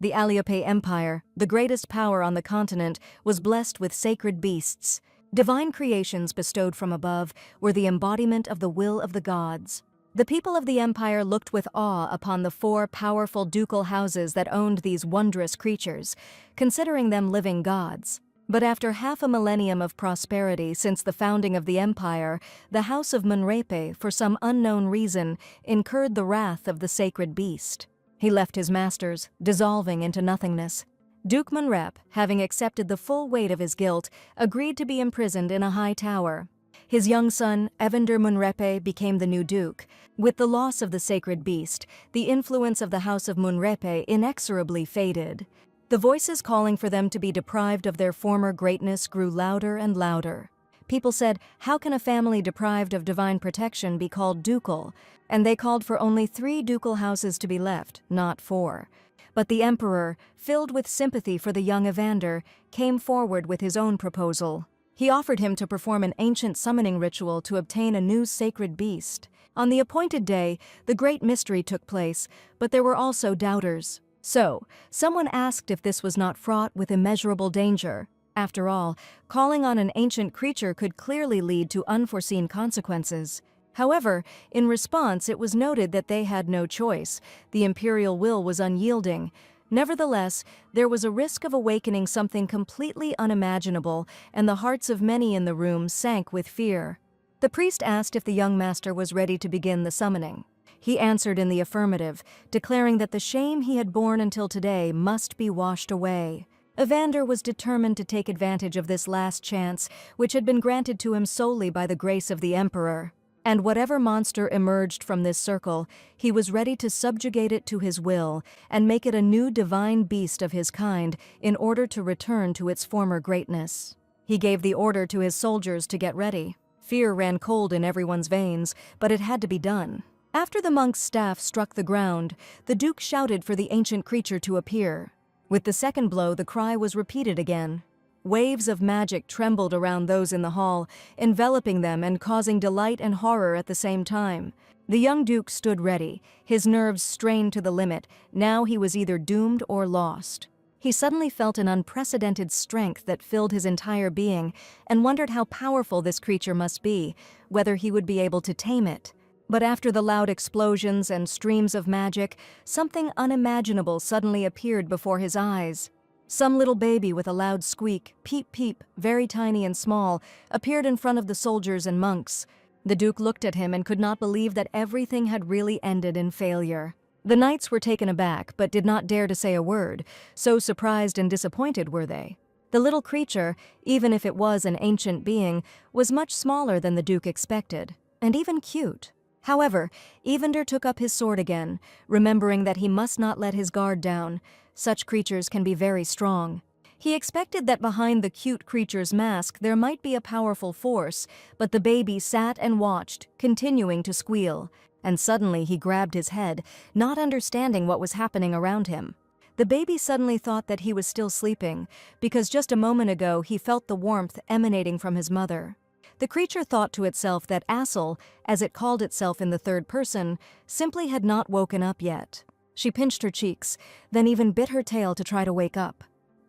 The Aliope Empire, the greatest power on the continent, was blessed with sacred beasts. Divine creations bestowed from above were the embodiment of the will of the gods. The people of the empire looked with awe upon the 4 powerful ducal houses that owned these wondrous creatures, considering them living gods. But after half a millennium of prosperity since the founding of the empire, the house of Manhwa, for some unknown reason, incurred the wrath of the sacred beast. He left his masters, dissolving into nothingness. Duke Manhwa, having accepted the full weight of his guilt, agreed to be imprisoned in a high tower. His young son, Evander Manhwa, became the new duke. With the loss of the sacred beast, the influence of the house of Manhwa inexorably faded. The voices calling for them to be deprived of their former greatness grew louder and louder. People said, how can a family deprived of divine protection be called ducal? And they called for only 3 ducal houses to be left, not 4. But the emperor, filled with sympathy for the young Evander, came forward with his own proposal. He offered him to perform an ancient summoning ritual to obtain a new sacred beast. On the appointed day, the great mystery took place, but there were also doubters. So, someone asked if this was not fraught with immeasurable danger. After all, calling on an ancient creature could clearly lead to unforeseen consequences. However, in response, it was noted that they had no choice. The imperial will was unyielding. Nevertheless, there was a risk of awakening something completely unimaginable, and the hearts of many in the room sank with fear. The priest asked if the young master was ready to begin the summoning. He answered in the affirmative, declaring that the shame he had borne until today must be washed away. Evander was determined to take advantage of this last chance, which had been granted to him solely by the grace of the emperor. And whatever monster emerged from this circle, he was ready to subjugate it to his will and make it a new divine beast of his kind in order to return to its former greatness. He gave the order to his soldiers to get ready. Fear ran cold in everyone's veins, but it had to be done. After the monk's staff struck the ground, the duke shouted for the ancient creature to appear. With the second blow, the cry was repeated again. Waves of magic trembled around those in the hall, enveloping them and causing delight and horror at the same time. The young duke stood ready, his nerves strained to the limit. Now he was either doomed or lost. He suddenly felt an unprecedented strength that filled his entire being and wondered how powerful this creature must be, whether he would be able to tame it. But after the loud explosions and streams of magic, something unimaginable suddenly appeared before his eyes. Some little baby with a loud squeak, peep peep, very tiny and small, appeared in front of the soldiers and monks. The duke looked at him and could not believe that everything had really ended in failure. The knights were taken aback but did not dare to say a word, so surprised and disappointed were they. The little creature, even if it was an ancient being, was much smaller than the duke expected, and even cute. However, Evander took up his sword again, remembering that he must not let his guard down. Such creatures can be very strong. He expected that behind the cute creature's mask there might be a powerful force, but the baby sat and watched, continuing to squeal. And suddenly he grabbed his head, not understanding what was happening around him. The baby suddenly thought that he was still sleeping, because just a moment ago he felt the warmth emanating from his mother. The creature thought to itself that Assel, as it called itself in the third person, simply had not woken up yet. She pinched her cheeks, then even bit her tail to try to wake up.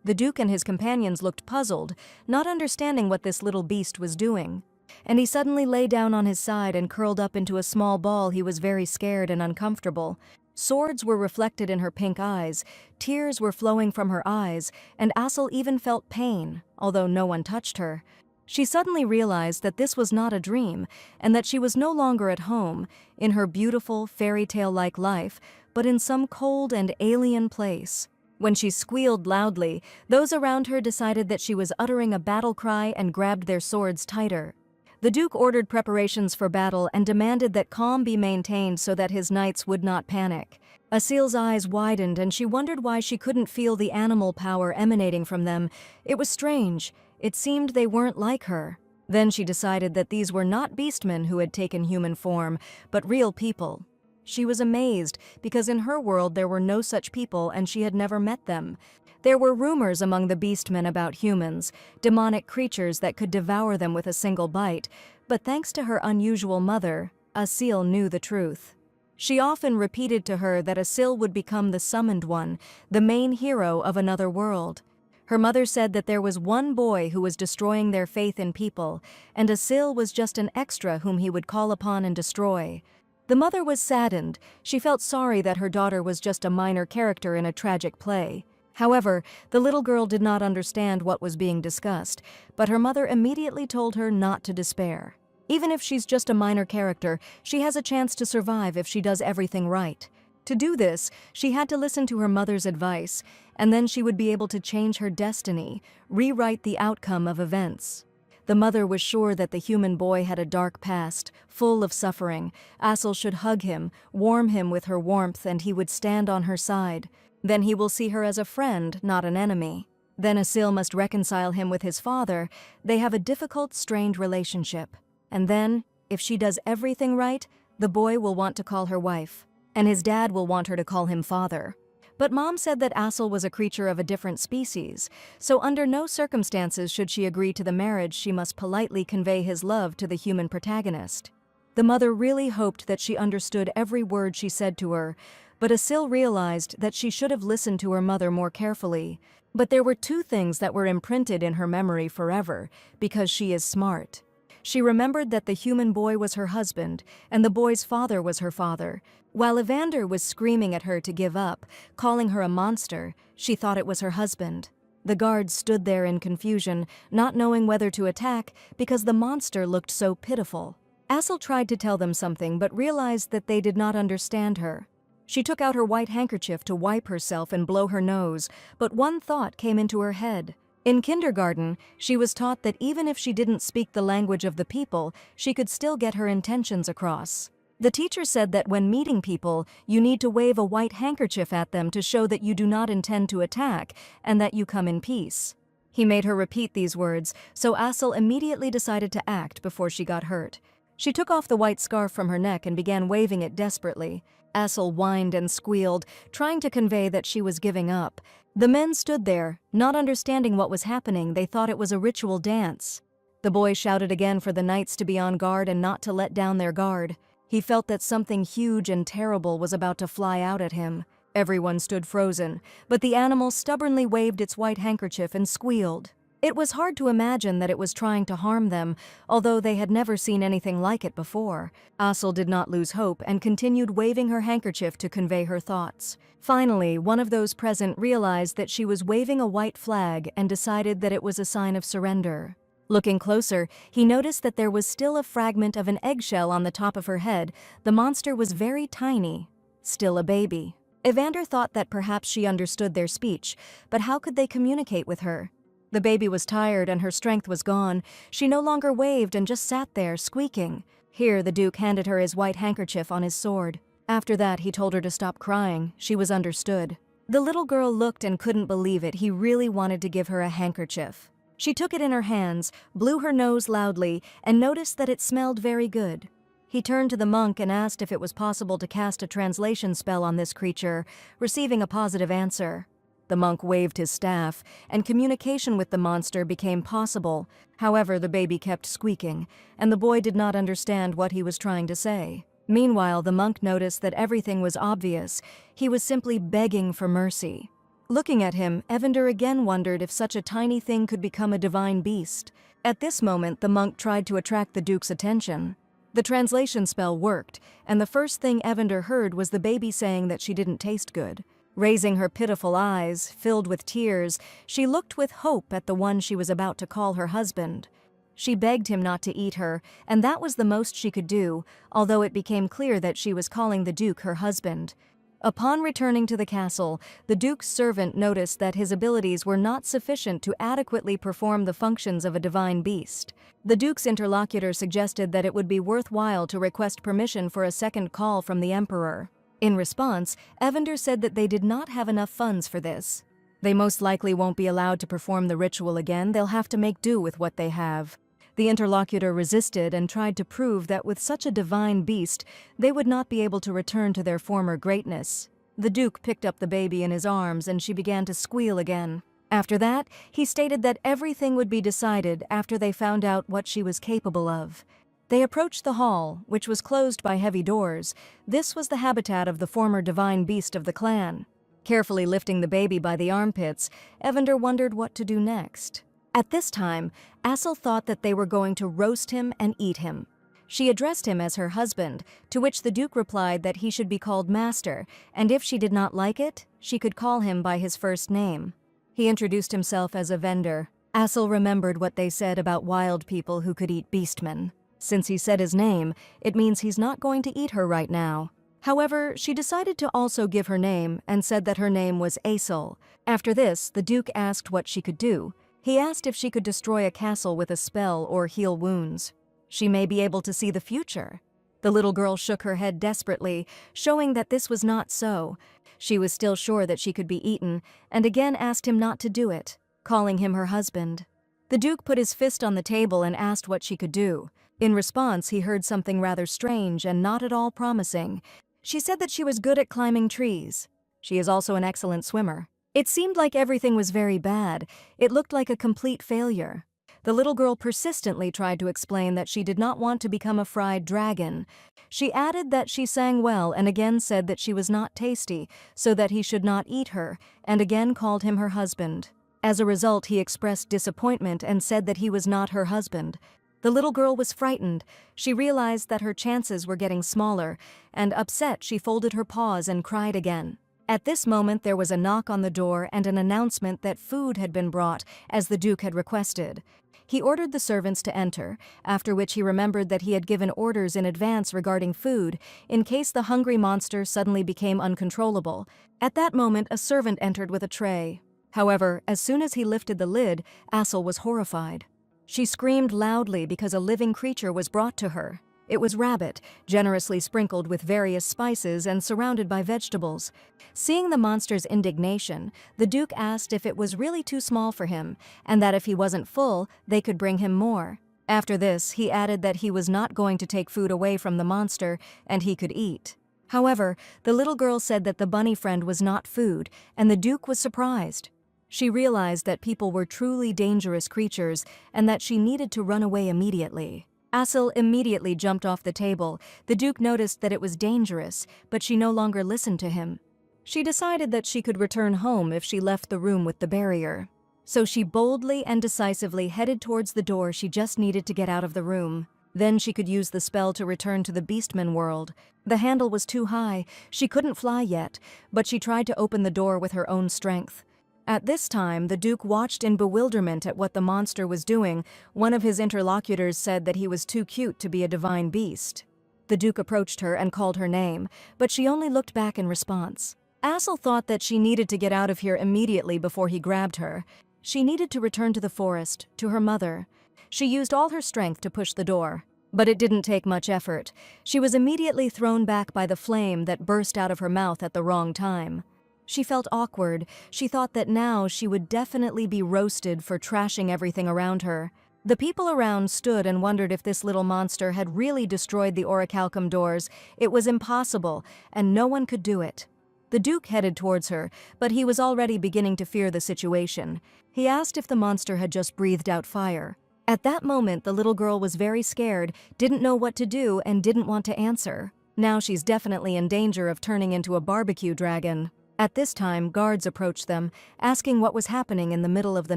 The duke and his companions looked puzzled, not understanding what this little beast was doing. And he suddenly lay down on his side and curled up into a small ball. He was very scared and uncomfortable. Swords were reflected in her pink eyes, tears were flowing from her eyes, and Assel even felt pain, although no one touched her. She suddenly realized that this was not a dream, and that she was no longer at home, in her beautiful, fairy tale-like life, but in some cold and alien place. When she squealed loudly, those around her decided that she was uttering a battle cry and grabbed their swords tighter. The duke ordered preparations for battle and demanded that calm be maintained so that his knights would not panic. Asil's eyes widened and she wondered why she couldn't feel the animal power emanating from them. It was strange. It seemed they weren't like her. Then she decided that these were not beastmen who had taken human form, but real people. She was amazed because in her world there were no such people and she had never met them. There were rumors among the beastmen about humans, demonic creatures that could devour them with a single bite, but thanks to her unusual mother, Asil knew the truth. She often repeated to her that Asil would become the summoned one, the main hero of another world. Her mother said that there was one boy who was destroying their faith in people, and Asil was just an extra whom he would call upon and destroy. The mother was saddened. She felt sorry that her daughter was just a minor character in a tragic play. However, the little girl did not understand what was being discussed, but her mother immediately told her not to despair. Even if she's just a minor character, she has a chance to survive if she does everything right. To do this, she had to listen to her mother's advice, and then she would be able to change her destiny, rewrite the outcome of events. The mother was sure that the human boy had a dark past, full of suffering. Asil should hug him, warm him with her warmth, and he would stand on her side. Then he will see her as a friend, not an enemy. Then Asil must reconcile him with his father. They have a difficult, strained relationship. And then, if she does everything right, the boy will want to call her wife, and his dad will want her to call him father. But Mom said that Asil was a creature of a different species, so under no circumstances should she agree to the marriage. She must politely convey his love to the human protagonist. The mother really hoped that she understood every word she said to her, but Asil realized that she should have listened to her mother more carefully. But there were two things that were imprinted in her memory forever, because she is smart. She remembered that the human boy was her husband, and the boy's father was her father. While Evander was screaming at her to give up, calling her a monster, she thought it was her husband. The guards stood there in confusion, not knowing whether to attack because the monster looked so pitiful. Asil tried to tell them something but realized that they did not understand her. She took out her white handkerchief to wipe herself and blow her nose, but one thought came into her head. In kindergarten, she was taught that even if she didn't speak the language of the people, she could still get her intentions across. The teacher said that when meeting people, you need to wave a white handkerchief at them to show that you do not intend to attack and that you come in peace. He made her repeat these words, so Asil immediately decided to act before she got hurt. She took off the white scarf from her neck and began waving it desperately. Asil whined and squealed, trying to convey that she was giving up. The men stood there, not understanding what was happening. They thought it was a ritual dance. The boy shouted again for the knights to be on guard and not to let down their guard. He felt that something huge and terrible was about to fly out at him. Everyone stood frozen, but the animal stubbornly waved its white handkerchief and squealed. It was hard to imagine that it was trying to harm them, although they had never seen anything like it before. Asil did not lose hope and continued waving her handkerchief to convey her thoughts. Finally, one of those present realized that she was waving a white flag and decided that it was a sign of surrender. Looking closer, he noticed that there was still a fragment of an eggshell on the top of her head. The monster was very tiny, still a baby. Evander thought that perhaps she understood their speech, but how could they communicate with her? The baby was tired and her strength was gone. She no longer waved and just sat there, squeaking. Here, the Duke handed her his white handkerchief on his sword. After that, he told her to stop crying. She was understood. The little girl looked and couldn't believe it. He really wanted to give her a handkerchief. She took it in her hands, blew her nose loudly, and noticed that it smelled very good. He turned to the monk and asked if it was possible to cast a translation spell on this creature, receiving a positive answer. The monk waved his staff, and communication with the monster became possible. However, the baby kept squeaking, and the boy did not understand what he was trying to say. Meanwhile, the monk noticed that everything was obvious. He was simply begging for mercy. Looking at him, Evander again wondered if such a tiny thing could become a divine beast. At this moment, the monk tried to attract the Duke's attention. The translation spell worked, and the first thing Evander heard was the baby saying that she didn't taste good. Raising her pitiful eyes, filled with tears, she looked with hope at the one she was about to call her husband. She begged him not to eat her, and that was the most she could do, although it became clear that she was calling the Duke her husband. Upon returning to the castle, the Duke's servant noticed that his abilities were not sufficient to adequately perform the functions of a divine beast. The Duke's interlocutor suggested that it would be worthwhile to request permission for a second call from the Emperor. In response, Evander said that they did not have enough funds for this. They most likely won't be allowed to perform the ritual again. They'll have to make do with what they have. The interlocutor resisted and tried to prove that with such a divine beast, they would not be able to return to their former greatness. The Duke picked up the baby in his arms and she began to squeal again. After that, he stated that everything would be decided after they found out what she was capable of. They approached the hall, which was closed by heavy doors. This was the habitat of the former divine beast of the clan. Carefully lifting the baby by the armpits, Evander wondered what to do next. At this time, Assel thought that they were going to roast him and eat him. She addressed him as her husband, to which the Duke replied that he should be called Master, and if she did not like it, she could call him by his first name. He introduced himself as a vendor. Assel remembered what they said about wild people who could eat beastmen. Since he said his name, it means he's not going to eat her right now. However, she decided to also give her name and said that her name was Aesol. After this, the Duke asked what she could do. He asked if she could destroy a castle with a spell or heal wounds. She may be able to see the future. The little girl shook her head desperately, showing that this was not so. She was still sure that she could be eaten, and again asked him not to do it, calling him her husband. The Duke put his fist on the table and asked what she could do. In response, he heard something rather strange and not at all promising. She said that she was good at climbing trees. She is also an excellent swimmer. It seemed like everything was very bad. It looked like a complete failure. The little girl persistently tried to explain that she did not want to become a fried dragon. She added that she sang well and again said that she was not tasty, so that he should not eat her, and again called him her husband. As a result, he expressed disappointment and said that he was not her husband. The little girl was frightened. She realized that her chances were getting smaller, and upset, she folded her paws and cried again. At this moment, there was a knock on the door and an announcement that food had been brought, as the Duke had requested. He ordered the servants to enter, after which he remembered that he had given orders in advance regarding food, in case the hungry monster suddenly became uncontrollable. At that moment, a servant entered with a tray. However, as soon as he lifted the lid, Assel was horrified. She screamed loudly because a living creature was brought to her. It was rabbit, generously sprinkled with various spices and surrounded by vegetables. Seeing the monster's indignation, the Duke asked if it was really too small for him, and that if he wasn't full, they could bring him more. After this, he added that he was not going to take food away from the monster, and he could eat. However, the little girl said that the bunny friend was not food, and the Duke was surprised. She realized that people were truly dangerous creatures, and that she needed to run away immediately. Assel immediately jumped off the table. The Duke noticed that it was dangerous, but she no longer listened to him. She decided that she could return home if she left the room with the barrier. So she boldly and decisively headed towards the door. She just needed to get out of the room. Then she could use the spell to return to the Beastman world. The handle was too high. She couldn't fly yet, but she tried to open the door with her own strength. At this time, the Duke watched in bewilderment at what the monster was doing. One of his interlocutors said that he was too cute to be a divine beast. The Duke approached her and called her name, but she only looked back in response. Assel thought that she needed to get out of here immediately before he grabbed her. She needed to return to the forest, to her mother. She used all her strength to push the door, but it didn't take much effort. She was immediately thrown back by the flame that burst out of her mouth at the wrong time. She felt awkward. She thought that now she would definitely be roasted for trashing everything around her. The people around stood and wondered if this little monster had really destroyed the orichalcum doors. It was impossible, and no one could do it. The Duke headed towards her, but he was already beginning to fear the situation. He asked if the monster had just breathed out fire. At that moment, the little girl was very scared, didn't know what to do, and didn't want to answer. Now she's definitely in danger of turning into a barbecue dragon. At this time, guards approached them, asking what was happening in the middle of the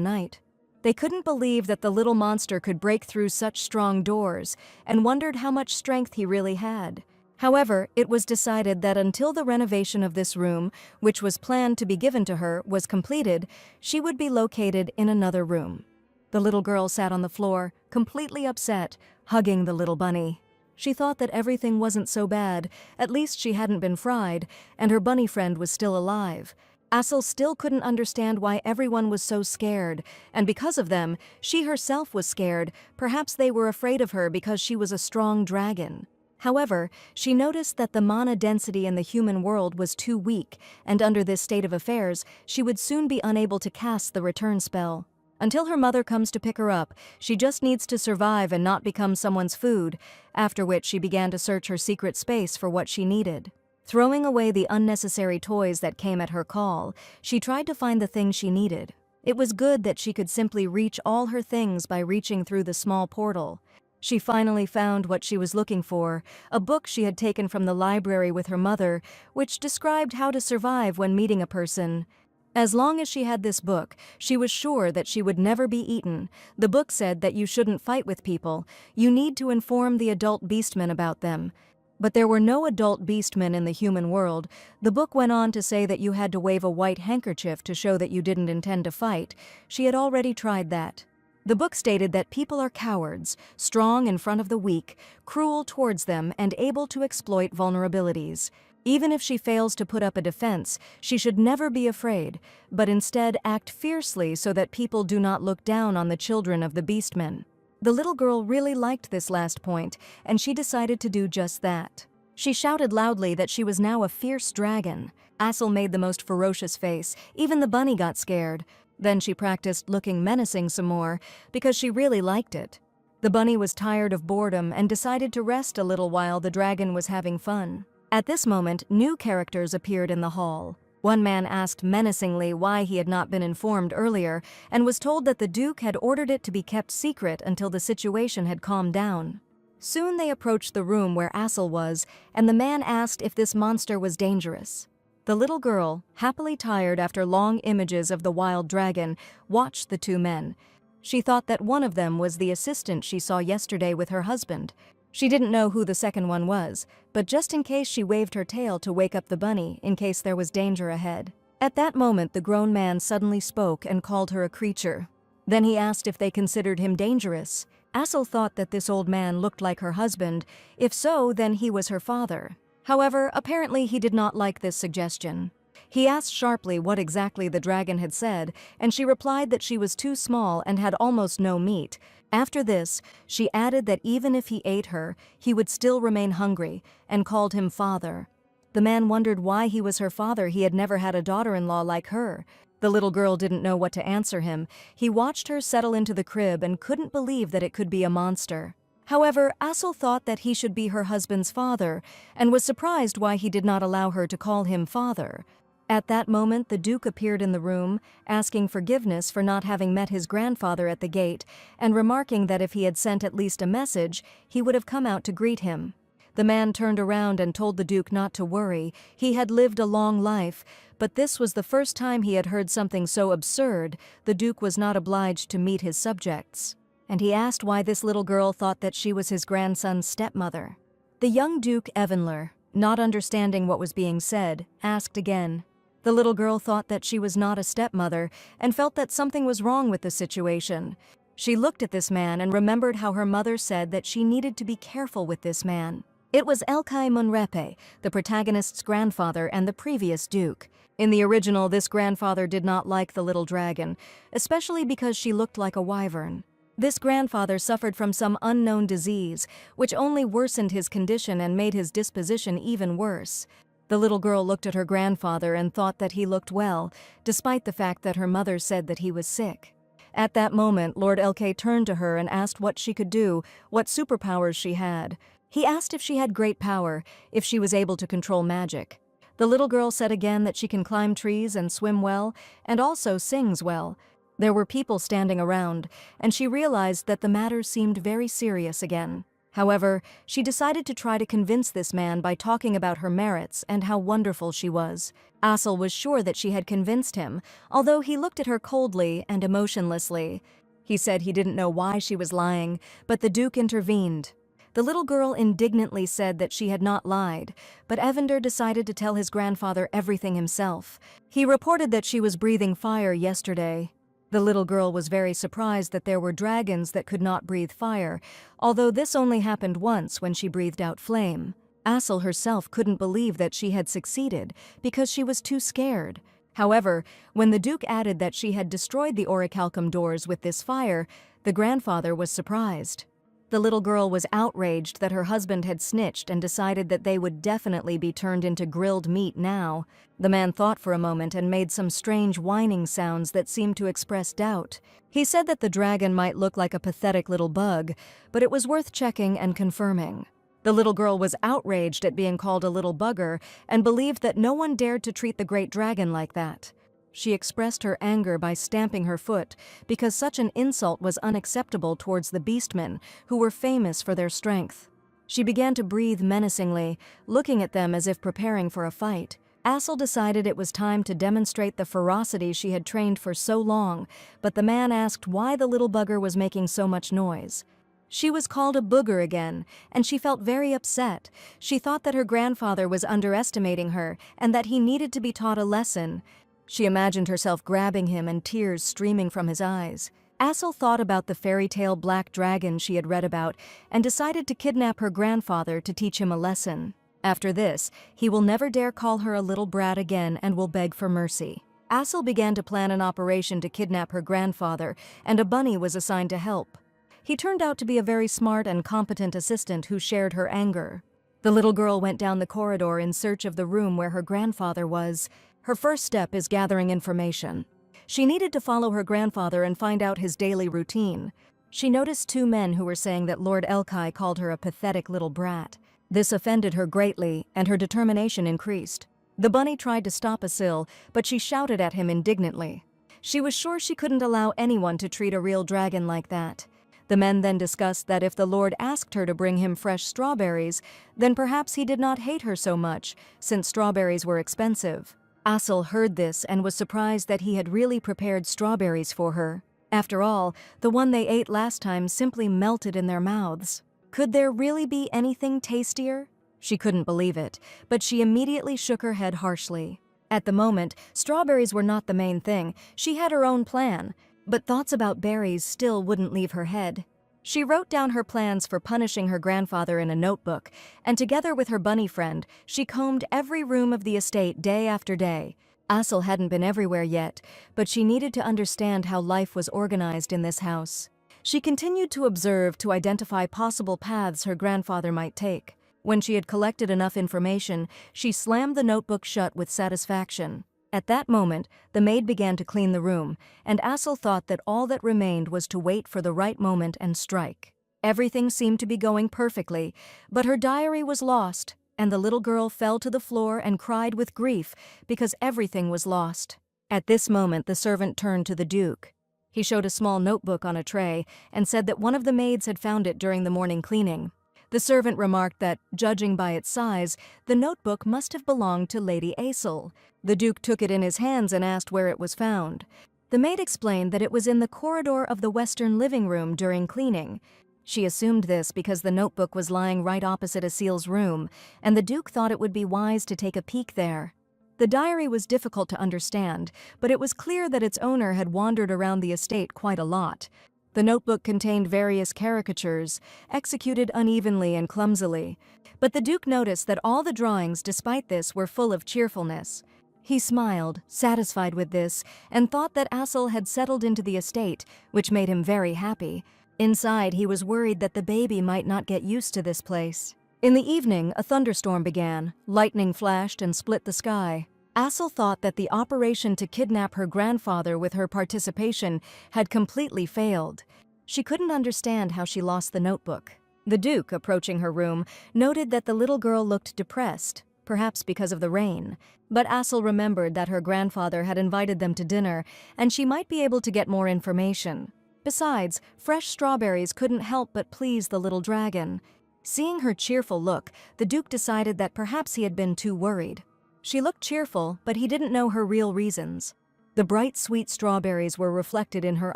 night. They couldn't believe that the little monster could break through such strong doors, and wondered how much strength he really had. However, it was decided that until the renovation of this room, which was planned to be given to her, was completed, she would be located in another room. The little girl sat on the floor, completely upset, hugging the little bunny. She thought that everything wasn't so bad, at least she hadn't been fried, and her bunny friend was still alive. Assel still couldn't understand why everyone was so scared, and because of them, she herself was scared. Perhaps they were afraid of her because she was a strong dragon. However, she noticed that the mana density in the human world was too weak, and under this state of affairs, she would soon be unable to cast the return spell. Until her mother comes to pick her up, she just needs to survive and not become someone's food, after which she began to search her secret space for what she needed. Throwing away the unnecessary toys that came at her call, she tried to find the thing she needed. It was good that she could simply reach all her things by reaching through the small portal. She finally found what she was looking for, a book she had taken from the library with her mother, which described how to survive when meeting a person. As long as she had this book, she was sure that she would never be eaten. The book said that you shouldn't fight with people. You need to inform the adult beastmen about them. But there were no adult beastmen in the human world. The book went on to say that you had to wave a white handkerchief to show that you didn't intend to fight. She had already tried that. The book stated that people are cowards, strong in front of the weak, cruel towards them, and able to exploit vulnerabilities. Even if she fails to put up a defense, she should never be afraid, but instead act fiercely so that people do not look down on the children of the beastmen. The little girl really liked this last point, and she decided to do just that. She shouted loudly that she was now a fierce dragon. Assel made the most ferocious face. Even the bunny got scared. Then she practiced looking menacing some more, because she really liked it. The bunny was tired of boredom and decided to rest a little while the dragon was having fun. At this moment, new characters appeared in the hall. One man asked menacingly why he had not been informed earlier, and was told that the Duke had ordered it to be kept secret until the situation had calmed down. Soon they approached the room where Assel was, and the man asked if this monster was dangerous. The little girl, happily tired after long images of the wild dragon, watched the two men. She thought that one of them was the assistant she saw yesterday with her husband. She didn't know who the second one was, but just in case she waved her tail to wake up the bunny in case there was danger ahead. At that moment, the grown man suddenly spoke and called her a creature. Then he asked if they considered him dangerous. Assel thought that this old man looked like her husband. If so, then he was her father. However, apparently he did not like this suggestion. He asked sharply what exactly the dragon had said, and she replied that she was too small and had almost no meat. After this, she added that even if he ate her, he would still remain hungry, and called him father. The man wondered why he was her father. He had never had a daughter-in-law like her. The little girl didn't know what to answer him. He watched her settle into the crib and couldn't believe that it could be a monster. However, Assel thought that he should be her husband's father, and was surprised why he did not allow her to call him father. At that moment, the Duke appeared in the room, asking forgiveness for not having met his grandfather at the gate, and remarking that if he had sent at least a message, he would have come out to greet him. The man turned around and told the Duke not to worry. He had lived a long life, but this was the first time he had heard something so absurd. The Duke was not obliged to meet his subjects. And he asked why this little girl thought that she was his grandson's stepmother. The young Duke Evenler, not understanding what was being said, asked again. The little girl thought that she was not a stepmother and felt that something was wrong with the situation. She looked at this man and remembered how her mother said that she needed to be careful with this man. It was Elkai Munrepe, the protagonist's grandfather and the previous Duke. In the original, this grandfather did not like the little dragon, especially because she looked like a wyvern. This grandfather suffered from some unknown disease, which only worsened his condition and made his disposition even worse. The little girl looked at her grandfather and thought that he looked well, despite the fact that her mother said that he was sick. At that moment, Lord Elkai turned to her and asked what she could do, what superpowers she had. He asked if she had great power, if she was able to control magic. The little girl said again that she can climb trees and swim well, and also sings well. There were people standing around, and she realized that the matter seemed very serious again. However, she decided to try to convince this man by talking about her merits and how wonderful she was. Assel was sure that she had convinced him, although he looked at her coldly and emotionlessly. He said he didn't know why she was lying, but the Duke intervened. The little girl indignantly said that she had not lied, but Evander decided to tell his grandfather everything himself. He reported that she was breathing fire yesterday. The little girl was very surprised that there were dragons that could not breathe fire, although this only happened once when she breathed out flame. Assel herself couldn't believe that she had succeeded because she was too scared. However, when the Duke added that she had destroyed the orichalcum doors with this fire, the grandfather was surprised. The little girl was outraged that her husband had snitched and decided that they would definitely be turned into grilled meat now. The man thought for a moment and made some strange whining sounds that seemed to express doubt. He said that the dragon might look like a pathetic little bug, but it was worth checking and confirming. The little girl was outraged at being called a little bugger and believed that no one dared to treat the great dragon like that. She expressed her anger by stamping her foot, because such an insult was unacceptable towards the beastmen, who were famous for their strength. She began to breathe menacingly, looking at them as if preparing for a fight. Assel decided it was time to demonstrate the ferocity she had trained for so long, but the man asked why the little bugger was making so much noise. She was called a booger again, and she felt very upset. She thought that her grandfather was underestimating her and that he needed to be taught a lesson. She imagined herself grabbing him and tears streaming from his eyes. Assel thought about the fairy tale black dragon she had read about and decided to kidnap her grandfather to teach him a lesson. After this, he will never dare call her a little brat again and will beg for mercy. Assel began to plan an operation to kidnap her grandfather, and a bunny was assigned to help. He turned out to be a very smart and competent assistant who shared her anger. The little girl went down the corridor in search of the room where her grandfather was. Her first step is gathering information. She needed to follow her grandfather and find out his daily routine. She noticed two men who were saying that Lord Elkai called her a pathetic little brat. This offended her greatly, and her determination increased. The bunny tried to stop Assel, but she shouted at him indignantly. She was sure she couldn't allow anyone to treat a real dragon like that. The men then discussed that if the Lord asked her to bring him fresh strawberries, then perhaps he did not hate her so much, since strawberries were expensive. Assel heard this and was surprised that he had really prepared strawberries for her. After all, the one they ate last time simply melted in their mouths. Could there really be anything tastier? She couldn't believe it, but she immediately shook her head harshly. At the moment, strawberries were not the main thing. She had her own plan, but thoughts about berries still wouldn't leave her head. She wrote down her plans for punishing her grandfather in a notebook, and together with her bunny friend, she combed every room of the estate day after day. Assel hadn't been everywhere yet, but she needed to understand how life was organized in this house. She continued to observe to identify possible paths her grandfather might take. When she had collected enough information, she slammed the notebook shut with satisfaction. At that moment, the maid began to clean the room, and Assel thought that all that remained was to wait for the right moment and strike. Everything seemed to be going perfectly, but her diary was lost, and the little girl fell to the floor and cried with grief because everything was lost. At this moment, the servant turned to the Duke. He showed a small notebook on a tray and said that one of the maids had found it during the morning cleaning. The servant remarked that, judging by its size, the notebook must have belonged to Lady Assel. The Duke took it in his hands and asked where it was found. The maid explained that it was in the corridor of the western living room during cleaning. She assumed this because the notebook was lying right opposite Assel's room, and the Duke thought it would be wise to take a peek there. The diary was difficult to understand, but it was clear that its owner had wandered around the estate quite a lot. The notebook contained various caricatures, executed unevenly and clumsily, but the Duke noticed that all the drawings, despite this, were full of cheerfulness. He smiled, satisfied with this, and thought that Assel had settled into the estate, which made him very happy. Inside, he was worried that the baby might not get used to this place. In the evening, a thunderstorm began, lightning flashed and split the sky. Assel thought that the operation to kidnap her grandfather with her participation had completely failed. She couldn't understand how she lost the notebook. The Duke, approaching her room, noted that the little girl looked depressed, perhaps because of the rain. But Assel remembered that her grandfather had invited them to dinner, and she might be able to get more information. Besides, fresh strawberries couldn't help but please the little dragon. Seeing her cheerful look, the Duke decided that perhaps he had been too worried. She looked cheerful, but he didn't know her real reasons. The bright, sweet strawberries were reflected in her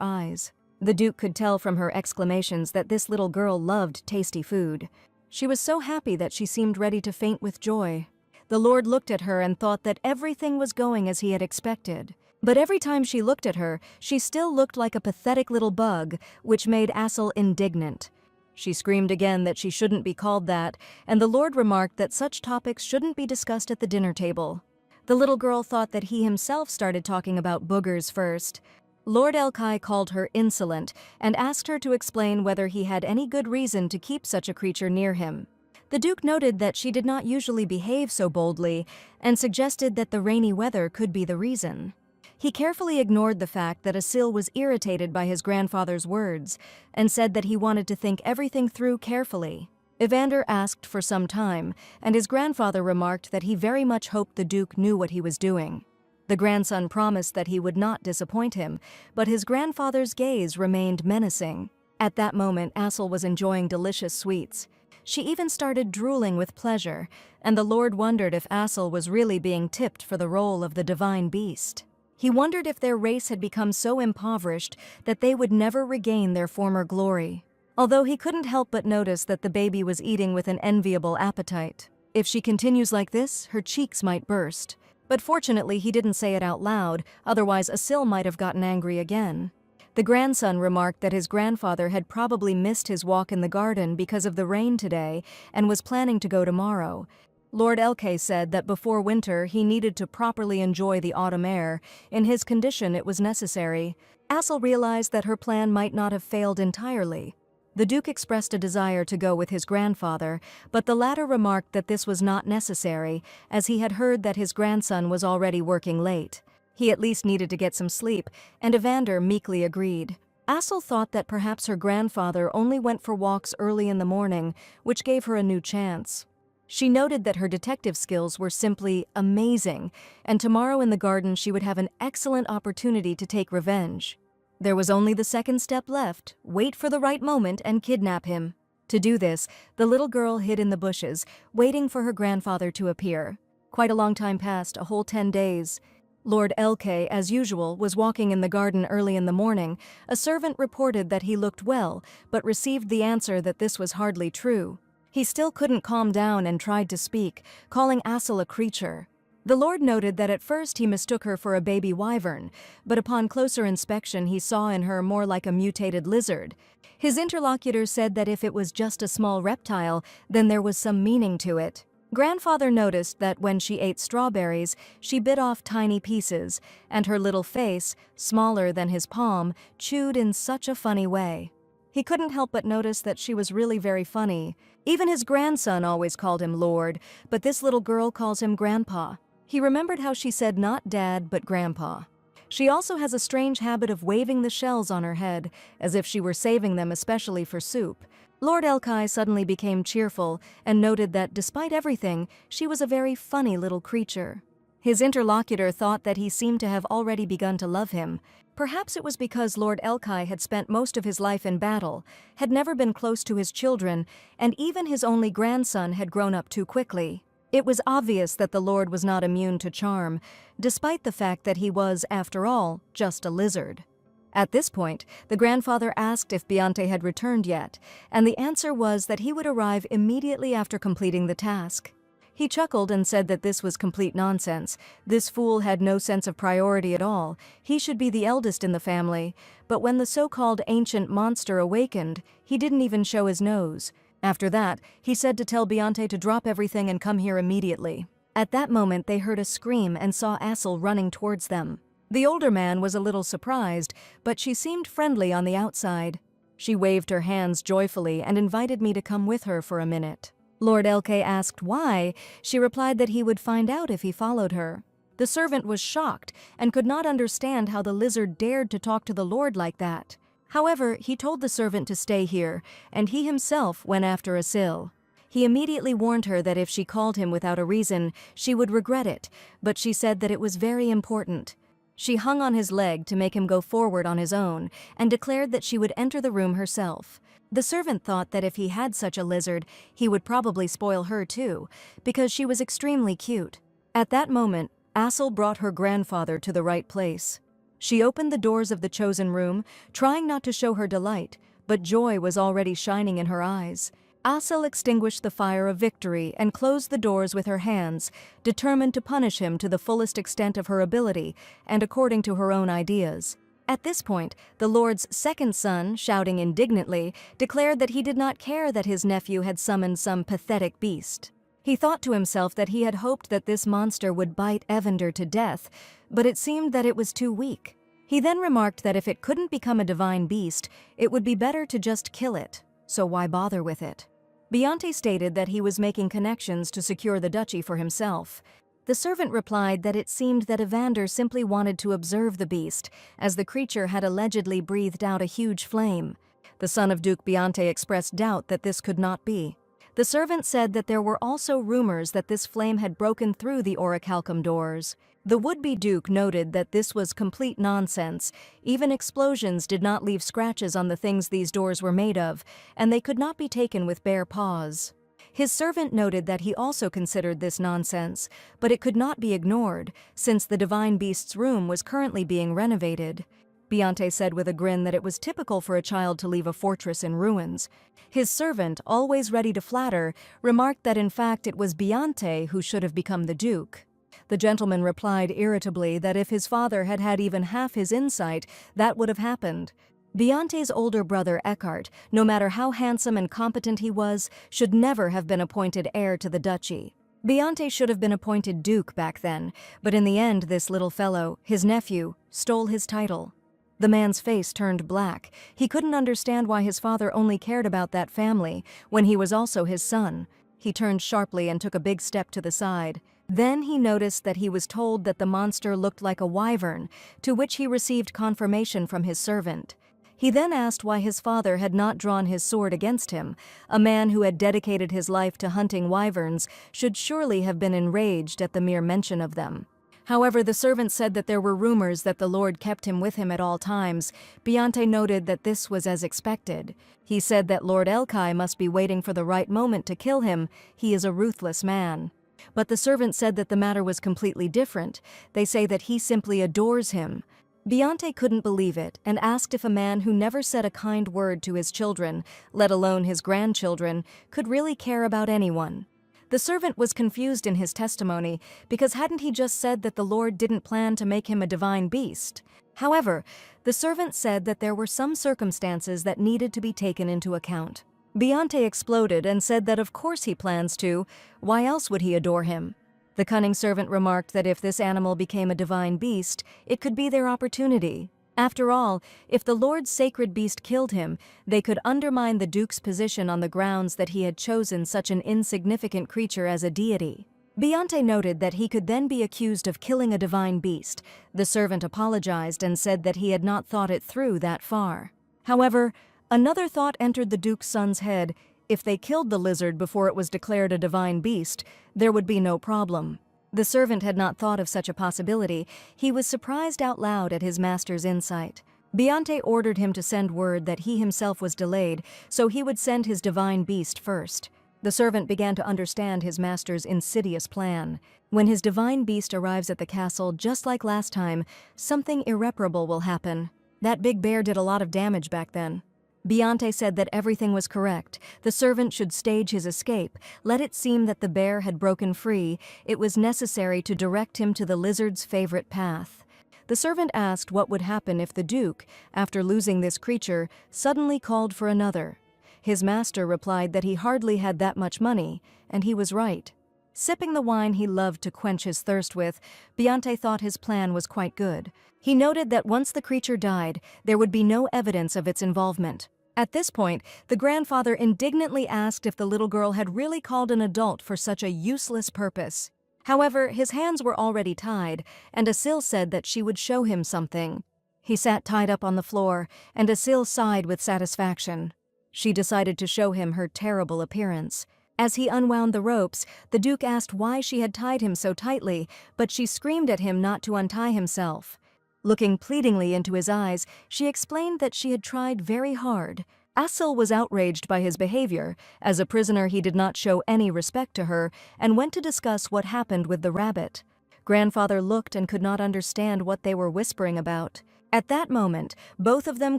eyes. The Duke could tell from her exclamations that this little girl loved tasty food. She was so happy that she seemed ready to faint with joy. The Lord looked at her and thought that everything was going as he had expected. But every time she looked at her, she still looked like a pathetic little bug, which made Assel indignant. She screamed again that she shouldn't be called that, and the Lord remarked that such topics shouldn't be discussed at the dinner table. The little girl thought that he himself started talking about boogers first. Lord Elkai called her insolent and asked her to explain whether he had any good reason to keep such a creature near him. The Duke noted that she did not usually behave so boldly and suggested that the rainy weather could be the reason. He carefully ignored the fact that Assel was irritated by his grandfather's words and said that he wanted to think everything through carefully. Evander asked for some time, and his grandfather remarked that he very much hoped the Duke knew what he was doing. The grandson promised that he would not disappoint him, but his grandfather's gaze remained menacing. At that moment, Assel was enjoying delicious sweets. She even started drooling with pleasure, and the Lord wondered if Assel was really being tipped for the role of the divine beast. He wondered if their race had become so impoverished that they would never regain their former glory. Although he couldn't help but notice that the baby was eating with an enviable appetite. If she continues like this, her cheeks might burst. But fortunately, he didn't say it out loud, otherwise Assel might have gotten angry again. The grandson remarked that his grandfather had probably missed his walk in the garden because of the rain today and was planning to go tomorrow. Lord Elke said that before winter he needed to properly enjoy the autumn air. In his condition, it was necessary. Assel realized that her plan might not have failed entirely. The Duke expressed a desire to go with his grandfather, but the latter remarked that this was not necessary, as he had heard that his grandson was already working late. He at least needed to get some sleep, and Evander meekly agreed. Assel thought that perhaps her grandfather only went for walks early in the morning, which gave her a new chance. She noted that her detective skills were simply amazing, and tomorrow in the garden she would have an excellent opportunity to take revenge. There was only the second step left: wait for the right moment and kidnap him. To do this, the little girl hid in the bushes, waiting for her grandfather to appear. Quite a long time passed, a whole 10 days. Lord Elke, as usual, was walking in the garden early in the morning. A servant reported that he looked well, but received the answer that this was hardly true. He still couldn't calm down and tried to speak, calling Assel a creature. The Lord noted that at first he mistook her for a baby wyvern, but upon closer inspection he saw in her more like a mutated lizard. His interlocutor said that if it was just a small reptile, then there was some meaning to it. Grandfather noticed that when she ate strawberries, she bit off tiny pieces, and her little face, smaller than his palm, chewed in such a funny way. He couldn't help but notice that she was really very funny. Even his grandson always called him Lord, but this little girl calls him Grandpa. He remembered how she said not Dad, but Grandpa. She also has a strange habit of waving the shells on her head, as if she were saving them especially for soup. Lord Elkai suddenly became cheerful and noted that despite everything, she was a very funny little creature. His interlocutor thought that he seemed to have already begun to love him. Perhaps it was because Lord Elkai had spent most of his life in battle, had never been close to his children, and even his only grandson had grown up too quickly. It was obvious that the Lord was not immune to charm, despite the fact that he was, after all, just a lizard. At this point, the grandfather asked if Biante had returned yet, and the answer was that he would arrive immediately after completing the task. He chuckled and said that this was complete nonsense. This fool had no sense of priority at all. He should be the eldest in the family, but when the so-called ancient monster awakened, he didn't even show his nose. After that, he said to tell Biante to drop everything and come here immediately. At that moment, they heard a scream and saw Assel running towards them. The older man was a little surprised, but she seemed friendly on the outside. She waved her hands joyfully and invited me to come with her for a minute. Lord Elke asked why. She replied that he would find out if he followed her. The servant was shocked and could not understand how the lizard dared to talk to the Lord like that. However, he told the servant to stay here, and he himself went after Assel. He immediately warned her that if she called him without a reason, she would regret it, but she said that it was very important. She hung on his leg to make him go forward on his own, and declared that she would enter the room herself. The servant thought that if he had such a lizard, he would probably spoil her too, because she was extremely cute. At that moment, Assel brought her grandfather to the right place. She opened the doors of the chosen room, trying not to show her delight, but joy was already shining in her eyes. Assel extinguished the fire of victory and closed the doors with her hands, determined to punish him to the fullest extent of her ability and according to her own ideas. At this point, the Lord's second son, shouting indignantly, declared that he did not care that his nephew had summoned some pathetic beast. He thought to himself that he had hoped that this monster would bite Evander to death, but it seemed that it was too weak. He then remarked that if it couldn't become a divine beast, it would be better to just kill it, so why bother with it? Biante stated that he was making connections to secure the duchy for himself. The servant replied that it seemed that Evander simply wanted to observe the beast, as the creature had allegedly breathed out a huge flame. The son of Duke Biante expressed doubt that this could not be. The servant said that there were also rumors that this flame had broken through the orichalcum doors. The would-be duke noted that this was complete nonsense. Even explosions did not leave scratches on the things these doors were made of, and they could not be taken with bare paws. His servant noted that he also considered this nonsense, but it could not be ignored, since the divine beast's room was currently being renovated. Beyonce said with a grin that it was typical for a child to leave a fortress in ruins. His servant, always ready to flatter, remarked that in fact it was Beyonce who should have become the duke. The gentleman replied irritably that if his father had had even half his insight, that would have happened. Beyonce's older brother Eckhart, no matter how handsome and competent he was, should never have been appointed heir to the duchy. Beyonce should have been appointed duke back then, but in the end this little fellow, his nephew, stole his title. The man's face turned black. He couldn't understand why his father only cared about that family, when he was also his son. He turned sharply and took a big step to the side. Then he noticed that he was told that the monster looked like a wyvern, to which he received confirmation from his servant. He then asked why his father had not drawn his sword against him. A man who had dedicated his life to hunting wyverns should surely have been enraged at the mere mention of them. However, the servant said that there were rumors that the Lord kept him with him at all times. Beyonce noted that this was as expected. He said that Lord Elkai must be waiting for the right moment to kill him. He is a ruthless man. But the servant said that the matter was completely different. They say that he simply adores him. Beyonce couldn't believe it and asked if a man who never said a kind word to his children, let alone his grandchildren, could really care about anyone. The servant was confused in his testimony because hadn't he just said that the Lord didn't plan to make him a divine beast? However, the servant said that there were some circumstances that needed to be taken into account. Beyonce exploded and said that of course he plans to. Why else would he adore him? The cunning servant remarked that if this animal became a divine beast, it could be their opportunity. After all, if the Lord's sacred beast killed him, they could undermine the Duke's position on the grounds that he had chosen such an insignificant creature as a deity. Beyonce noted that he could then be accused of killing a divine beast. The servant apologized and said that he had not thought it through that far. However, another thought entered the Duke's son's head. If they killed the lizard before it was declared a divine beast, there would be no problem. The servant had not thought of such a possibility. He was surprised out loud at his master's insight. Beyonce ordered him to send word that he himself was delayed, so he would send his divine beast first. The servant began to understand his master's insidious plan. When his divine beast arrives at the castle, just like last time, something irreparable will happen. That big bear did a lot of damage back then. Beyonce said that everything was correct. The servant should stage his escape. Let it seem that the bear had broken free. It was necessary to direct him to the lizard's favorite path. The servant asked what would happen if the Duke, after losing this creature, suddenly called for another. His master replied that he hardly had that much money, and he was right. Sipping the wine he loved to quench his thirst with, Beyonce thought his plan was quite good. He noted that once the creature died, there would be no evidence of its involvement. At this point, the grandfather indignantly asked if the little girl had really called an adult for such a useless purpose. However, his hands were already tied, and Asil said that she would show him something. He sat tied up on the floor, and Asil sighed with satisfaction. She decided to show him her terrible appearance. As he unwound the ropes, the Duke asked why she had tied him so tightly, but she screamed at him not to untie himself. Looking pleadingly into his eyes, she explained that she had tried very hard. Asil was outraged by his behavior. As a prisoner, he did not show any respect to her and went to discuss what happened with the rabbit. Grandfather looked and could not understand what they were whispering about. At that moment, both of them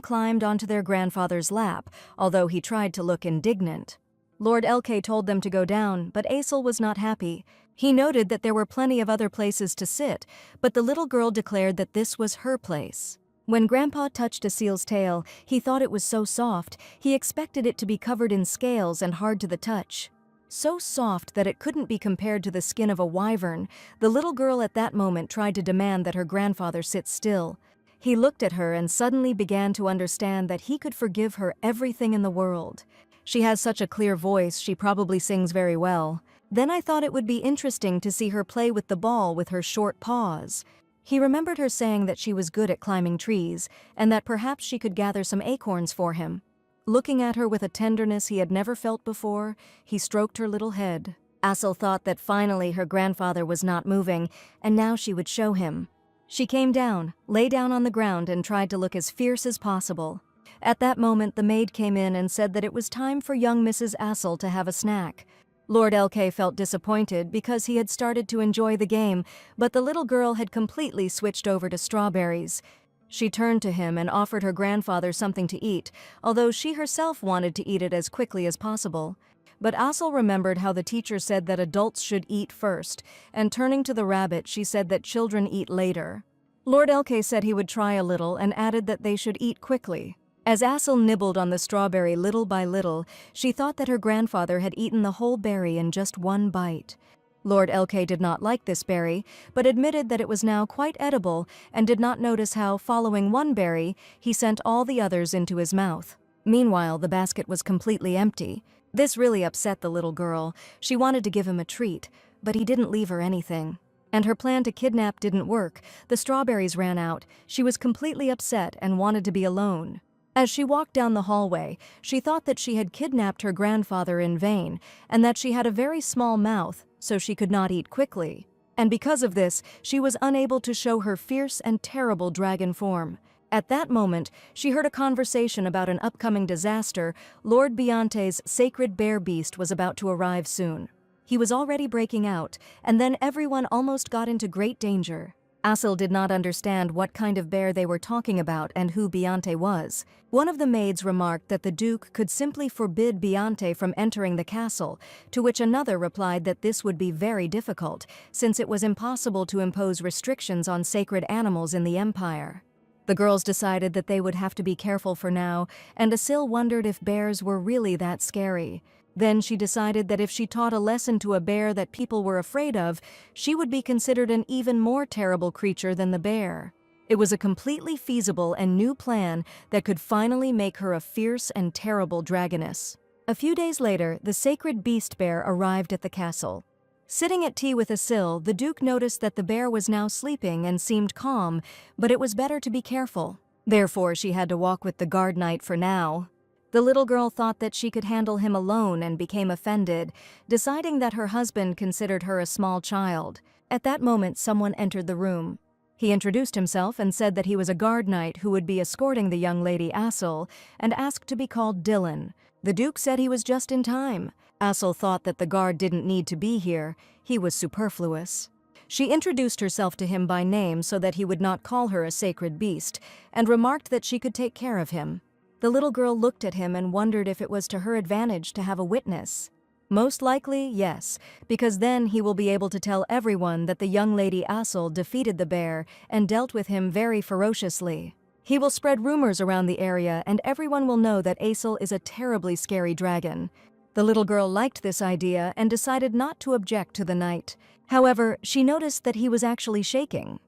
climbed onto their grandfather's lap, although he tried to look indignant. Lord Elkai told them to go down, but Asil was not happy. He noted that there were plenty of other places to sit, but the little girl declared that this was her place. When Grandpa touched Asil's tail, he thought it was so soft, he expected it to be covered in scales and hard to the touch. So soft that it couldn't be compared to the skin of a wyvern, the little girl at that moment tried to demand that her grandfather sit still. He looked at her and suddenly began to understand that he could forgive her everything in the world. She has such a clear voice, she probably sings very well. Then I thought it would be interesting to see her play with the ball with her short paws. He remembered her saying that she was good at climbing trees, and that perhaps she could gather some acorns for him. Looking at her with a tenderness he had never felt before, he stroked her little head. Assel thought that finally her grandfather was not moving, and now she would show him. She came down, lay down on the ground, and tried to look as fierce as possible. At that moment, the maid came in and said that it was time for young Mrs. Assel to have a snack. Lord Elke felt disappointed because he had started to enjoy the game, but the little girl had completely switched over to strawberries. She turned to him and offered her grandfather something to eat, although she herself wanted to eat it as quickly as possible. But Assel remembered how the teacher said that adults should eat first, and turning to the rabbit, she said that children eat later. Lord Elke said he would try a little and added that they should eat quickly. As Assel nibbled on the strawberry little by little, she thought that her grandfather had eaten the whole berry in just one bite. Lord Elke did not like this berry, but admitted that it was now quite edible and did not notice how, following one berry, he sent all the others into his mouth. Meanwhile, the basket was completely empty. This really upset the little girl. She wanted to give him a treat, but he didn't leave her anything. And her plan to kidnap didn't work. The strawberries ran out. She was completely upset and wanted to be alone. As she walked down the hallway, she thought that she had kidnapped her grandfather in vain, and that she had a very small mouth, so she could not eat quickly. And because of this, she was unable to show her fierce and terrible dragon form. At that moment, she heard a conversation about an upcoming disaster. Lord Biante's sacred bear beast was about to arrive soon. He was already breaking out, and then everyone almost got into great danger. Assel did not understand what kind of bear they were talking about and who Biante was. One of the maids remarked that the Duke could simply forbid Biante from entering the castle, to which another replied that this would be very difficult, since it was impossible to impose restrictions on sacred animals in the Empire. The girls decided that they would have to be careful for now, and Assel wondered if bears were really that scary. Then she decided that if she taught a lesson to a bear that people were afraid of, she would be considered an even more terrible creature than the bear. It was a completely feasible and new plan that could finally make her a fierce and terrible dragoness. A few days later, the sacred beast bear arrived at the castle. Sitting at tea with Assel, the Duke noticed that the bear was now sleeping and seemed calm, but it was better to be careful. Therefore, she had to walk with the guard knight for now. The little girl thought that she could handle him alone and became offended, deciding that her husband considered her a small child. At that moment, someone entered the room. He introduced himself and said that he was a guard knight who would be escorting the young lady Assel, and asked to be called Dylan. The Duke said he was just in time. Assel thought that the guard didn't need to be here. He was superfluous. She introduced herself to him by name so that he would not call her a sacred beast, and remarked that she could take care of him. The little girl looked at him and wondered if it was to her advantage to have a witness. Most likely, yes, because then he will be able to tell everyone that the young lady Assel defeated the bear and dealt with him very ferociously. He will spread rumors around the area, and everyone will know that Assel is a terribly scary dragon. The little girl liked this idea and decided not to object to the knight. However, she noticed that he was actually shaking.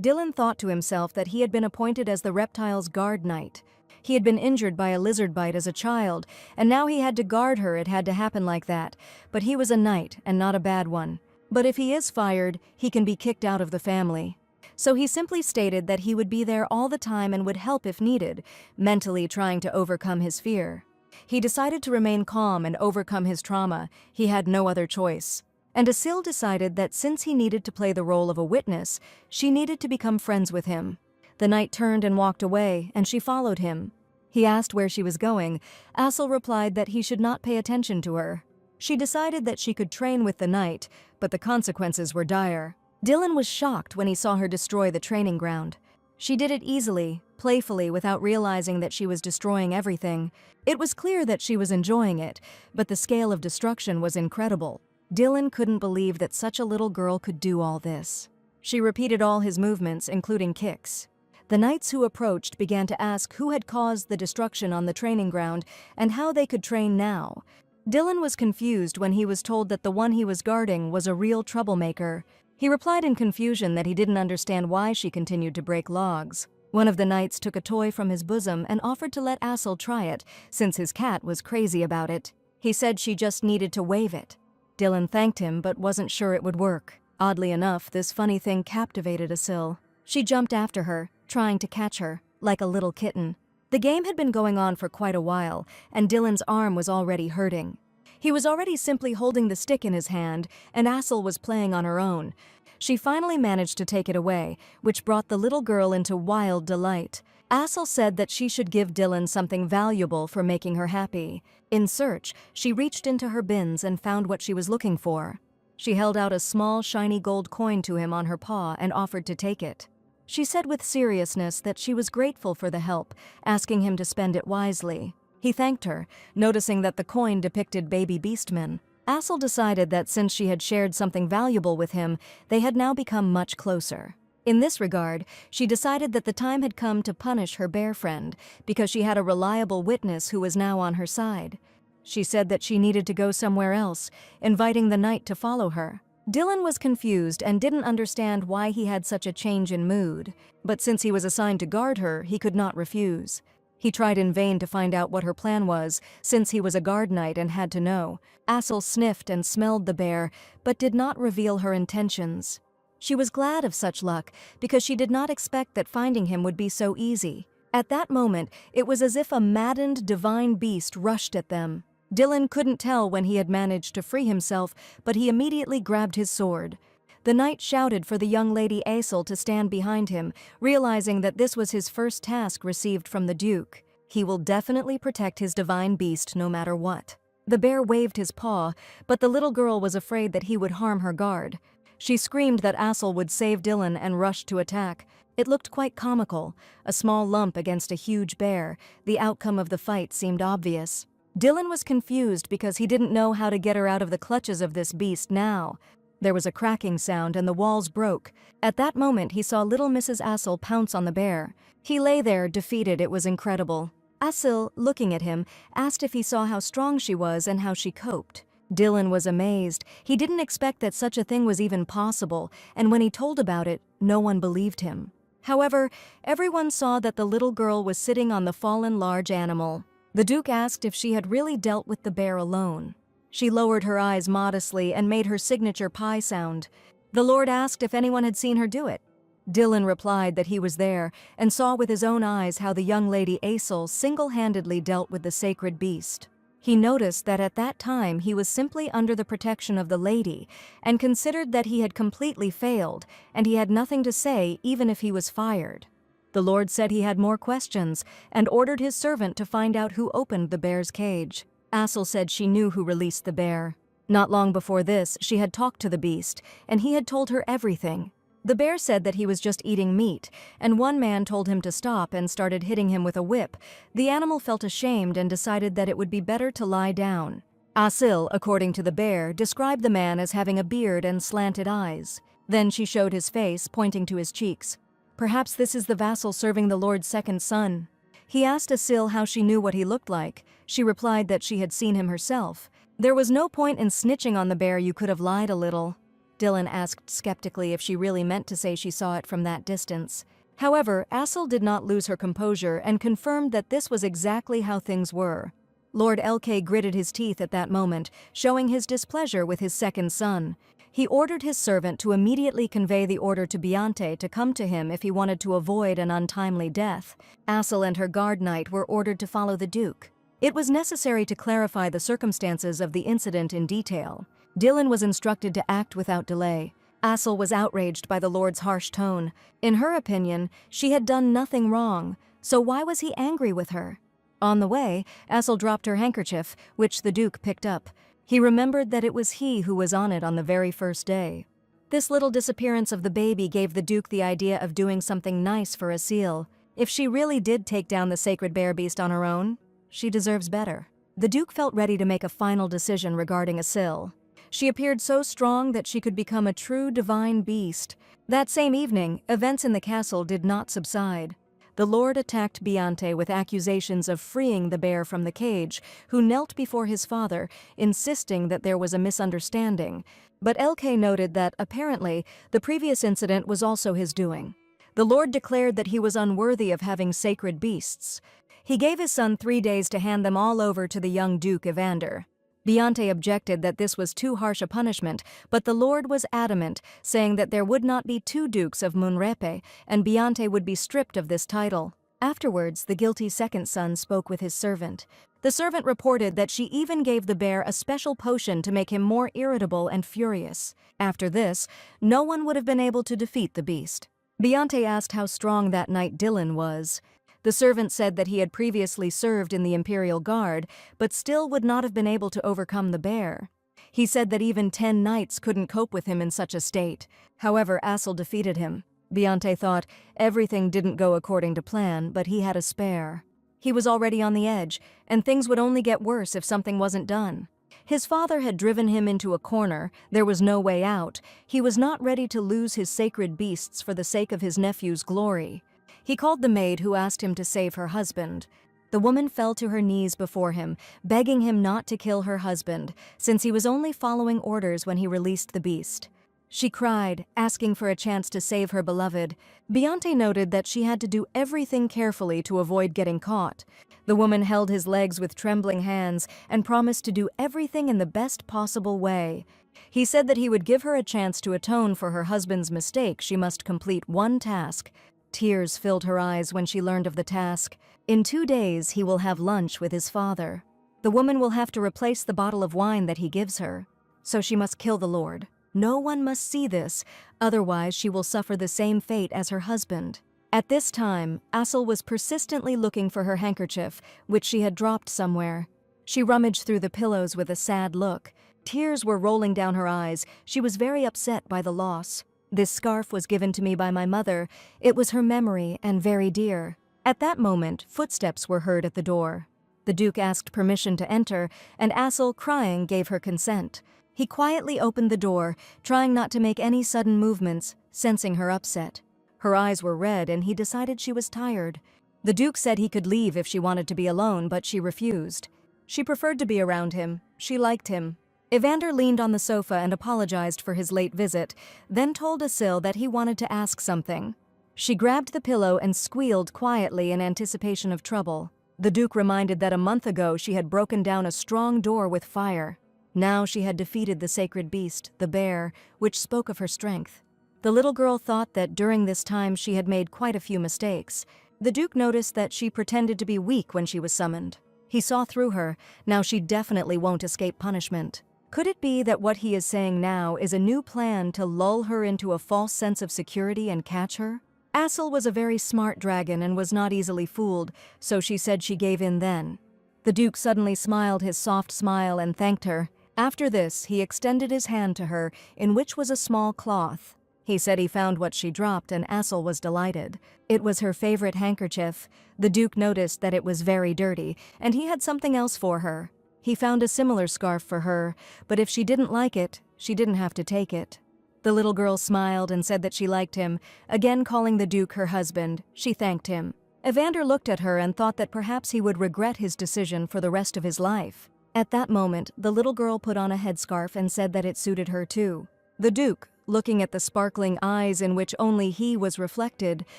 Dylan thought to himself that he had been appointed as the reptile's guard knight. He had been injured by a lizard bite as a child, and now he had to guard her. It had to happen like that. But he was a knight, and not a bad one. But if he is fired, he can be kicked out of the family. So he simply stated that he would be there all the time and would help if needed, mentally trying to overcome his fear. He decided to remain calm and overcome his trauma. He had no other choice. And Assel decided that since he needed to play the role of a witness, she needed to become friends with him. The knight turned and walked away, and she followed him. He asked where she was going. Assel replied that he should not pay attention to her. She decided that she could train with the knight, but the consequences were dire. Dylan was shocked when he saw her destroy the training ground. She did it easily, playfully, without realizing that she was destroying everything. It was clear that she was enjoying it, but the scale of destruction was incredible. Dylan couldn't believe that such a little girl could do all this. She repeated all his movements, including kicks. The knights who approached began to ask who had caused the destruction on the training ground and how they could train now. Dylan was confused when he was told that the one he was guarding was a real troublemaker. He replied in confusion that he didn't understand why she continued to break logs. One of the knights took a toy from his bosom and offered to let Assel try it, since his cat was crazy about it. He said she just needed to wave it. Dylan thanked him but wasn't sure it would work. Oddly enough, this funny thing captivated Assel. She jumped after her, trying to catch her, like a little kitten. The game had been going on for quite a while, and Dylan's arm was already hurting. He was already simply holding the stick in his hand, and Assel was playing on her own. She finally managed to take it away, which brought the little girl into wild delight. Assel said that she should give Dylan something valuable for making her happy. In search, she reached into her bins and found what she was looking for. She held out a small, shiny gold coin to him on her paw and offered to take it. She said with seriousness that she was grateful for the help, asking him to spend it wisely. He thanked her, noticing that the coin depicted baby beastmen. Assel decided that since she had shared something valuable with him, they had now become much closer. In this regard, she decided that the time had come to punish her bear friend, because she had a reliable witness who was now on her side. She said that she needed to go somewhere else, inviting the knight to follow her. Dylan was confused and didn't understand why he had such a change in mood, but since he was assigned to guard her, he could not refuse. He tried in vain to find out what her plan was, since he was a guard knight and had to know. Assel sniffed and smelled the bear, but did not reveal her intentions. She was glad of such luck, because she did not expect that finding him would be so easy. At that moment, it was as if a maddened divine beast rushed at them. Dylan couldn't tell when he had managed to free himself, but he immediately grabbed his sword. The knight shouted for the young lady Assel to stand behind him, realizing that this was his first task received from the Duke. He will definitely protect his divine beast no matter what. The bear waved his paw, but the little girl was afraid that he would harm her guard. She screamed that Assel would save Dylan and rushed to attack. It looked quite comical, a small lump against a huge bear. The outcome of the fight seemed obvious. Dylan was confused because he didn't know how to get her out of the clutches of this beast now. There was a cracking sound and the walls broke. At that moment, he saw little Mrs. Assel pounce on the bear. He lay there, defeated. It was incredible. Assel, looking at him, asked if he saw how strong she was and how she coped. Dylan was amazed. He didn't expect that such a thing was even possible, and when he told about it, no one believed him. However, everyone saw that the little girl was sitting on the fallen large animal. The Duke asked if she had really dealt with the bear alone. She lowered her eyes modestly and made her signature pie sound. The Lord asked if anyone had seen her do it. Dylan replied that he was there and saw with his own eyes how the young lady Assel single-handedly dealt with the sacred beast. He noticed that at that time he was simply under the protection of the lady and considered that he had completely failed, and he had nothing to say even if he was fired. The Lord said he had more questions and ordered his servant to find out who opened the bear's cage. Assel said she knew who released the bear. Not long before this, she had talked to the beast, and he had told her everything. The bear said that he was just eating meat, and one man told him to stop and started hitting him with a whip. The animal felt ashamed and decided that it would be better to lie down. Assel, according to the bear, described the man as having a beard and slanted eyes. Then she showed his face, pointing to his cheeks. Perhaps this is the vassal serving the Lord's second son. He asked Assel how she knew what he looked like. She replied that she had seen him herself. There was no point in snitching on the bear, you could have lied a little. Dylan asked skeptically if she really meant to say she saw it from that distance. However, Assel did not lose her composure and confirmed that this was exactly how things were. Lord LK gritted his teeth at that moment, showing his displeasure with his second son. He ordered his servant to immediately convey the order to Biante to come to him if he wanted to avoid an untimely death. Assel and her guard knight were ordered to follow the Duke. It was necessary to clarify the circumstances of the incident in detail. Dylan was instructed to act without delay. Assel was outraged by the Lord's harsh tone. In her opinion, she had done nothing wrong, so why was he angry with her? On the way, Assel dropped her handkerchief, which the Duke picked up. He remembered that it was he who was on it on the very first day. This little disappearance of the baby gave the Duke the idea of doing something nice for Assel. If she really did take down the sacred bear beast on her own, she deserves better. The Duke felt ready to make a final decision regarding Assel. She appeared so strong that she could become a true divine beast. That same evening, events in the castle did not subside. The Lord attacked Biante with accusations of freeing the bear from the cage, who knelt before his father, insisting that there was a misunderstanding. But LK noted that, apparently, the previous incident was also his doing. The Lord declared that he was unworthy of having sacred beasts. He gave his son 3 days to hand them all over to the young Duke Evander. Biante objected that this was too harsh a punishment, but the Lord was adamant, saying that there would not be 2 dukes of Munrepe, and Biante would be stripped of this title. Afterwards, the guilty second son spoke with his servant. The servant reported that she even gave the bear a special potion to make him more irritable and furious. After this, no one would have been able to defeat the beast. Beyonce asked how strong that knight Dylan was. The servant said that he had previously served in the Imperial Guard, but still would not have been able to overcome the bear. He said that even 10 knights couldn't cope with him in such a state. However, Assel defeated him. Beyonce thought everything didn't go according to plan, but he had a spare. He was already on the edge, and things would only get worse if something wasn't done. His father had driven him into a corner. There was no way out. He was not ready to lose his sacred beasts for the sake of his nephew's glory. He called the maid who asked him to save her husband. The woman fell to her knees before him, begging him not to kill her husband, since he was only following orders when he released the beast. She cried, asking for a chance to save her beloved. Beyonce noted that she had to do everything carefully to avoid getting caught. The woman held his legs with trembling hands and promised to do everything in the best possible way. He said that he would give her a chance to atone for her husband's mistake. She must complete one task. Tears filled her eyes when she learned of the task. In 2 days, he will have lunch with his father. The woman will have to replace the bottle of wine that he gives her. So she must kill the Lord. No one must see this, otherwise she will suffer the same fate as her husband. At this time, Assel was persistently looking for her handkerchief, which she had dropped somewhere. She rummaged through the pillows with a sad look. Tears were rolling down her eyes. She was very upset by the loss. This scarf was given to me by my mother. It was her memory and very dear. At that moment, footsteps were heard at the door. The Duke asked permission to enter, and Assel, crying, gave her consent. He quietly opened the door, trying not to make any sudden movements, sensing her upset. Her eyes were red, and he decided she was tired. The Duke said he could leave if she wanted to be alone, but she refused. She preferred to be around him. She liked him. Evander leaned on the sofa and apologized for his late visit, then told Assel that he wanted to ask something. She grabbed the pillow and squealed quietly in anticipation of trouble. The Duke reminded that a month ago she had broken down a strong door with fire. Now she had defeated the sacred beast, the bear, which spoke of her strength. The little girl thought that during this time she had made quite a few mistakes. The Duke noticed that she pretended to be weak when she was summoned. He saw through her. Now she definitely won't escape punishment. Could it be that what he is saying now is a new plan to lull her into a false sense of security and catch her? Assel was a very smart dragon and was not easily fooled, so she said she gave in then. The Duke suddenly smiled his soft smile and thanked her. After this, he extended his hand to her, in which was a small cloth. He said he found what she dropped, and Assel was delighted. It was her favorite handkerchief. The Duke noticed that it was very dirty, and he had something else for her. He found a similar scarf for her, but if she didn't like it, she didn't have to take it. The little girl smiled and said that she liked him, again calling the Duke her husband. She thanked him. Evander looked at her and thought that perhaps he would regret his decision for the rest of his life. At that moment, the little girl put on a headscarf and said that it suited her too. The Duke, looking at the sparkling eyes in which only he was reflected,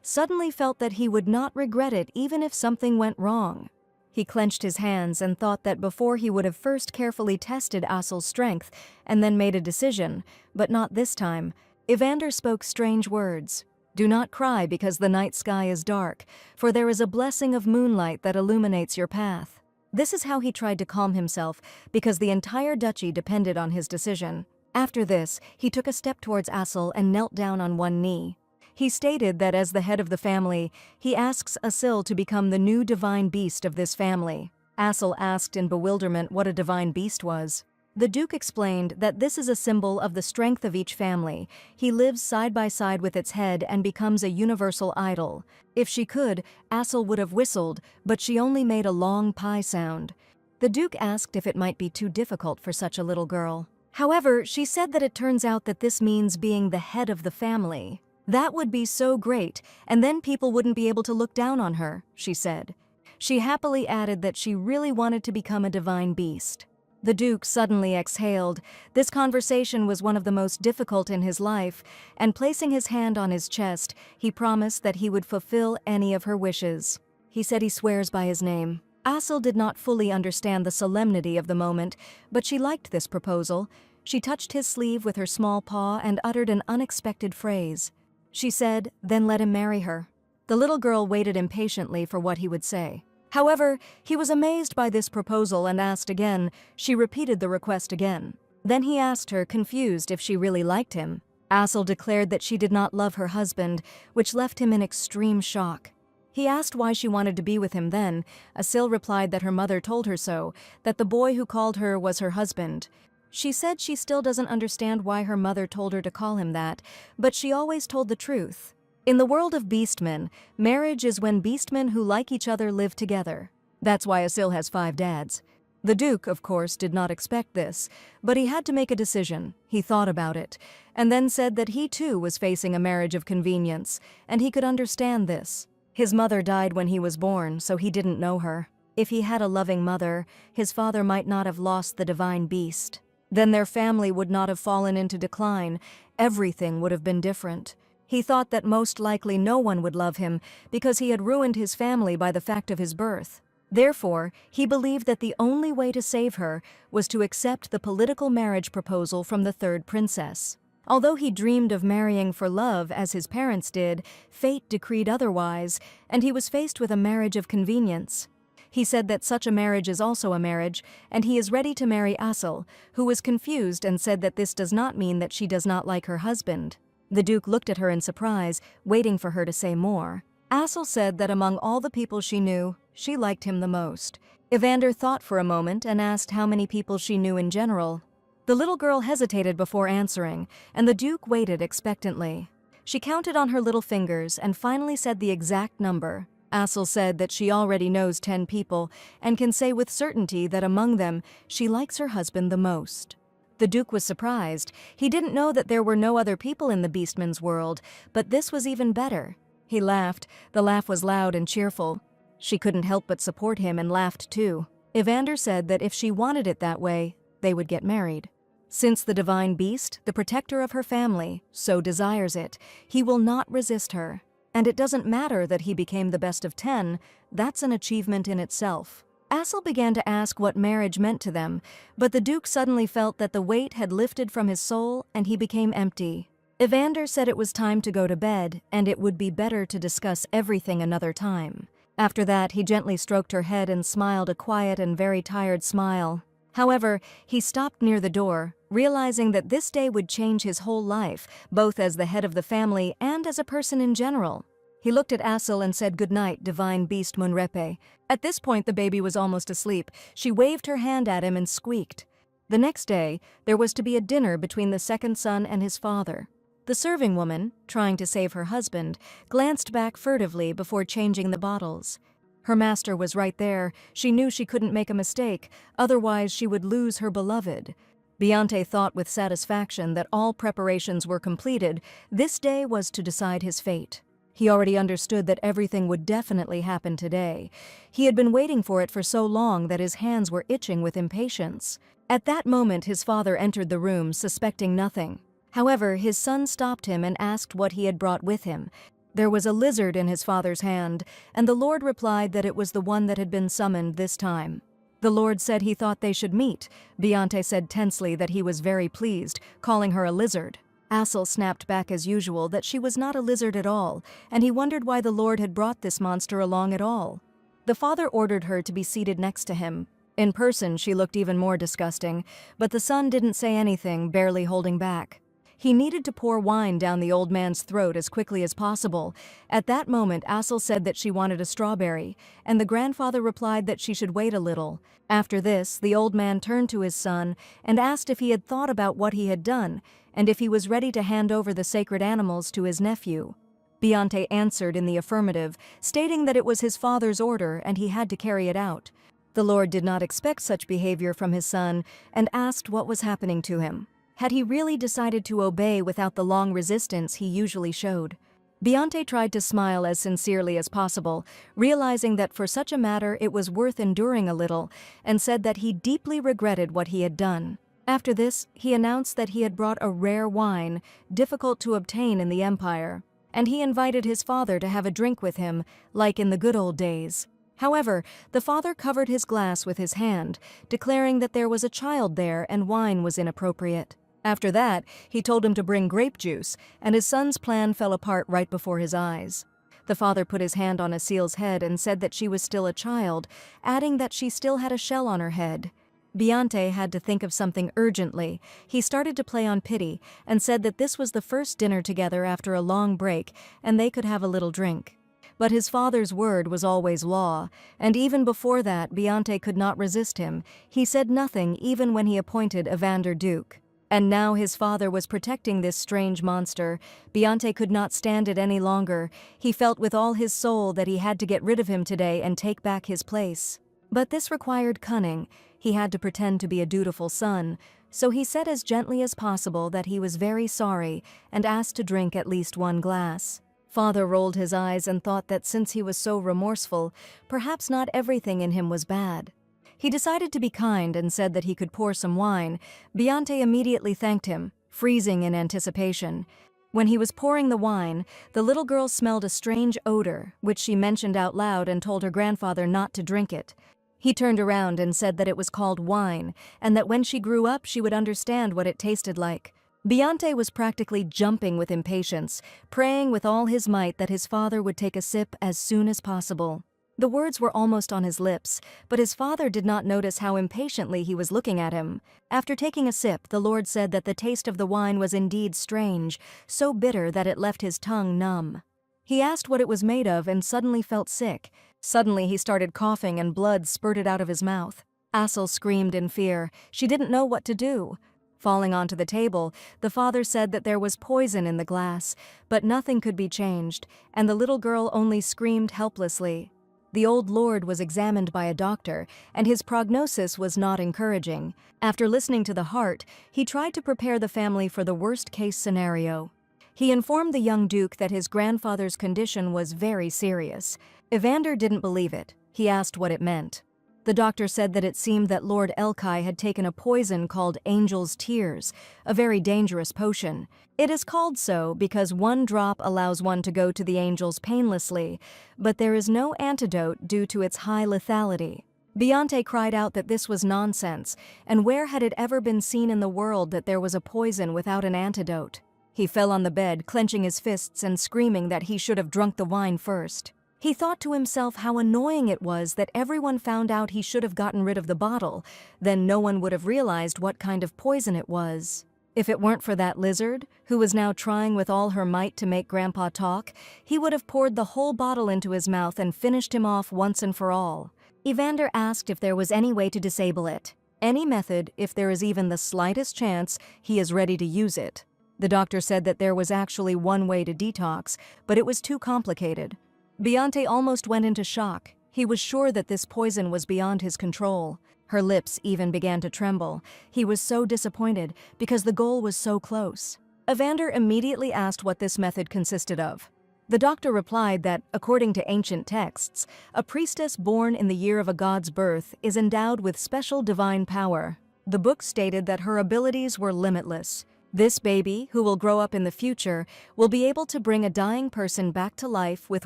suddenly felt that he would not regret it even if something went wrong. He clenched his hands and thought that before he would have first carefully tested Assel's strength and then made a decision, but not this time. Evander spoke strange words. Do not cry because the night sky is dark, for there is a blessing of moonlight that illuminates your path. This is how he tried to calm himself, because the entire duchy depended on his decision. After this, he took a step towards Assel and knelt down on one knee. He stated that as the head of the family, he asks Assel to become the new divine beast of this family. Assel asked in bewilderment what a divine beast was. The Duke explained that this is a symbol of the strength of each family. He lives side by side with its head and becomes a universal idol. If she could, Assel would have whistled, but she only made a long pie sound. The Duke asked if it might be too difficult for such a little girl. However, she said that it turns out that this means being the head of the family. That would be so great, and then people wouldn't be able to look down on her, she said. She happily added that she really wanted to become a divine beast. The Duke suddenly exhaled. This conversation was one of the most difficult in his life, and placing his hand on his chest, he promised that he would fulfill any of her wishes. He said he swears by his name. Assel did not fully understand the solemnity of the moment, but she liked this proposal. She touched his sleeve with her small paw and uttered an unexpected phrase. She said, "Then let him marry her." The little girl waited impatiently for what he would say. However, he was amazed by this proposal and asked again. She repeated the request again. Then he asked her, confused, if she really liked him. Assel declared that she did not love her husband, which left him in extreme shock. He asked why she wanted to be with him then. Assel replied that her mother told her so, that the boy who called her was her husband. She said she still doesn't understand why her mother told her to call him that, but she always told the truth. In the world of beastmen, marriage is when beastmen who like each other live together. That's why Assel has 5 dads. The Duke, of course, did not expect this, but he had to make a decision. He thought about it, and then said that he too was facing a marriage of convenience, and he could understand this. His mother died when he was born, so he didn't know her. If he had a loving mother, his father might not have lost the divine beast. Then their family would not have fallen into decline. Everything would have been different. He thought that most likely no one would love him because he had ruined his family by the fact of his birth. Therefore, he believed that the only way to save her was to accept the political marriage proposal from the third princess. Although he dreamed of marrying for love as his parents did, fate decreed otherwise, and he was faced with a marriage of convenience. He said that such a marriage is also a marriage, and he is ready to marry Assel, who was confused and said that this does not mean that she does not like her husband. The Duke looked at her in surprise, waiting for her to say more. Assel said that among all the people she knew, she liked him the most. Evander thought for a moment and asked how many people she knew in general. The little girl hesitated before answering, and the Duke waited expectantly. She counted on her little fingers and finally said the exact number. Assel said that she already knows 10 people and can say with certainty that among them she likes her husband the most. The Duke was surprised. He didn't know that there were no other people in the beastman's world, but this was even better. He laughed. The laugh was loud and cheerful. She couldn't help but support him and laughed too. Evander said that if she wanted it that way, they would get married. Since the divine beast, the protector of her family, so desires it, he will not resist her. And it doesn't matter that he became the best of 10, that's an achievement in itself. Assel began to ask what marriage meant to them, but the Duke suddenly felt that the weight had lifted from his soul and he became empty. Evander said it was time to go to bed and it would be better to discuss everything another time. After that, he gently stroked her head and smiled a quiet and very tired smile. However, he stopped near the door, realizing that this day would change his whole life, both as the head of the family and as a person in general. He looked at Assel and said goodnight, divine beast Munrepe. At this point, the baby was almost asleep. She waved her hand at him and squeaked. The next day, there was to be a dinner between the second son and his father. The serving woman, trying to save her husband, glanced back furtively before changing the bottles. Her master was right there. She knew she couldn't make a mistake, otherwise she would lose her beloved. Biante thought with satisfaction that all preparations were completed. This day was to decide his fate. He already understood that everything would definitely happen today. He had been waiting for it for so long that his hands were itching with impatience. At that moment, his father entered the room, suspecting nothing. However, his son stopped him and asked what he had brought with him. There was a lizard in his father's hand, and the Lord replied that it was the one that had been summoned this time. The Lord said he thought they should meet. Biante said tensely that he was very pleased, calling her a lizard. Assel snapped back as usual that she was not a lizard at all, and he wondered why the Lord had brought this monster along at all. The father ordered her to be seated next to him. In person, she looked even more disgusting, but the son didn't say anything, barely holding back. He needed to pour wine down the old man's throat as quickly as possible. At that moment, Assel said that she wanted a strawberry, and the grandfather replied that she should wait a little. After this, the old man turned to his son and asked if he had thought about what he had done, and if he was ready to hand over the sacred animals to his nephew. Biante answered in the affirmative, stating that it was his father's order and he had to carry it out. The Lord did not expect such behavior from his son and asked what was happening to him. Had he really decided to obey without the long resistance he usually showed? Biante tried to smile as sincerely as possible, realizing that for such a matter it was worth enduring a little, and said that he deeply regretted what he had done. After this, he announced that he had brought a rare wine, difficult to obtain in the Empire, and he invited his father to have a drink with him, like in the good old days. However, the father covered his glass with his hand, declaring that there was a child there and wine was inappropriate. After that, he told him to bring grape juice, and his son's plan fell apart right before his eyes. The father put his hand on Asil's head and said that she was still a child, adding that she still had a shell on her head. Beyonce had to think of something urgently. He started to play on pity and said that this was the first dinner together after a long break and they could have a little drink. But his father's word was always law, and even before that Beyonce could not resist him. He said nothing even when he appointed Evander Duke. And now his father was protecting this strange monster. Beyonce could not stand it any longer. He felt with all his soul that he had to get rid of him today and take back his place. But this required cunning. He had to pretend to be a dutiful son. So he said as gently as possible that he was very sorry and asked to drink at least one glass. Father rolled his eyes and thought that since he was so remorseful, perhaps not everything in him was bad. He decided to be kind and said that he could pour some wine. Beyonce immediately thanked him, freezing in anticipation. When he was pouring the wine, the little girl smelled a strange odor, which she mentioned out loud and told her grandfather not to drink it. He turned around and said that it was called wine, and that when she grew up she would understand what it tasted like. Beyonce was practically jumping with impatience, praying with all his might that his father would take a sip as soon as possible. The words were almost on his lips, but his father did not notice how impatiently he was looking at him. After taking a sip, the Lord said that the taste of the wine was indeed strange, so bitter that it left his tongue numb. He asked what it was made of and suddenly felt sick. Suddenly he started coughing and blood spurted out of his mouth. Asil screamed in fear. She didn't know what to do. Falling onto the table, the father said that there was poison in the glass, but nothing could be changed, and the little girl only screamed helplessly. The old lord was examined by a doctor, and his prognosis was not encouraging. After listening to the heart, he tried to prepare the family for the worst-case scenario. He informed the young duke that his grandfather's condition was very serious. Evander didn't believe it. He asked what it meant. The doctor said that it seemed that Lord Elkai had taken a poison called Angel's Tears, a very dangerous potion. It is called so because one drop allows one to go to the angels painlessly, but there is no antidote due to its high lethality. Beyonce cried out that this was nonsense, and where had it ever been seen in the world that there was a poison without an antidote? He fell on the bed, clenching his fists and screaming that he should have drunk the wine first. He thought to himself how annoying it was that everyone found out he should have gotten rid of the bottle, then no one would have realized what kind of poison it was. If it weren't for that lizard, who was now trying with all her might to make Grandpa talk, he would have poured the whole bottle into his mouth and finished him off once and for all. Evander asked if there was any way to disable it. Any method, if there is even the slightest chance, he is ready to use it. The doctor said that there was actually one way to detox, but it was too complicated. Beyonce almost went into shock. He was sure that this poison was beyond his control. Her lips even began to tremble. He was so disappointed because the goal was so close. Evander immediately asked what this method consisted of. The doctor replied that, according to ancient texts, a priestess born in the year of a god's birth is endowed with special divine power. The book stated that her abilities were limitless. This baby, who will grow up in the future, will be able to bring a dying person back to life with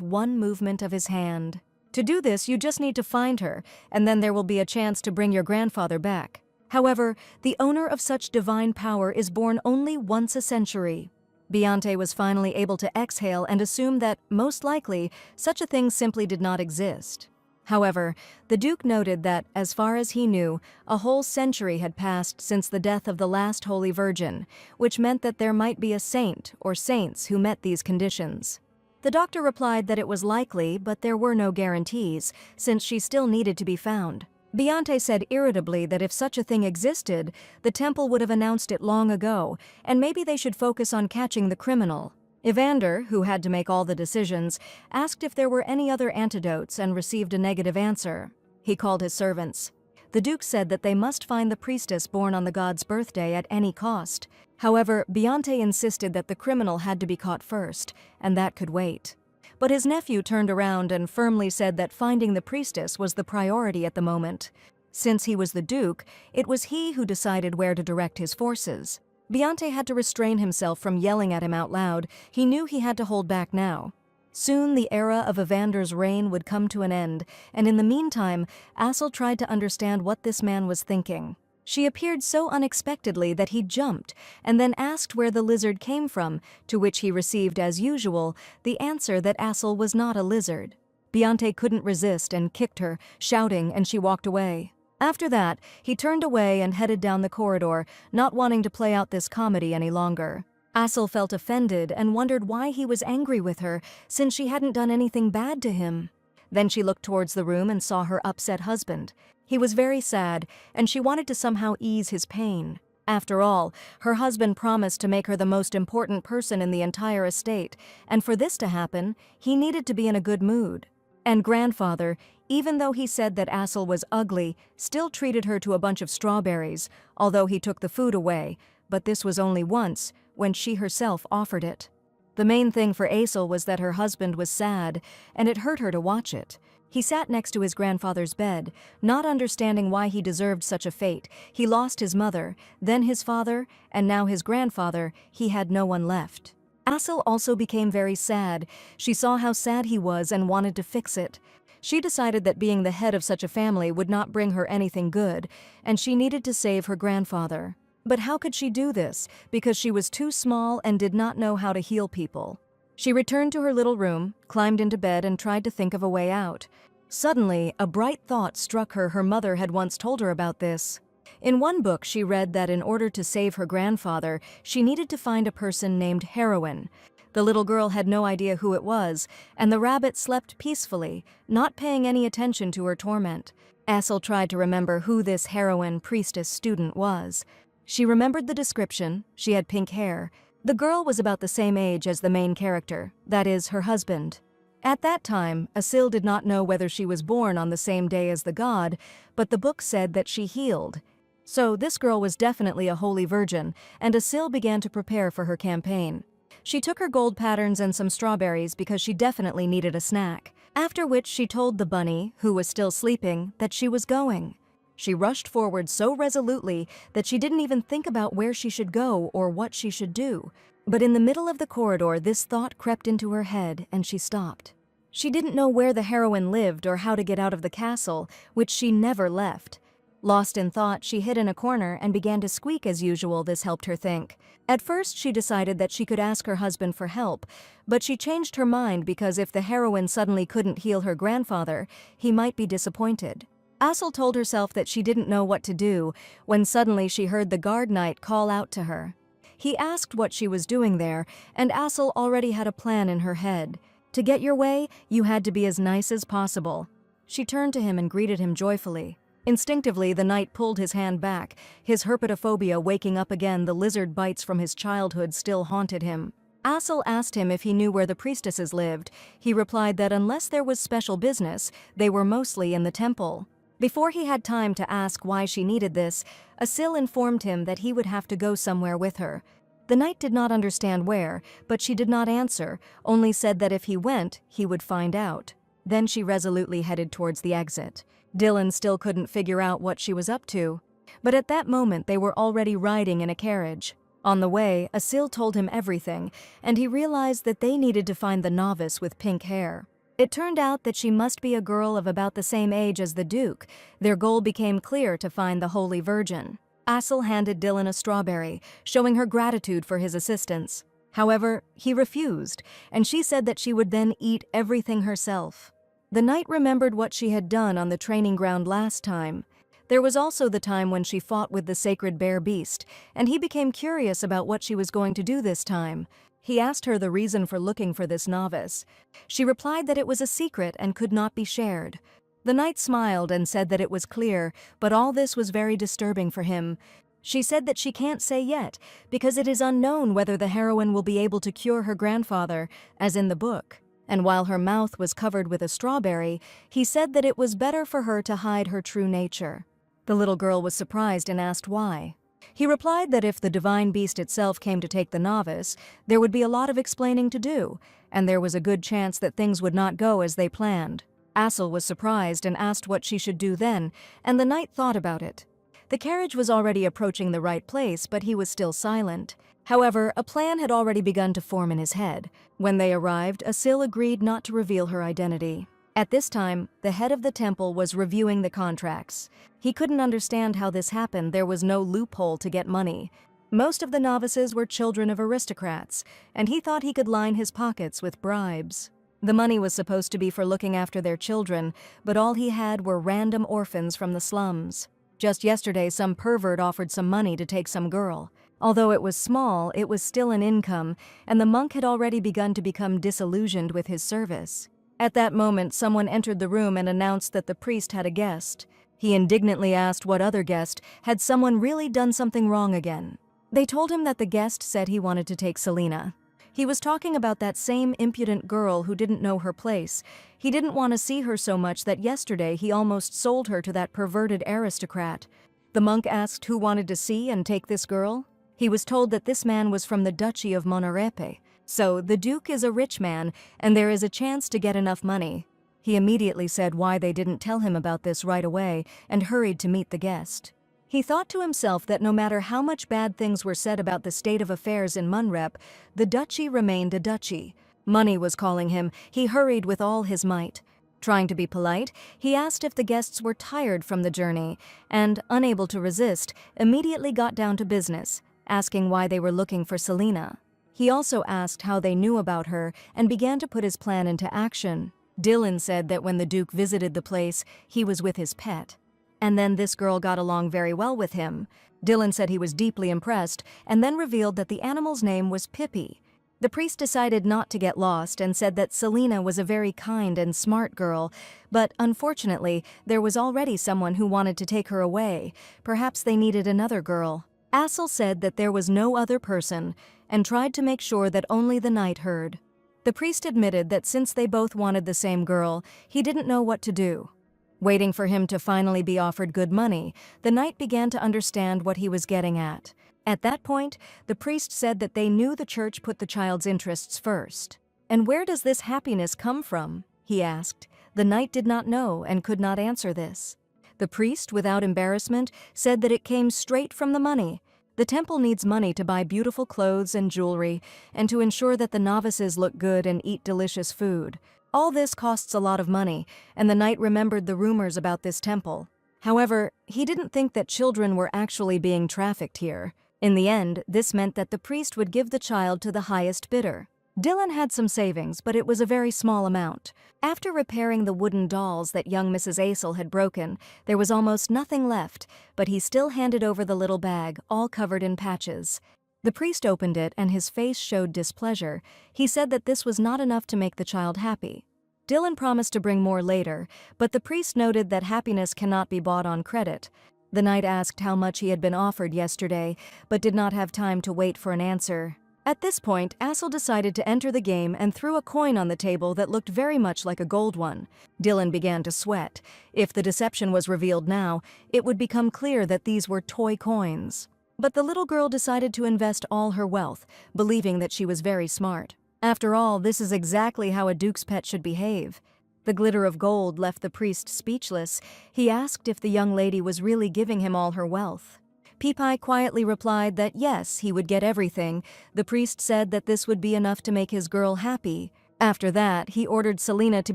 one movement of his hand. To do this, you just need to find her, and then there will be a chance to bring your grandfather back. However, the owner of such divine power is born only once a century. Beyonce was finally able to exhale and assume that, most likely, such a thing simply did not exist. However, the Duke noted that, as far as he knew, a whole century had passed since the death of the last Holy Virgin, which meant that there might be a saint or saints who met these conditions. The doctor replied that it was likely, but there were no guarantees, since she still needed to be found. Beyonce said irritably that if such a thing existed, the temple would have announced it long ago, and maybe they should focus on catching the criminal. Evander, who had to make all the decisions, asked if there were any other antidotes and received a negative answer. He called his servants. The Duke said that they must find the priestess born on the god's birthday at any cost. However, Beyonce insisted that the criminal had to be caught first, and that could wait. But his nephew turned around and firmly said that finding the priestess was the priority at the moment. Since he was the Duke, it was he who decided where to direct his forces. Beyonce had to restrain himself from yelling at him out loud. He knew he had to hold back now. Soon the era of Evander's reign would come to an end, and in the meantime, Asil tried to understand what this man was thinking. She appeared so unexpectedly that he jumped and then asked where the lizard came from, to which he received, as usual, the answer that Assel was not a lizard. Beyonce couldn't resist and kicked her, shouting, and she walked away. After that, he turned away and headed down the corridor, not wanting to play out this comedy any longer. Assel felt offended and wondered why he was angry with her, since she hadn't done anything bad to him. Then she looked towards the room and saw her upset husband. He was very sad, and she wanted to somehow ease his pain. After all, her husband promised to make her the most important person in the entire estate, and for this to happen, he needed to be in a good mood. And grandfather, even though he said that Assel was ugly, still treated her to a bunch of strawberries, although he took the food away, but this was only once, when she herself offered it. The main thing for Assel was that her husband was sad, and it hurt her to watch it. He sat next to his grandfather's bed, not understanding why he deserved such a fate. He lost his mother, then his father, and now his grandfather. He had no one left. Assel also became very sad. She saw how sad he was and wanted to fix it. She decided that being the head of such a family would not bring her anything good, and she needed to save her grandfather. But how could she do this? Because she was too small and did not know how to heal people. She returned to her little room, climbed into bed, and tried to think of a way out. Suddenly, a bright thought struck her. Her mother had once told her about this. In one book, she read that in order to save her grandfather, she needed to find a person named Heroine. The little girl had no idea who it was, and the rabbit slept peacefully, not paying any attention to her torment. Assel tried to remember who this heroine priestess student was. She remembered the description. She had pink hair. The girl was about the same age as the main character, that is, her husband. At that time, Assel did not know whether she was born on the same day as the god, but the book said that she healed. So this girl was definitely a holy virgin, and Assel began to prepare for her campaign. She took her gold patterns and some strawberries because she definitely needed a snack, after which she told the bunny, who was still sleeping, that she was going. She rushed forward so resolutely that she didn't even think about where she should go or what she should do. But in the middle of the corridor, this thought crept into her head, and she stopped. She didn't know where the heroine lived or how to get out of the castle, which she never left. Lost in thought, she hid in a corner and began to squeak as usual. This helped her think. At first, she decided that she could ask her husband for help, but she changed her mind because if the heroine suddenly couldn't heal her grandfather, he might be disappointed. Assel told herself that she didn't know what to do when suddenly she heard the guard knight call out to her. He asked what she was doing there, and Assel already had a plan in her head. To get your way, you had to be as nice as possible. She turned to him and greeted him joyfully. Instinctively, the knight pulled his hand back. His herpetophobia waking up again, the lizard bites from his childhood still haunted him. Assel asked him if he knew where the priestesses lived. He replied that unless there was special business, they were mostly in the temple. Before he had time to ask why she needed this, Assel informed him that he would have to go somewhere with her. The knight did not understand where, but she did not answer, only said that if he went, he would find out. Then she resolutely headed towards the exit. Dylan still couldn't figure out what she was up to. But at that moment, they were already riding in a carriage. On the way, Assel told him everything, and he realized that they needed to find the novice with pink hair. It turned out that she must be a girl of about the same age as the Duke. Their goal became clear: to find the Holy Virgin. Assel handed Dylan a strawberry, showing her gratitude for his assistance. However, he refused, and she said that she would then eat everything herself. The knight remembered what she had done on the training ground last time. There was also the time when she fought with the sacred bear beast, and he became curious about what she was going to do this time. He asked her the reason for looking for this novice. She replied that it was a secret and could not be shared. The knight smiled and said that it was clear, but all this was very disturbing for him. She said that she can't say yet, because it is unknown whether the heroine will be able to cure her grandfather, as in the book. And while her mouth was covered with a strawberry, he said that it was better for her to hide her true nature. The little girl was surprised and asked why. He replied that if the divine beast itself came to take the novice, there would be a lot of explaining to do, and there was a good chance that things would not go as they planned. Assel was surprised and asked what she should do then, and the knight thought about it. The carriage was already approaching the right place, but he was still silent. However, a plan had already begun to form in his head. When they arrived, Assel agreed not to reveal her identity. At this time, the head of the temple was reviewing the contracts. He couldn't understand how this happened. There was no loophole to get money. Most of the novices were children of aristocrats, and he thought he could line his pockets with bribes. The money was supposed to be for looking after their children, but all he had were random orphans from the slums. Just yesterday, some pervert offered some money to take some girl. Although it was small, it was still an income, and the monk had already begun to become disillusioned with his service. At that moment, someone entered the room and announced that the priest had a guest. He indignantly asked what other guest. Had someone really done something wrong again? They told him that the guest said he wanted to take Selena. He was talking about that same impudent girl who didn't know her place. He didn't want to see her so much that yesterday he almost sold her to that perverted aristocrat. The monk asked who wanted to see and take this girl. He was told that this man was from the Duchy of Monarepe. So, the Duke is a rich man, and there is a chance to get enough money. He immediately said why they didn't tell him about this right away and hurried to meet the guest. He thought to himself that no matter how much bad things were said about the state of affairs in Munrep, the duchy remained a duchy. Money was calling him. He hurried with all his might. Trying to be polite, he asked if the guests were tired from the journey, and, unable to resist, immediately got down to business, asking why they were looking for Selena. He also asked how they knew about her and began to put his plan into action. Dylan said that when the Duke visited the place, he was with his pet. And then this girl got along very well with him. Dylan said he was deeply impressed and then revealed that the animal's name was Pippi. The priest decided not to get lost and said that Selena was a very kind and smart girl, but unfortunately, there was already someone who wanted to take her away. Perhaps they needed another girl. Assel said that there was no other person and tried to make sure that only the knight heard. The priest admitted that since they both wanted the same girl, he didn't know what to do. Waiting for him to finally be offered good money, the knight began to understand what he was getting at. At that point, the priest said that they knew the church put the child's interests first. "And where does this happiness come from?" he asked. The knight did not know and could not answer this. The priest, without embarrassment, said that it came straight from the money. The temple needs money to buy beautiful clothes and jewelry, and to ensure that the novices look good and eat delicious food. All this costs a lot of money, and the knight remembered the rumors about this temple. However, he didn't think that children were actually being trafficked here. In the end, this meant that the priest would give the child to the highest bidder. Dylan had some savings, but it was a very small amount. After repairing the wooden dolls that young Mrs. Asel had broken, there was almost nothing left, but he still handed over the little bag, all covered in patches. The priest opened it and his face showed displeasure. He said that this was not enough to make the child happy. Dylan promised to bring more later, but the priest noted that happiness cannot be bought on credit. The knight asked how much he had been offered yesterday, but did not have time to wait for an answer. At this point, Assel decided to enter the game and threw a coin on the table that looked very much like a gold one. Dylan began to sweat. If the deception was revealed now, it would become clear that these were toy coins. But the little girl decided to invest all her wealth, believing that she was very smart. After all, this is exactly how a duke's pet should behave. The glitter of gold left the priest speechless. He asked if the young lady was really giving him all her wealth. Pipai quietly replied that yes, he would get everything. The priest said that this would be enough to make his girl happy. After that, he ordered Selena to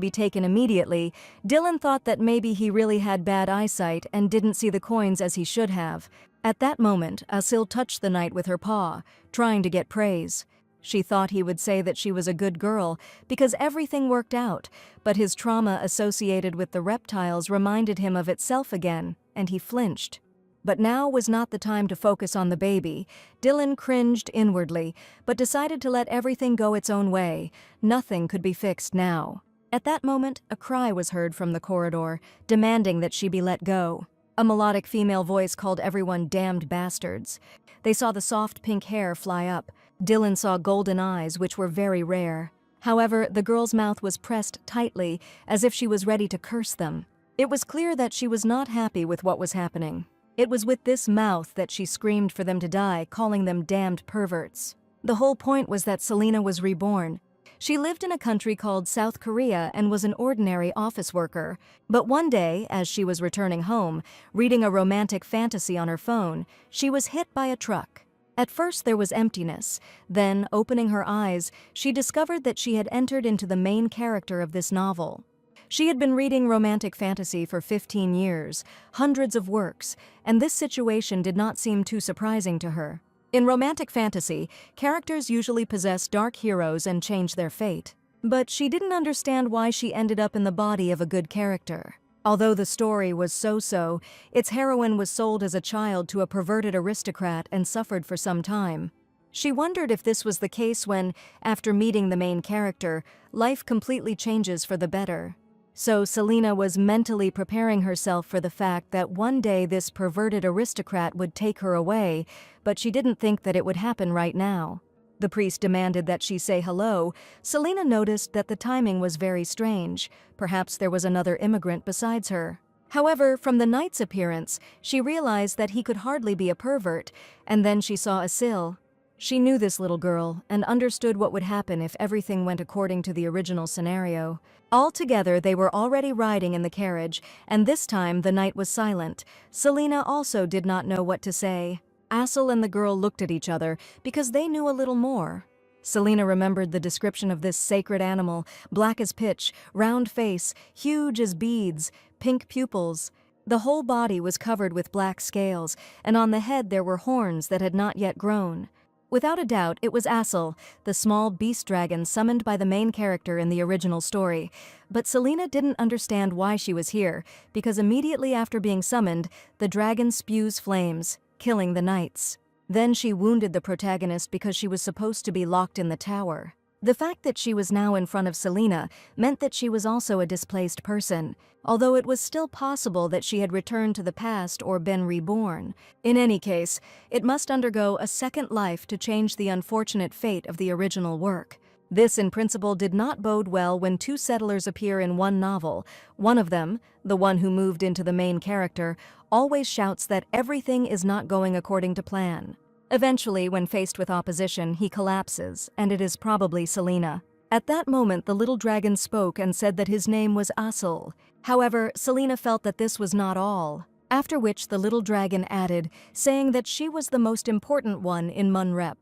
be taken immediately. Dylan thought that maybe he really had bad eyesight and didn't see the coins as he should have. At that moment, Asil touched the knight with her paw, trying to get praise. She thought he would say that she was a good girl because everything worked out, but his trauma associated with the reptiles reminded him of itself again, and he flinched. But now was not the time to focus on the baby. Dylan cringed inwardly, but decided to let everything go its own way. Nothing could be fixed now. At that moment, a cry was heard from the corridor, demanding that she be let go. A melodic female voice called everyone damned bastards. They saw the soft pink hair fly up. Dylan saw golden eyes, which were very rare. However, the girl's mouth was pressed tightly, as if she was ready to curse them. It was clear that she was not happy with what was happening. It was with this mouth that she screamed for them to die, calling them damned perverts. The whole point was that Selena was reborn. She lived in a country called South Korea and was an ordinary office worker. But one day, as she was returning home, reading a romantic fantasy on her phone, she was hit by a truck. At first there was emptiness. Then, opening her eyes, she discovered that she had entered into the main character of this novel. She had been reading romantic fantasy for 15 years, hundreds of works, and this situation did not seem too surprising to her. In romantic fantasy, characters usually possess dark heroes and change their fate. But she didn't understand why she ended up in the body of a good character. Although the story was so-so, its heroine was sold as a child to a perverted aristocrat and suffered for some time. She wondered if this was the case when, after meeting the main character, life completely changes for the better. So Selena was mentally preparing herself for the fact that one day this perverted aristocrat would take her away, but she didn't think that it would happen right now. The priest demanded that she say hello. Selena noticed that the timing was very strange. Perhaps there was another immigrant besides her. However, from the knight's appearance, she realized that he could hardly be a pervert, and then she saw Asil. She knew this little girl and understood what would happen if everything went according to the original scenario. Altogether, they were already riding in the carriage, and this time the knight was silent. Selena also did not know what to say. Asil and the girl looked at each other because they knew a little more. Selena remembered the description of this sacred animal, black as pitch, round face, huge as beads, pink pupils. The whole body was covered with black scales, and on the head there were horns that had not yet grown. Without a doubt, it was Asil, the small beast dragon summoned by the main character in the original story. But Selena didn't understand why she was here, because immediately after being summoned, the dragon spews flames, killing the knights. Then she wounded the protagonist because she was supposed to be locked in the tower. The fact that she was now in front of Selena meant that she was also a displaced person, although it was still possible that she had returned to the past or been reborn. In any case, it must undergo a second life to change the unfortunate fate of the original work. This, in principle, did not bode well when two settlers appear in one novel. One of them, the one who moved into the main character, always shouts that everything is not going according to plan. Eventually, when faced with opposition, he collapses, and it is probably Selena. At that moment, the little dragon spoke and said that his name was Asil. However, Selena felt that this was not all, after which the little dragon added, saying that she was the most important one in Manhwa.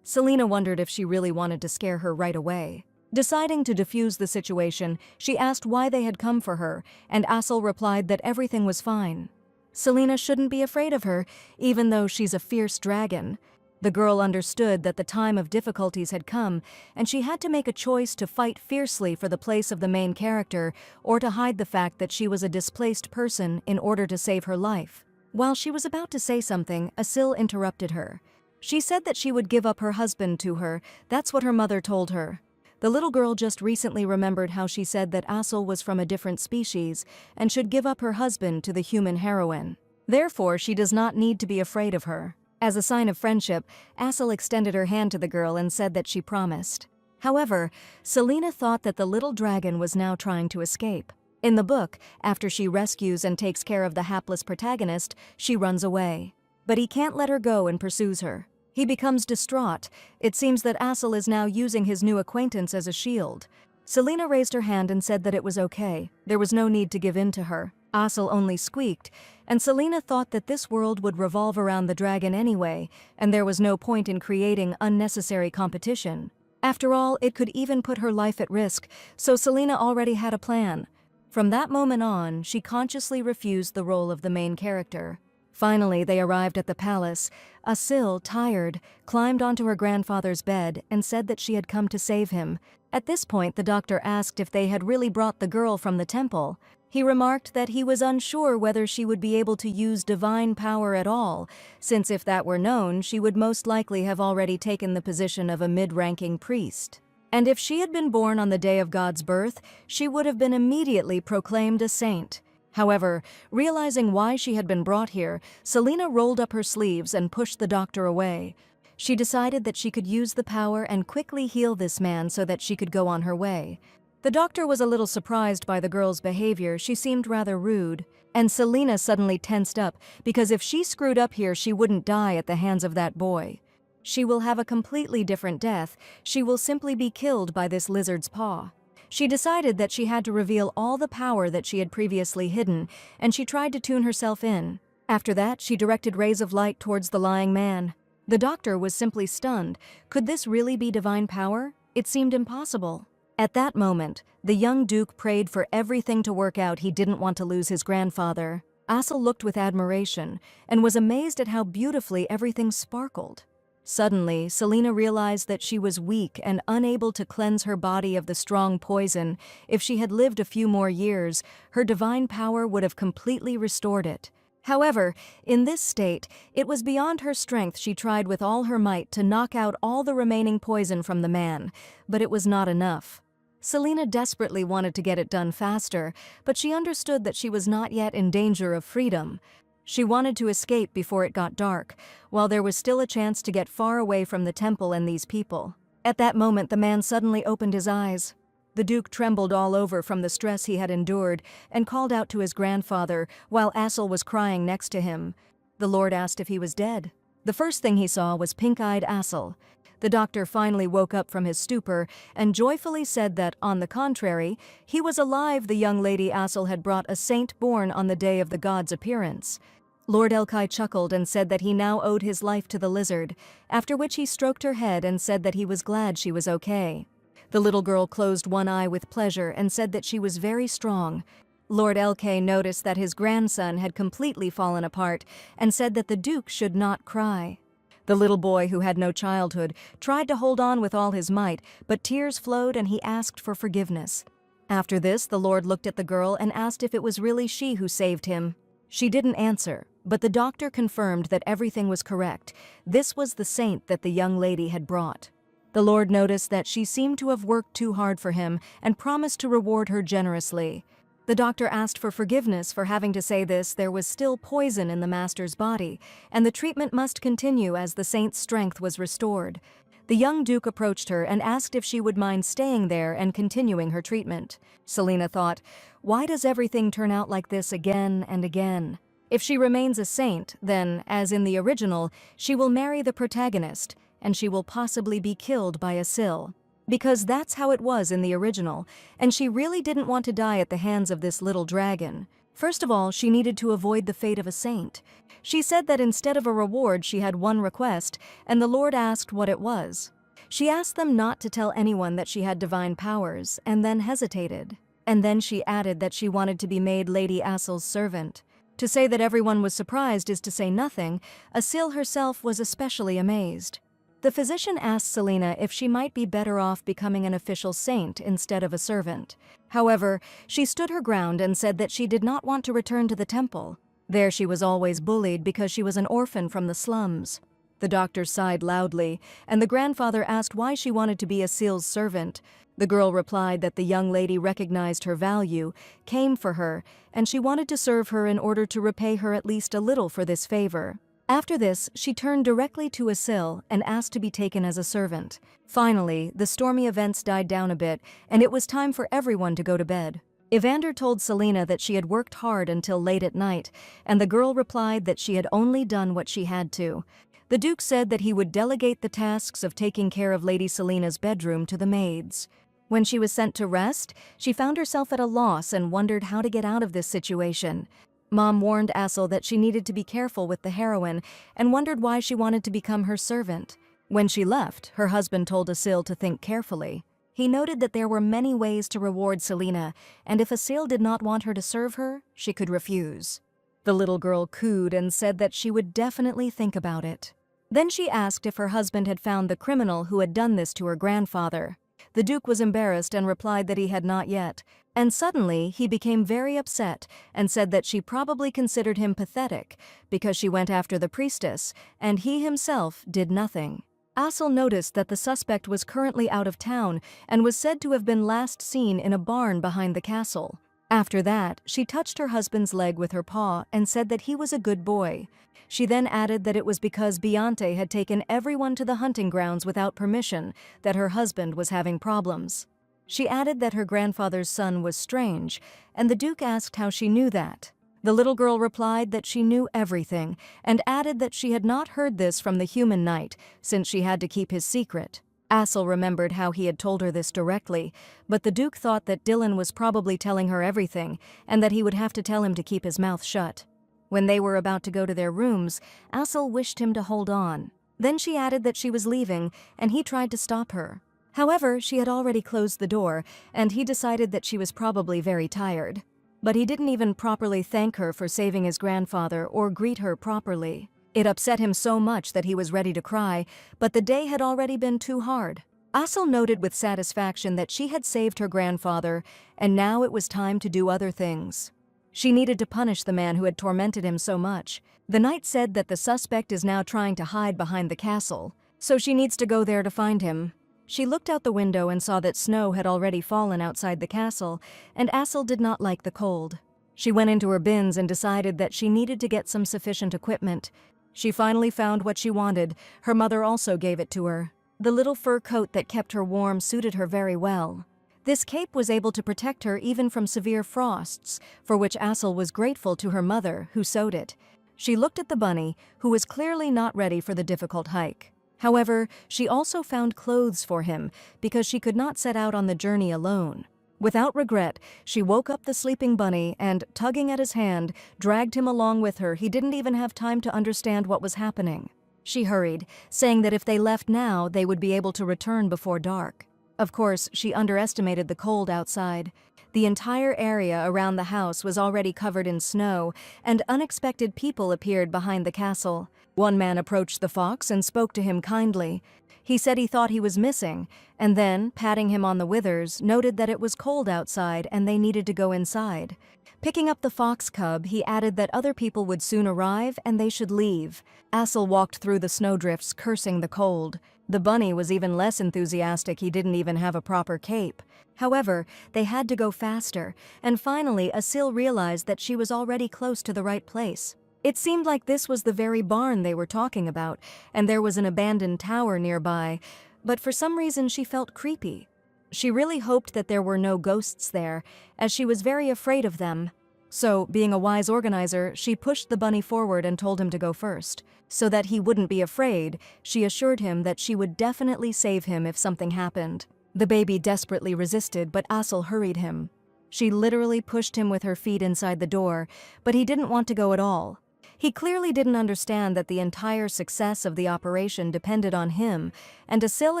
Selena wondered if she really wanted to scare her right away. Deciding to defuse the situation, she asked why they had come for her, and Asil replied that everything was fine. Selena shouldn't be afraid of her, even though she's a fierce dragon. The girl understood that the time of difficulties had come, and she had to make a choice to fight fiercely for the place of the main character or to hide the fact that she was a displaced person in order to save her life. While she was about to say something, Asil interrupted her. She said that she would give up her husband to her. That's what her mother told her. The little girl just recently remembered how she said that Asil was from a different species and should give up her husband to the human heroine. Therefore, she does not need to be afraid of her. As a sign of friendship, Asil extended her hand to the girl and said that she promised. However, Selena thought that the little dragon was now trying to escape. In the book, after she rescues and takes care of the hapless protagonist, she runs away. But he can't let her go and pursues her. He becomes distraught. It seems that Asil is now using his new acquaintance as a shield. Selena raised her hand and said that it was okay. There was no need to give in to her. Asil only squeaked, and Selena thought that this world would revolve around the dragon anyway, and there was no point in creating unnecessary competition. After all, it could even put her life at risk, so Selena already had a plan. From that moment on, she consciously refused the role of the main character. Finally, they arrived at the palace. Asil, tired, climbed onto her grandfather's bed and said that she had come to save him. At this point, the doctor asked if they had really brought the girl from the temple. He remarked that he was unsure whether she would be able to use divine power at all, since if that were known, she would most likely have already taken the position of a mid-ranking priest. And if she had been born on the day of God's birth, she would have been immediately proclaimed a saint. However, realizing why she had been brought here, Selena rolled up her sleeves and pushed the doctor away. She decided that she could use the power and quickly heal this man so that she could go on her way. The doctor was a little surprised by the girl's behavior. She seemed rather rude. And Selena suddenly tensed up, because if she screwed up here, she wouldn't die at the hands of that boy. She will have a completely different death. She will simply be killed by this lizard's paw. She decided that she had to reveal all the power that she had previously hidden, and she tried to tune herself in. After that, she directed rays of light towards the lying man. The doctor was simply stunned. Could this really be divine power? It seemed impossible. At that moment, the young duke prayed for everything to work out. He didn't want to lose his grandfather. Asel looked with admiration and was amazed at how beautifully everything sparkled. Suddenly, Selena realized that she was weak and unable to cleanse her body of the strong poison. If she had lived a few more years, her divine power would have completely restored it. However, in this state, it was beyond her strength. She tried with all her might to knock out all the remaining poison from the man, but it was not enough. Selena desperately wanted to get it done faster, but she understood that she was not yet in danger of freedom. She wanted to escape before it got dark, while there was still a chance to get far away from the temple and these people. At that moment, the man suddenly opened his eyes. The Duke trembled all over from the stress he had endured and called out to his grandfather while Asel was crying next to him. The Lord asked if he was dead. The first thing he saw was pink-eyed Asel. The doctor finally woke up from his stupor and joyfully said that, on the contrary, he was alive. The young lady Asel had brought a saint born on the day of the god's appearance. Lord Elkai chuckled and said that he now owed his life to the lizard, after which he stroked her head and said that he was glad she was okay. The little girl closed one eye with pleasure and said that she was very strong. Lord Elkai noticed that his grandson had completely fallen apart and said that the Duke should not cry. The little boy, who had no childhood, tried to hold on with all his might, but tears flowed and he asked for forgiveness. After this, the Lord looked at the girl and asked if it was really she who saved him. She didn't answer, but the doctor confirmed that everything was correct. This was the saint that the young lady had brought. The Lord noticed that she seemed to have worked too hard for him and promised to reward her generously. The doctor asked for forgiveness for having to say this. There was still poison in the master's body, and the treatment must continue as the saint's strength was restored. The young duke approached her and asked if she would mind staying there and continuing her treatment. Selena thought, why does everything turn out like this again and again? If she remains a saint, then, as in the original, she will marry the protagonist, and she will possibly be killed by a Sil. Because that's how it was in the original, and she really didn't want to die at the hands of this little dragon. First of all, she needed to avoid the fate of a saint. She said that instead of a reward, she had one request, and the Lord asked what it was. She asked them not to tell anyone that she had divine powers, and then hesitated. And then she added that she wanted to be made Lady Asel's servant. To say that everyone was surprised is to say nothing. Asil herself was especially amazed. The physician asked Selena if she might be better off becoming an official saint instead of a servant. However, she stood her ground and said that she did not want to return to the temple. There she was always bullied because she was an orphan from the slums. The doctor sighed loudly, and the grandfather asked why she wanted to be Asil's servant. The girl replied that the young lady recognized her value, came for her, and she wanted to serve her in order to repay her at least a little for this favor. After this, she turned directly to Asil and asked to be taken as a servant. Finally, the stormy events died down a bit, and it was time for everyone to go to bed. Evander told Selena that she had worked hard until late at night, and the girl replied that she had only done what she had to. The Duke said that he would delegate the tasks of taking care of Lady Selena's bedroom to the maids. When she was sent to rest, she found herself at a loss and wondered how to get out of this situation. Mom warned Asel that she needed to be careful with the heroine and wondered why she wanted to become her servant. When she left, her husband told Asil to think carefully. He noted that there were many ways to reward Selena, and if Asil did not want her to serve her, she could refuse. The little girl cooed and said that she would definitely think about it. Then she asked if her husband had found the criminal who had done this to her grandfather. The Duke was embarrassed and replied that he had not yet. And suddenly, he became very upset and said that she probably considered him pathetic because she went after the priestess, and he himself did nothing. Asel noticed that the suspect was currently out of town and was said to have been last seen in a barn behind the castle. After that, she touched her husband's leg with her paw and said that he was a good boy. She then added that it was because Beyonce had taken everyone to the hunting grounds without permission that her husband was having problems. She added that her grandfather's son was strange, and the Duke asked how she knew that. The little girl replied that she knew everything, and added that she had not heard this from the human knight, since she had to keep his secret. Asel remembered how he had told her this directly, but the Duke thought that Dylan was probably telling her everything, and that he would have to tell him to keep his mouth shut. When they were about to go to their rooms, Asel wished him to hold on. Then she added that she was leaving, and he tried to stop her. However, she had already closed the door, and he decided that she was probably very tired. But he didn't even properly thank her for saving his grandfather or greet her properly. It upset him so much that he was ready to cry, but the day had already been too hard. Asel noted with satisfaction that she had saved her grandfather, and now it was time to do other things. She needed to punish the man who had tormented him so much. The knight said that the suspect is now trying to hide behind the castle, so she needs to go there to find him. She looked out the window and saw that snow had already fallen outside the castle, and Asel did not like the cold. She went into her bins and decided that she needed to get some sufficient equipment. She finally found what she wanted. Her mother also gave it to her. The little fur coat that kept her warm suited her very well. This cape was able to protect her even from severe frosts, for which Asel was grateful to her mother, who sewed it. She looked at the bunny, who was clearly not ready for the difficult hike. However, she also found clothes for him, because she could not set out on the journey alone. Without regret, she woke up the sleeping bunny and, tugging at his hand, dragged him along with her. He didn't even have time to understand what was happening. She hurried, saying that if they left now, they would be able to return before dark. Of course, she underestimated the cold outside. The entire area around the house was already covered in snow, and unexpected people appeared behind the castle. One man approached the fox and spoke to him kindly. He said he thought he was missing, and then, patting him on the withers, noted that it was cold outside and they needed to go inside. Picking up the fox cub, he added that other people would soon arrive and they should leave. Asel walked through the snowdrifts, cursing the cold. The bunny was even less enthusiastic. He didn't even have a proper cape. However, they had to go faster, and finally Asel realized that she was already close to the right place. It seemed like this was the very barn they were talking about, and there was an abandoned tower nearby, but for some reason she felt creepy. She really hoped that there were no ghosts there, as she was very afraid of them. So, being a wise organizer, she pushed the bunny forward and told him to go first. So that he wouldn't be afraid, she assured him that she would definitely save him if something happened. The baby desperately resisted, but Asel hurried him. She literally pushed him with her feet inside the door, but he didn't want to go at all. He clearly didn't understand that the entire success of the operation depended on him, and Asel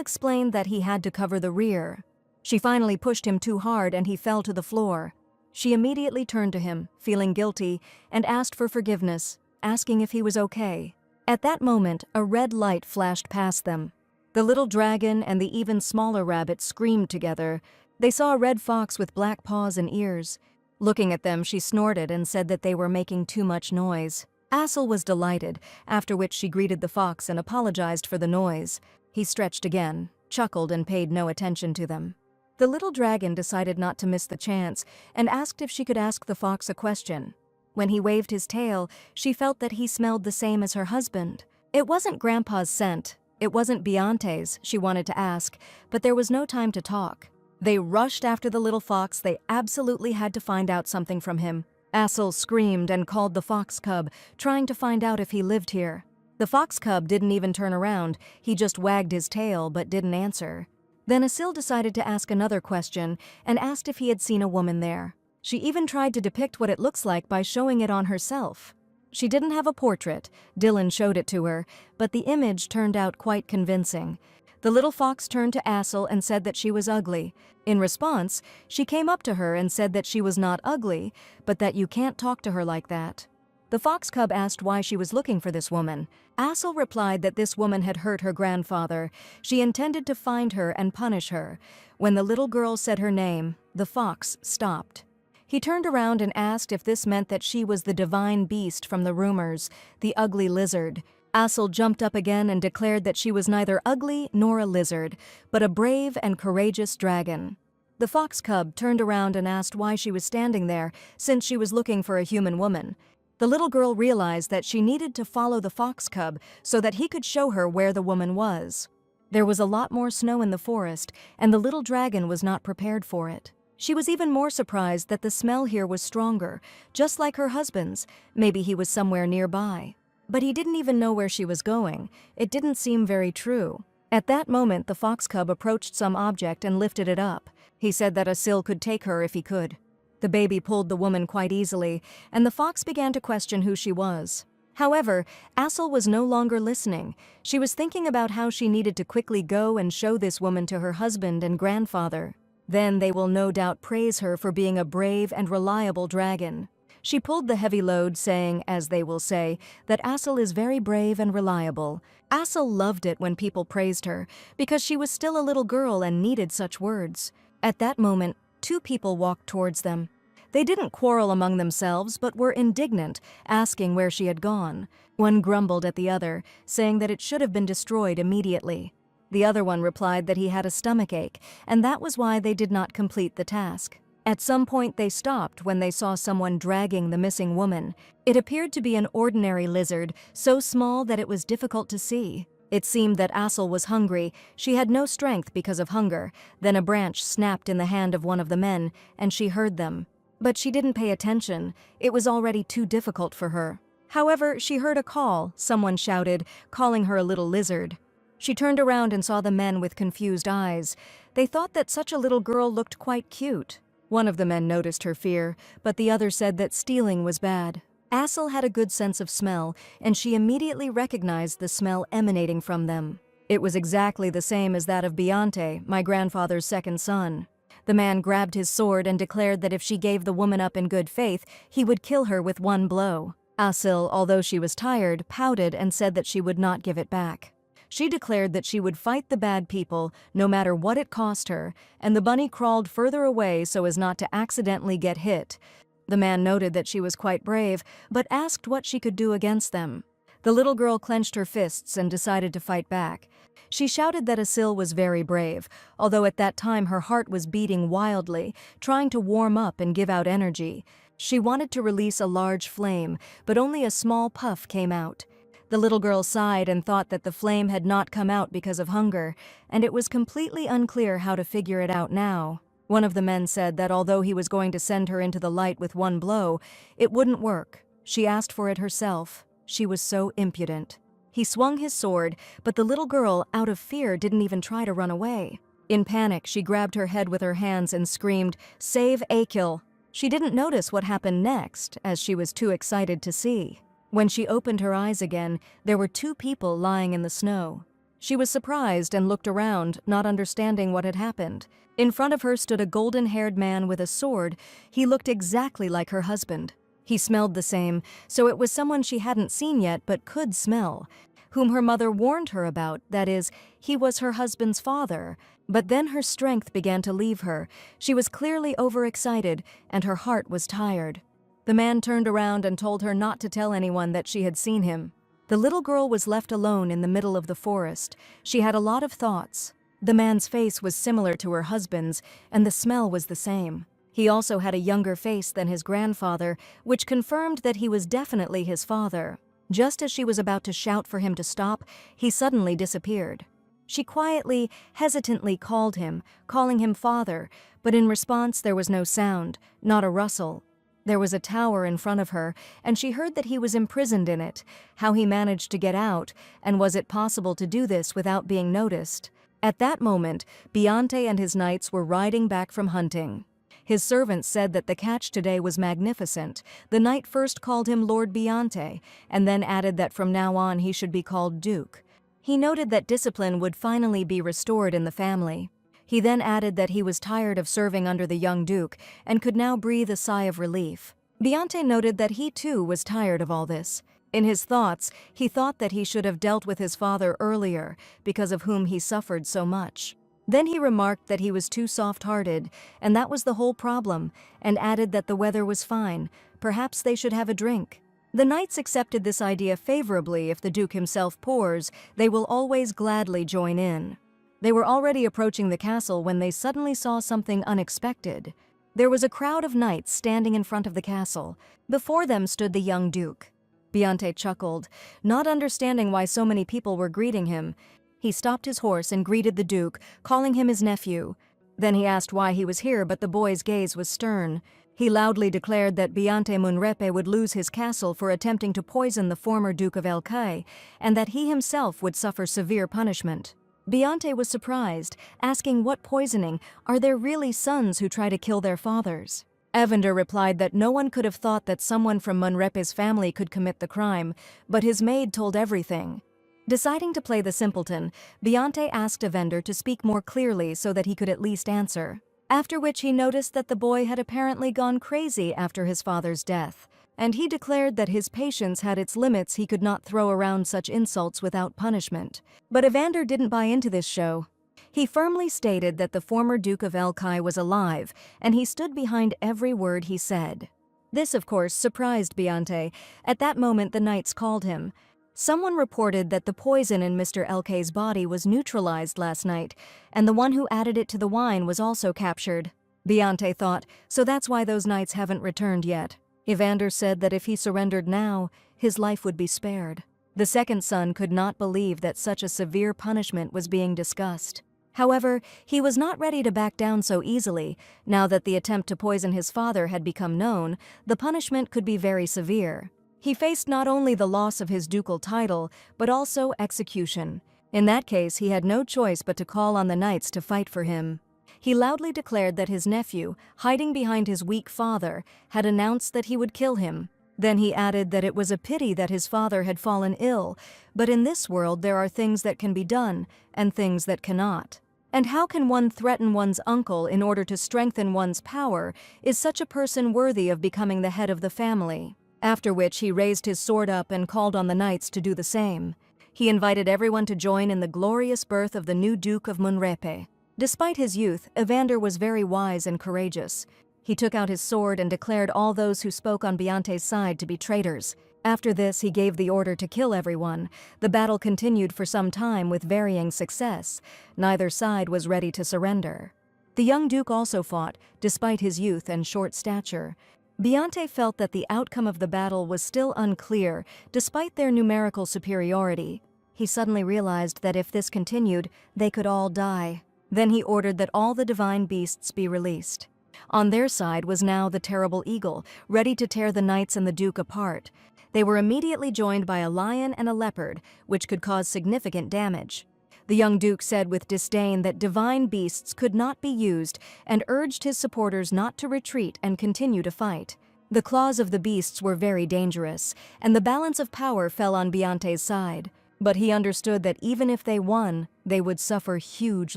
explained that he had to cover the rear. She finally pushed him too hard and he fell to the floor. She immediately turned to him, feeling guilty, and asked for forgiveness, asking if he was okay. At that moment, a red light flashed past them. The little dragon and the even smaller rabbit screamed together. They saw a red fox with black paws and ears. Looking at them, she snorted and said that they were making too much noise. Asel was delighted, after which she greeted the fox and apologized for the noise. He stretched again, chuckled, and paid no attention to them. The little dragon decided not to miss the chance and asked if she could ask the fox a question. When he waved his tail, she felt that he smelled the same as her husband. It wasn't Grandpa's scent. It wasn't Beyonce's, she wanted to ask, but there was no time to talk. They rushed after the little fox. They absolutely had to find out something from him. Asel screamed and called the fox cub, trying to find out if he lived here. The fox cub didn't even turn around. He just wagged his tail but didn't answer. Then Asel decided to ask another question and asked if he had seen a woman there. She even tried to depict what it looks like by showing it on herself. She didn't have a portrait. Dylan showed it to her, but the image turned out quite convincing. The little fox turned to Asel and said that she was ugly. In response, she came up to her and said that she was not ugly, but that you can't talk to her like that. The fox cub asked why she was looking for this woman. Asel replied that this woman had hurt her grandfather. She intended to find her and punish her. When the little girl said her name, the fox stopped. He turned around and asked if this meant that she was the divine beast from the rumors, the ugly lizard. Asel jumped up again and declared that she was neither ugly nor a lizard, but a brave and courageous dragon. The fox cub turned around and asked why she was standing there, since she was looking for a human woman. The little girl realized that she needed to follow the fox cub so that he could show her where the woman was. There was a lot more snow in the forest, and the little dragon was not prepared for it. She was even more surprised that the smell here was stronger, just like her husband's. Maybe he was somewhere nearby. But he didn't even know where she was going. It didn't seem very true. At that moment, the fox cub approached some object and lifted it up. He said that Asel could take her if he could. The baby pulled the woman quite easily, and the fox began to question who she was. However, Assel was no longer listening. She was thinking about how she needed to quickly go and show this woman to her husband and grandfather. Then they will no doubt praise her for being a brave and reliable dragon. She pulled the heavy load, saying, as they will say, that Assel is very brave and reliable. Assel loved it when people praised her, because she was still a little girl and needed such words. At that moment, two people walked towards them. They didn't quarrel among themselves, but were indignant, asking where she had gone. One grumbled at the other, saying that it should have been destroyed immediately. The other one replied that he had a stomachache, and that was why they did not complete the task. At some point they stopped when they saw someone dragging the missing woman. It appeared to be an ordinary lizard, so small that it was difficult to see. It seemed that Assel was hungry. She had no strength because of hunger. Then a branch snapped in the hand of one of the men, and she heard them. But she didn't pay attention. It was already too difficult for her. However, she heard a call. Someone shouted, calling her a little lizard. She turned around and saw the men with confused eyes. They thought that such a little girl looked quite cute. One of the men noticed her fear, but the other said that stealing was bad. Assel had a good sense of smell, and she immediately recognized the smell emanating from them. It was exactly the same as that of Biante, my grandfather's second son. The man grabbed his sword and declared that if she gave the woman up in good faith, he would kill her with one blow. Assel, although she was tired, pouted and said that she would not give it back. She declared that she would fight the bad people, no matter what it cost her, and the bunny crawled further away so as not to accidentally get hit. The man noted that she was quite brave, but asked what she could do against them. The little girl clenched her fists and decided to fight back. She shouted that Assel was very brave, although at that time her heart was beating wildly, trying to warm up and give out energy. She wanted to release a large flame, but only a small puff came out. The little girl sighed and thought that the flame had not come out because of hunger, and it was completely unclear how to figure it out now. One of the men said that although he was going to send her into the light with one blow, it wouldn't work. She asked for it herself. She was so impudent. He swung his sword, but the little girl, out of fear, didn't even try to run away. In panic, she grabbed her head with her hands and screamed, "Save Akil!" She didn't notice what happened next, as she was too excited to see. When she opened her eyes again, there were two people lying in the snow. She was surprised and looked around, not understanding what had happened. In front of her stood a golden-haired man with a sword. He looked exactly like her husband. He smelled the same, so it was someone she hadn't seen yet but could smell, whom her mother warned her about, that is, he was her husband's father. But then her strength began to leave her. She was clearly overexcited, and her heart was tired. The man turned around and told her not to tell anyone that she had seen him. The little girl was left alone in the middle of the forest. She had a lot of thoughts. The man's face was similar to her husband's, and the smell was the same. He also had a younger face than his grandfather, which confirmed that he was definitely his father. Just as she was about to shout for him to stop, he suddenly disappeared. She quietly, hesitantly called him, calling him father, but in response there was no sound, not a rustle. There was a tower in front of her, and she heard that he was imprisoned in it, how he managed to get out, and was it possible to do this without being noticed. At that moment, Biante and his knights were riding back from hunting. His servants said that the catch today was magnificent. The knight first called him Lord Biante, and then added that from now on he should be called Duke. He noted that discipline would finally be restored in the family. He then added that he was tired of serving under the young Duke, and could now breathe a sigh of relief. Biante noted that he too was tired of all this. In his thoughts, he thought that he should have dealt with his father earlier, because of whom he suffered so much. Then he remarked that he was too soft-hearted, and that was the whole problem, and added that the weather was fine. Perhaps they should have a drink. The knights accepted this idea favorably. If the Duke himself pours, they will always gladly join in. They were already approaching the castle when they suddenly saw something unexpected. There was a crowd of knights standing in front of the castle. Before them stood the young Duke. Biante chuckled, not understanding why so many people were greeting him. He stopped his horse and greeted the Duke, calling him his nephew. Then he asked why he was here, but the boy's gaze was stern. He loudly declared that Biante Munrepe would lose his castle for attempting to poison the former Duke of El Cai, and that he himself would suffer severe punishment. Biante was surprised, asking what poisoning. Are there really sons who try to kill their fathers? Evander replied that no one could have thought that someone from Munrepe's family could commit the crime, but his maid told everything. Deciding to play the simpleton, Beyonce asked Evander to speak more clearly so that he could at least answer. After which he noticed that the boy had apparently gone crazy after his father's death, and he declared that his patience had its limits. He could not throw around such insults without punishment. But Evander didn't buy into this show. He firmly stated that the former Duke of Elkai was alive, and he stood behind every word he said. This, of course, surprised Beyonce. At that moment, the knights called him. Someone reported that the poison in Mr. Elkay's body was neutralized last night, and the one who added it to the wine was also captured. Beyonce thought, so that's why those knights haven't returned yet. Evander said that if he surrendered now, his life would be spared. The second son could not believe that such a severe punishment was being discussed. However, he was not ready to back down so easily. Now that the attempt to poison his father had become known, the punishment could be very severe. He faced not only the loss of his ducal title, but also execution. In that case, he had no choice but to call on the knights to fight for him. He loudly declared that his nephew, hiding behind his weak father, had announced that he would kill him. Then he added that it was a pity that his father had fallen ill, but in this world there are things that can be done, and things that cannot. And how can one threaten one's uncle in order to strengthen one's power? Is such a person worthy of becoming the head of the family? After which he raised his sword up and called on the knights to do the same. He invited everyone to join in the glorious birth of the new Duke of Munrepe. Despite his youth, Evander was very wise and courageous. He took out his sword and declared all those who spoke on Beyonce's side to be traitors. After this, he gave the order to kill everyone. The battle continued for some time with varying success. Neither side was ready to surrender. The young duke also fought, despite his youth and short stature. Beyonce felt that the outcome of the battle was still unclear, despite their numerical superiority. He suddenly realized that if this continued, they could all die. Then he ordered that all the divine beasts be released. On their side was now the terrible eagle, ready to tear the knights and the duke apart. They were immediately joined by a lion and a leopard, which could cause significant damage. The young duke said with disdain that divine beasts could not be used and urged his supporters not to retreat and continue to fight. The claws of the beasts were very dangerous, and the balance of power fell on Beyonce's side. But he understood that even if they won, they would suffer huge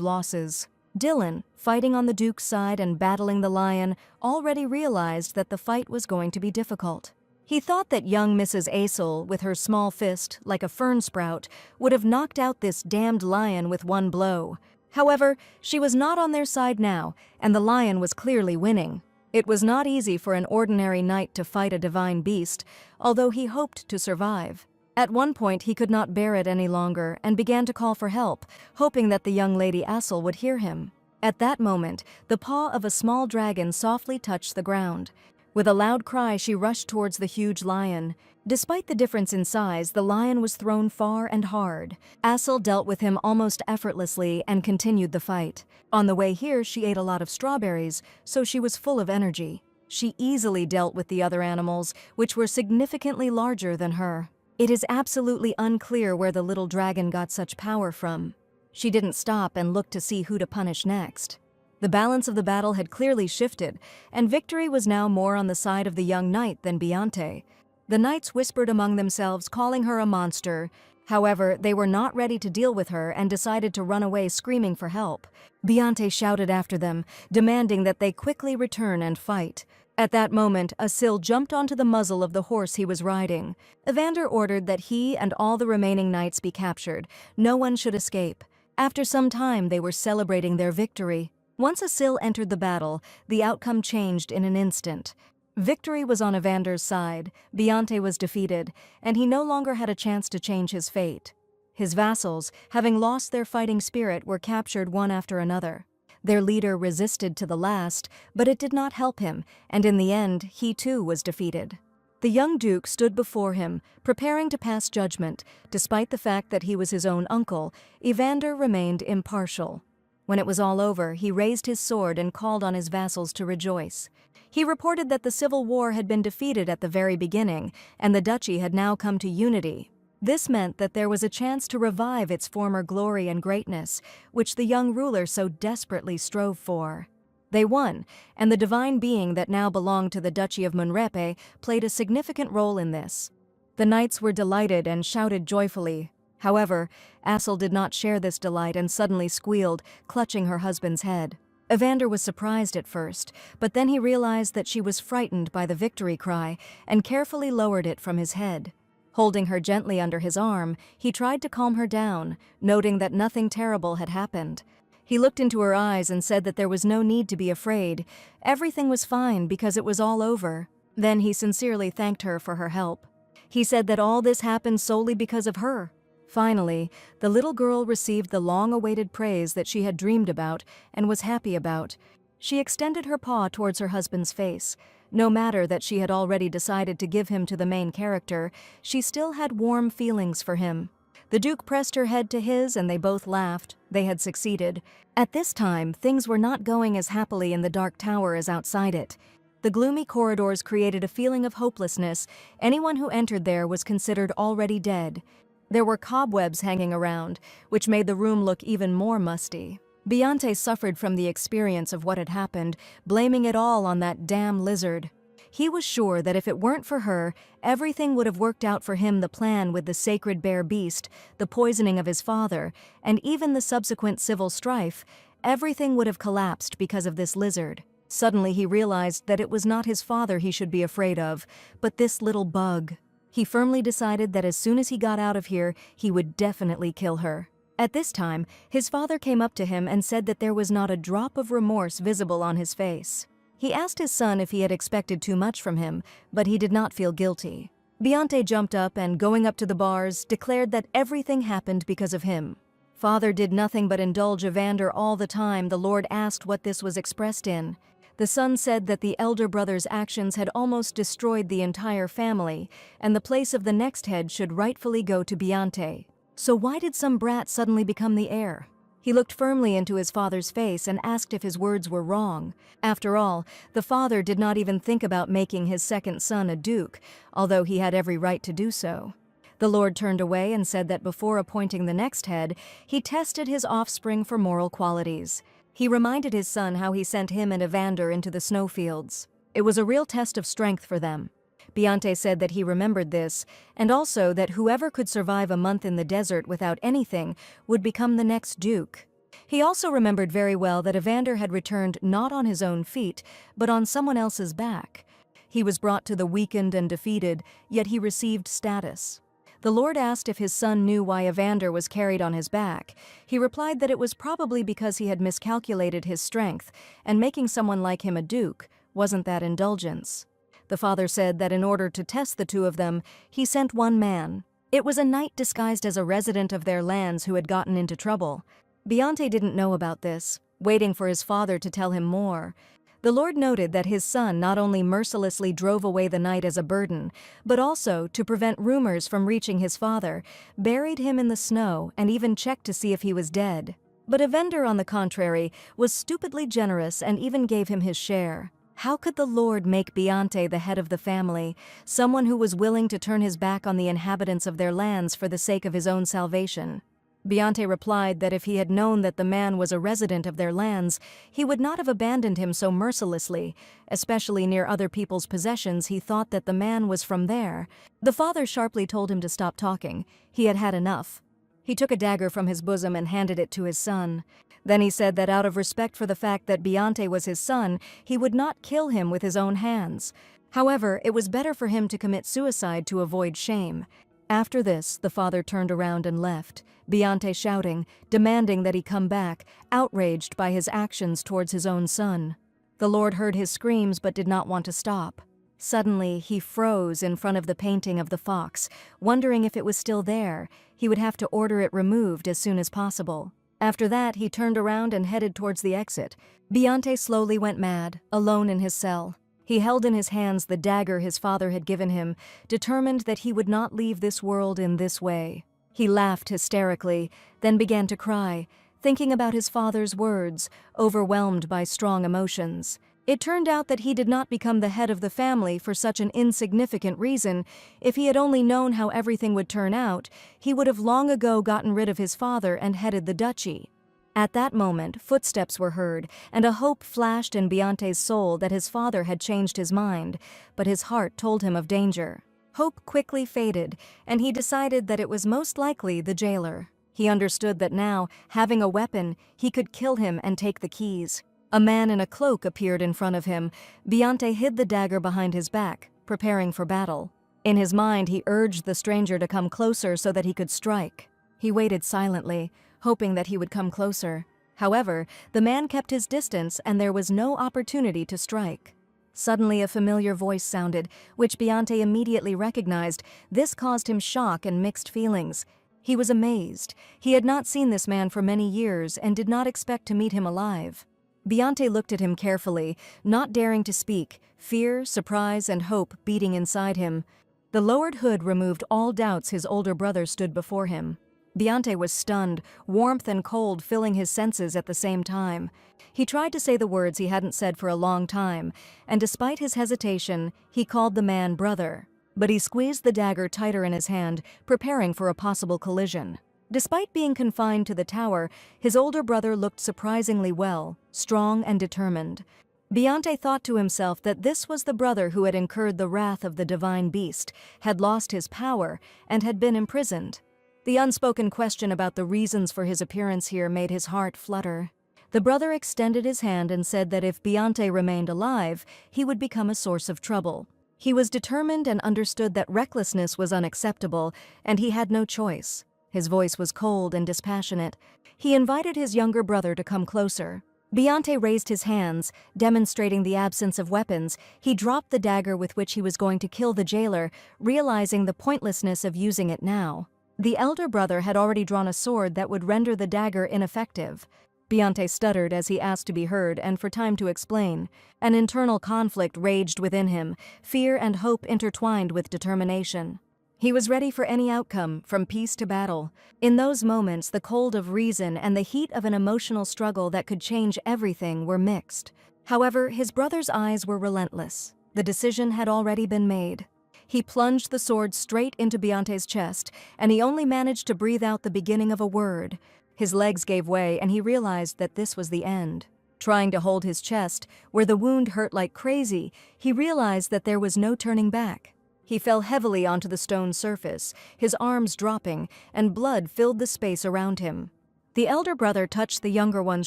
losses. Dylan, fighting on the duke's side and battling the lion, already realized that the fight was going to be difficult. He thought that young Mrs. Aesel, with her small fist, like a fern sprout, would have knocked out this damned lion with one blow. However, she was not on their side now, and the lion was clearly winning. It was not easy for an ordinary knight to fight a divine beast, although he hoped to survive. At one point he could not bear it any longer and began to call for help, hoping that the young Lady Aesel would hear him. At that moment, the paw of a small dragon softly touched the ground. With a loud cry, she rushed towards the huge lion. Despite the difference in size, the lion was thrown far and hard. Aesel dealt with him almost effortlessly and continued the fight. On the way here, she ate a lot of strawberries, so she was full of energy. She easily dealt with the other animals, which were significantly larger than her. It is absolutely unclear where the little dragon got such power from. She didn't stop and look to see who to punish next. The balance of the battle had clearly shifted, and victory was now more on the side of the young knight than Beyonce. The knights whispered among themselves, calling her a monster. However, they were not ready to deal with her and decided to run away screaming for help. Beyonce shouted after them, demanding that they quickly return and fight. At that moment, Asil jumped onto the muzzle of the horse he was riding. Evander ordered that he and all the remaining knights be captured. No one should escape. After some time, they were celebrating their victory. Once Asil entered the battle, the outcome changed in an instant. Victory was on Evander's side, Beyonce was defeated, and he no longer had a chance to change his fate. His vassals, having lost their fighting spirit, were captured one after another. Their leader resisted to the last, but it did not help him, and in the end, he too was defeated. The young duke stood before him, preparing to pass judgment. Despite the fact that he was his own uncle, Evander remained impartial. When it was all over, he raised his sword and called on his vassals to rejoice. He reported that the civil war had been defeated at the very beginning, and the duchy had now come to unity. This meant that there was a chance to revive its former glory and greatness, which the young ruler so desperately strove for. They won, and the divine being that now belonged to the Duchy of Munrepe played a significant role in this. The knights were delighted and shouted joyfully. However, Assel did not share this delight and suddenly squealed, clutching her husband's head. Evander was surprised at first, but then he realized that she was frightened by the victory cry and carefully lowered it from his head. Holding her gently under his arm, he tried to calm her down, noting that nothing terrible had happened. He looked into her eyes and said that there was no need to be afraid. Everything was fine because it was all over. Then he sincerely thanked her for her help. He said that all this happened solely because of her. Finally, the little girl received the long-awaited praise that she had dreamed about and was happy about. She extended her paw towards her husband's face. No matter that she had already decided to give him to the main character, she still had warm feelings for him. The Duke pressed her head to his and they both laughed. They had succeeded. At this time, things were not going as happily in the Dark Tower as outside it. The gloomy corridors created a feeling of hopelessness. Anyone who entered there was considered already dead. There were cobwebs hanging around, which made the room look even more musty. Beyonce suffered from the experience of what had happened, blaming it all on that damn lizard. He was sure that if it weren't for her, everything would have worked out for him, the plan with the sacred bear beast, the poisoning of his father, and even the subsequent civil strife. Everything would have collapsed because of this lizard. Suddenly he realized that it was not his father he should be afraid of, but this little bug. He firmly decided that as soon as he got out of here, he would definitely kill her. At this time, his father came up to him and said that there was not a drop of remorse visible on his face. He asked his son if he had expected too much from him, but he did not feel guilty. Beyonce jumped up and, going up to the bars, declared that everything happened because of him. Father did nothing but indulge Evander all the time. The Lord asked what this was expressed in. The son said that the elder brother's actions had almost destroyed the entire family, and the place of the next head should rightfully go to Beyonce. So why did some brat suddenly become the heir? He looked firmly into his father's face and asked if his words were wrong. After all, the father did not even think about making his second son a duke, although he had every right to do so. The Lord turned away and said that before appointing the next head, he tested his offspring for moral qualities. He reminded his son how he sent him and Evander into the snowfields. It was a real test of strength for them. Beyonce said that he remembered this, and also that whoever could survive a month in the desert without anything would become the next duke. He also remembered very well that Evander had returned not on his own feet, but on someone else's back. He was brought to the weakened and defeated, yet he received status. The Lord asked if his son knew why Evander was carried on his back. He replied that it was probably because he had miscalculated his strength, and making someone like him a duke wasn't that indulgence. The father said that in order to test the two of them, he sent one man. It was a knight disguised as a resident of their lands who had gotten into trouble. Beyonce didn't know about this, waiting for his father to tell him more. The Lord noted that his son not only mercilessly drove away the knight as a burden, but also, to prevent rumors from reaching his father, buried him in the snow and even checked to see if he was dead. But Evander, on the contrary, was stupidly generous and even gave him his share. How could the Lord make Beyonce the head of the family, someone who was willing to turn his back on the inhabitants of their lands for the sake of his own salvation? Beyonce replied that if he had known that the man was a resident of their lands, he would not have abandoned him so mercilessly, especially near other people's possessions. He thought that the man was from there. The father sharply told him to stop talking. He had had enough. He took a dagger from his bosom and handed it to his son. Then he said that out of respect for the fact that Beyonce was his son, he would not kill him with his own hands. However, it was better for him to commit suicide to avoid shame. After this, the father turned around and left, Beyonce shouting, demanding that he come back, outraged by his actions towards his own son. The Lord heard his screams but did not want to stop. Suddenly, he froze in front of the painting of the fox, wondering if it was still there. He would have to order it removed as soon as possible. After that, he turned around and headed towards the exit. Beyonce slowly went mad, alone in his cell. He held in his hands the dagger his father had given him, determined that he would not leave this world in this way. He laughed hysterically, then began to cry, thinking about his father's words, overwhelmed by strong emotions. It turned out that he did not become the head of the family for such an insignificant reason. If he had only known how everything would turn out, he would have long ago gotten rid of his father and headed the duchy. At that moment, footsteps were heard, and a hope flashed in Beyonce's soul that his father had changed his mind, but his heart told him of danger. Hope quickly faded, and he decided that it was most likely the jailer. He understood that now, having a weapon, he could kill him and take the keys. A man in a cloak appeared in front of him. Beyonce hid the dagger behind his back, preparing for battle. In his mind, he urged the stranger to come closer so that he could strike. He waited silently, hoping that he would come closer. However, the man kept his distance and there was no opportunity to strike. Suddenly a familiar voice sounded, which Beyonce immediately recognized. This caused him shock and mixed feelings. He was amazed. He had not seen this man for many years and did not expect to meet him alive. Beyonce looked at him carefully, not daring to speak, fear, surprise, and hope beating inside him. The lowered hood removed all doubts his older brother stood before him. Beyonce was stunned, warmth and cold filling his senses at the same time. He tried to say the words he hadn't said for a long time, and despite his hesitation, he called the man brother. But he squeezed the dagger tighter in his hand, preparing for a possible collision. Despite being confined to the tower, his older brother looked surprisingly well, strong and determined. Beyonce thought to himself that this was the brother who had incurred the wrath of the divine beast, had lost his power, and had been imprisoned. The unspoken question about the reasons for his appearance here made his heart flutter. The brother extended his hand and said that if Beyonce remained alive, he would become a source of trouble. He was determined and understood that recklessness was unacceptable, and he had no choice. His voice was cold and dispassionate. He invited his younger brother to come closer. Beyonce raised his hands, demonstrating the absence of weapons. He dropped the dagger with which he was going to kill the jailer, realizing the pointlessness of using it now. The elder brother had already drawn a sword that would render the dagger ineffective. Beyonce stuttered as he asked to be heard and for time to explain. An internal conflict raged within him, fear and hope intertwined with determination. He was ready for any outcome, from peace to battle. In those moments, the cold of reason and the heat of an emotional struggle that could change everything were mixed. However, his brother's eyes were relentless. The decision had already been made. He plunged the sword straight into Beyonce's chest, and he only managed to breathe out the beginning of a word. His legs gave way, and he realized that this was the end. Trying to hold his chest, where the wound hurt like crazy, he realized that there was no turning back. He fell heavily onto the stone surface, his arms dropping, and blood filled the space around him. The elder brother touched the younger one's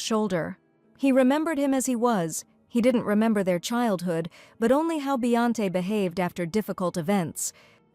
shoulder. He remembered him as he was. He didn't remember their childhood, but only how Beyonce behaved after difficult events.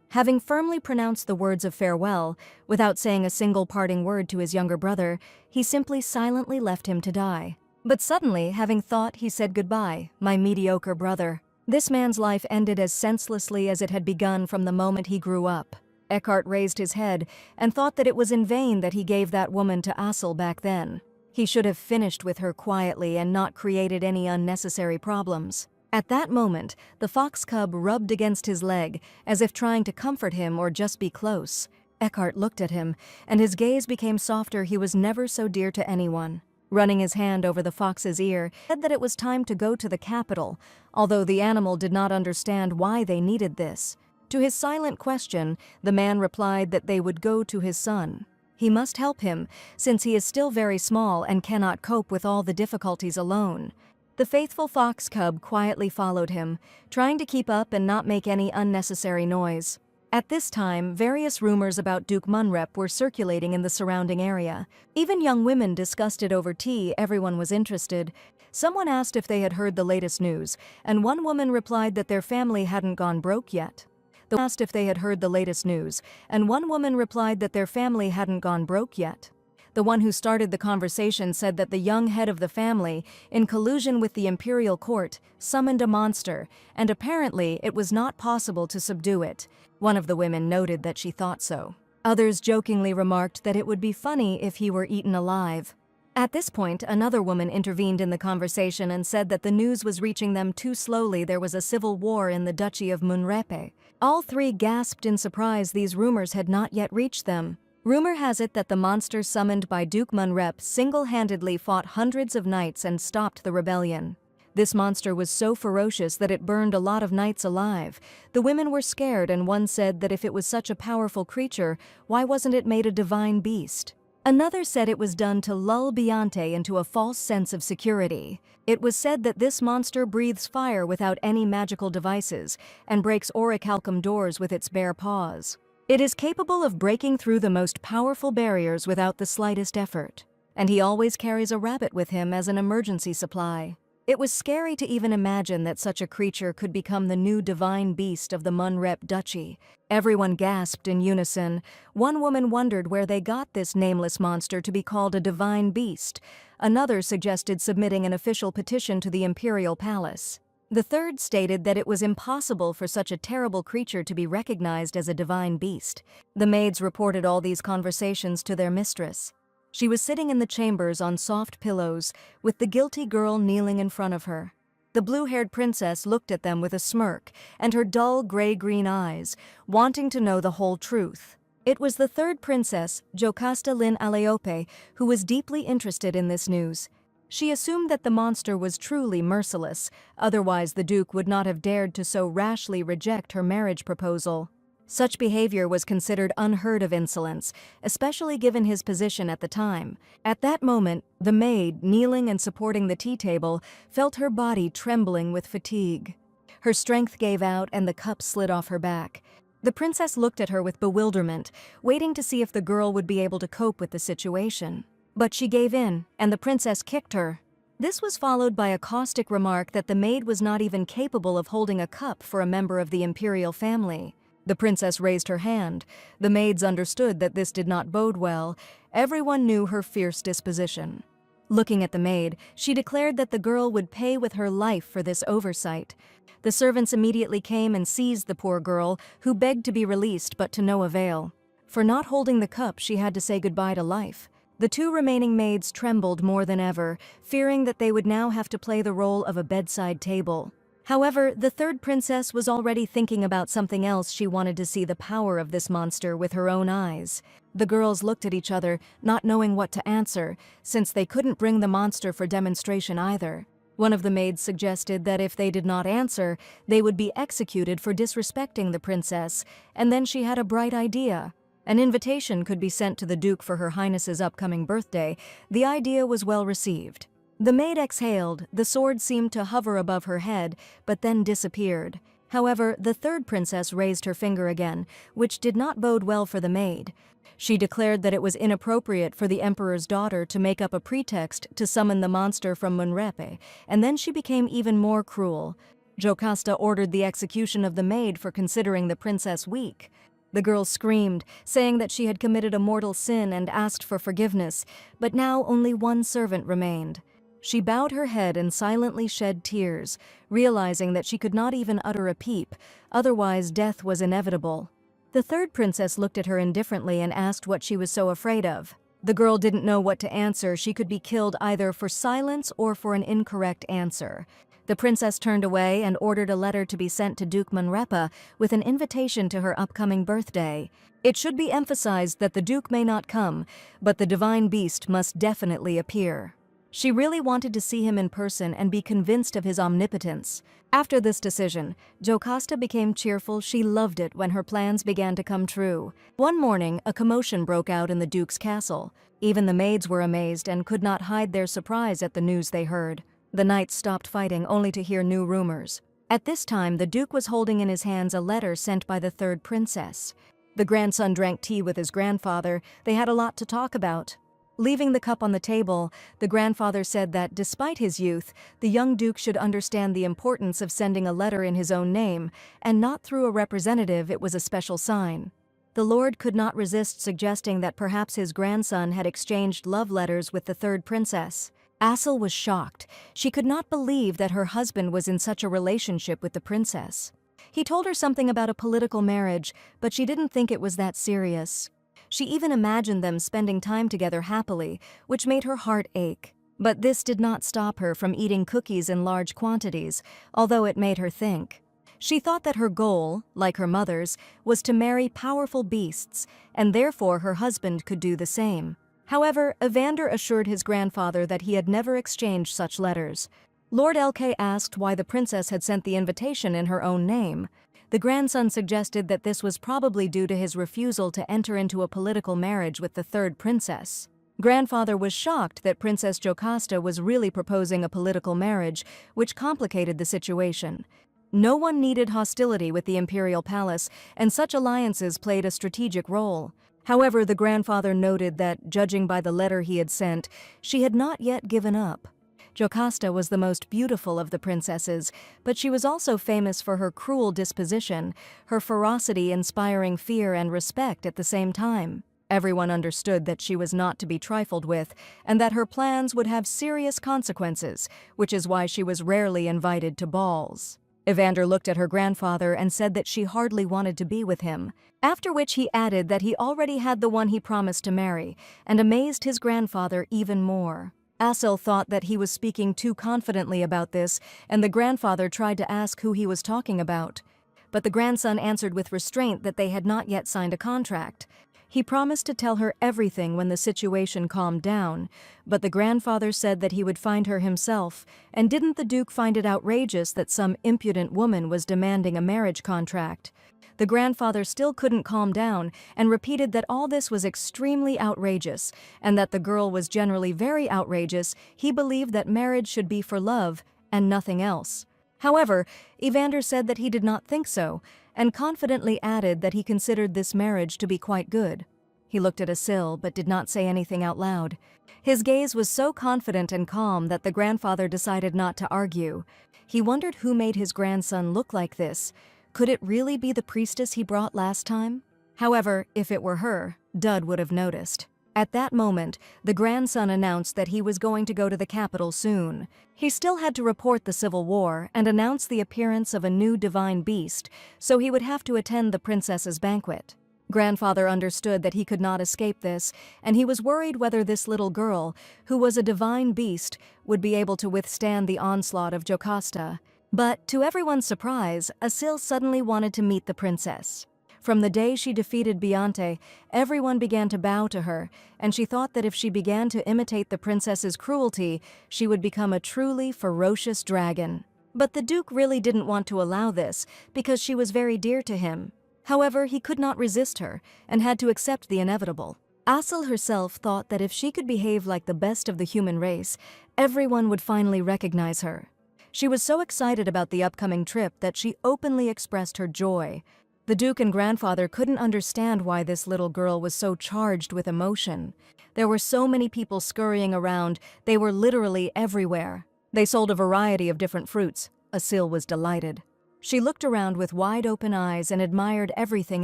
Having firmly pronounced the words of farewell, without saying a single parting word to his younger brother, he simply silently left him to die. But suddenly, having thought, he said goodbye, my mediocre brother. This man's life ended as senselessly as it had begun from the moment he grew up. Eckhart raised his head and thought that it was in vain that he gave that woman to Assel back then. He should have finished with her quietly and not created any unnecessary problems. At that moment, the fox cub rubbed against his leg, as if trying to comfort him or just be close. Eckhart looked at him, and his gaze became softer. He was never so dear to anyone. Running his hand over the fox's ear, he said that it was time to go to the capital, although the animal did not understand why they needed this. To his silent question, the man replied that they would go to his son. He must help him, since he is still very small and cannot cope with all the difficulties alone. The faithful fox cub quietly followed him, trying to keep up and not make any unnecessary noise. At this time, various rumors about Duke Munrep were circulating in the surrounding area. Even young women discussed it over tea. Everyone was interested. Someone asked if they had heard the latest news, and one woman replied that their family hadn't gone broke yet. They asked if they had heard the latest news, and one woman replied that their family hadn't gone broke yet. The one who started the conversation said that the young head of the family, in collusion with the imperial court, summoned a monster, and apparently it was not possible to subdue it. One of the women noted that she thought so. Others jokingly remarked that it would be funny if he were eaten alive. At this point, another woman intervened in the conversation and said that the news was reaching them too slowly. There was a civil war in the Duchy of Munrepe. All three gasped in surprise. These rumors had not yet reached them. Rumor has it that the monster summoned by Duke Munrep single-handedly fought hundreds of knights and stopped the rebellion. This monster was so ferocious that it burned a lot of knights alive. The women were scared, and one said that if it was such a powerful creature, why wasn't it made a divine beast? Another said it was done to lull Beyonce into a false sense of security. It was said that this monster breathes fire without any magical devices and breaks orichalcum doors with its bare paws. It is capable of breaking through the most powerful barriers without the slightest effort. And he always carries a rabbit with him as an emergency supply. It was scary to even imagine that such a creature could become the new divine beast of the Munrep Duchy. Everyone gasped in unison. One woman wondered where they got this nameless monster to be called a divine beast. Another suggested submitting an official petition to the imperial palace. The third stated that it was impossible for such a terrible creature to be recognized as a divine beast. The maids reported all these conversations to their mistress. She was sitting in the chambers on soft pillows, with the guilty girl kneeling in front of her. The blue-haired princess looked at them with a smirk, and her dull gray-green eyes, wanting to know the whole truth. It was the third princess, Jocasta Lin Aleope, who was deeply interested in this news. She assumed that the monster was truly merciless, otherwise the Duke would not have dared to so rashly reject her marriage proposal. Such behavior was considered unheard of insolence, especially given his position at the time. At that moment, the maid, kneeling and supporting the tea table, felt her body trembling with fatigue. Her strength gave out and the cup slid off her back. The princess looked at her with bewilderment, waiting to see if the girl would be able to cope with the situation. But she gave in, and the princess kicked her. This was followed by a caustic remark that the maid was not even capable of holding a cup for a member of the imperial family. The princess raised her hand. The maids understood that this did not bode well. Everyone knew her fierce disposition. Looking at the maid, she declared that the girl would pay with her life for this oversight. The servants immediately came and seized the poor girl, who begged to be released but to no avail. For not holding the cup, she had to say goodbye to life. The two remaining maids trembled more than ever, fearing that they would now have to play the role of a bedside table. However, the third princess was already thinking about something else. She wanted to see the power of this monster with her own eyes. The girls looked at each other, not knowing what to answer, since they couldn't bring the monster for demonstration either. One of the maids suggested that if they did not answer, they would be executed for disrespecting the princess, and then she had a bright idea. An invitation could be sent to the Duke for Her Highness's upcoming birthday. The idea was well received. The maid exhaled. The sword seemed to hover above her head, but then disappeared. However, the third princess raised her finger again, which did not bode well for the maid. She declared that it was inappropriate for the emperor's daughter to make up a pretext to summon the monster from Munrepe, and then she became even more cruel. Jocasta ordered the execution of the maid for considering the princess weak. The girl screamed, saying that she had committed a mortal sin and asked for forgiveness, but now only one servant remained. She bowed her head and silently shed tears, realizing that she could not even utter a peep, otherwise death was inevitable. The third princess looked at her indifferently and asked what she was so afraid of. The girl didn't know what to answer. She could be killed either for silence or for an incorrect answer. The princess turned away and ordered a letter to be sent to Duke Munrepa with an invitation to her upcoming birthday. It should be emphasized that the Duke may not come, but the divine beast must definitely appear. She really wanted to see him in person and be convinced of his omnipotence. After this decision, Jocasta became cheerful. She loved it when her plans began to come true. One morning, a commotion broke out in the Duke's castle. Even the maids were amazed and could not hide their surprise at the news they heard. The knights stopped fighting only to hear new rumors. At this time, the Duke was holding in his hands a letter sent by the third princess. The grandson drank tea with his grandfather. They had a lot to talk about. Leaving the cup on the table, the grandfather said that, despite his youth, the young Duke should understand the importance of sending a letter in his own name, and not through a representative. It was a special sign. The Lord could not resist suggesting that perhaps his grandson had exchanged love letters with the third princess. Assel was shocked. She could not believe that her husband was in such a relationship with the princess. He told her something about a political marriage, but she didn't think it was that serious. She even imagined them spending time together happily, which made her heart ache. But this did not stop her from eating cookies in large quantities, although it made her think. She thought that her goal, like her mother's, was to marry powerful beasts, and therefore her husband could do the same. However, Evander assured his grandfather that he had never exchanged such letters. Lord Elke asked why the princess had sent the invitation in her own name. The grandson suggested that this was probably due to his refusal to enter into a political marriage with the third princess. Grandfather was shocked that Princess Jocasta was really proposing a political marriage, which complicated the situation. No one needed hostility with the imperial palace, and such alliances played a strategic role. However, the grandfather noted that, judging by the letter he had sent, she had not yet given up. Jocasta was the most beautiful of the princesses, but she was also famous for her cruel disposition, her ferocity inspiring fear and respect at the same time. Everyone understood that she was not to be trifled with, and that her plans would have serious consequences, which is why she was rarely invited to balls. Evander looked at her grandfather and said that she hardly wanted to be with him, after which he added that he already had the one he promised to marry, and amazed his grandfather even more. Asil thought that he was speaking too confidently about this, and the grandfather tried to ask who he was talking about. But the grandson answered with restraint that they had not yet signed a contract. He promised to tell her everything when the situation calmed down, but the grandfather said that he would find her himself, and didn't the Duke find it outrageous that some impudent woman was demanding a marriage contract? The grandfather still couldn't calm down and repeated that all this was extremely outrageous, and that the girl was generally very outrageous. He believed that marriage should be for love and nothing else. However, Evander said that he did not think so, and confidently added that he considered this marriage to be quite good. He looked at Asil but did not say anything out loud. His gaze was so confident and calm that the grandfather decided not to argue. He wondered who made his grandson look like this. Could it really be the priestess he brought last time? However, if it were her, Dud would have noticed. At that moment, the grandson announced that he was going to go to the capital soon. He still had to report the civil war and announce the appearance of a new divine beast, so he would have to attend the princess's banquet. Grandfather understood that he could not escape this, and he was worried whether this little girl, who was a divine beast, would be able to withstand the onslaught of Jocasta. But, to everyone's surprise, Asil suddenly wanted to meet the princess. From the day she defeated Biante, everyone began to bow to her, and she thought that if she began to imitate the princess's cruelty, she would become a truly ferocious dragon. But the Duke really didn't want to allow this, because she was very dear to him. However, he could not resist her, and had to accept the inevitable. Asil herself thought that if she could behave like the best of the human race, everyone would finally recognize her. She was so excited about the upcoming trip that she openly expressed her joy. The Duke and grandfather couldn't understand why this little girl was so charged with emotion. There were so many people scurrying around, they were literally everywhere. They sold a variety of different fruits. Asil was delighted. She looked around with wide-open eyes and admired everything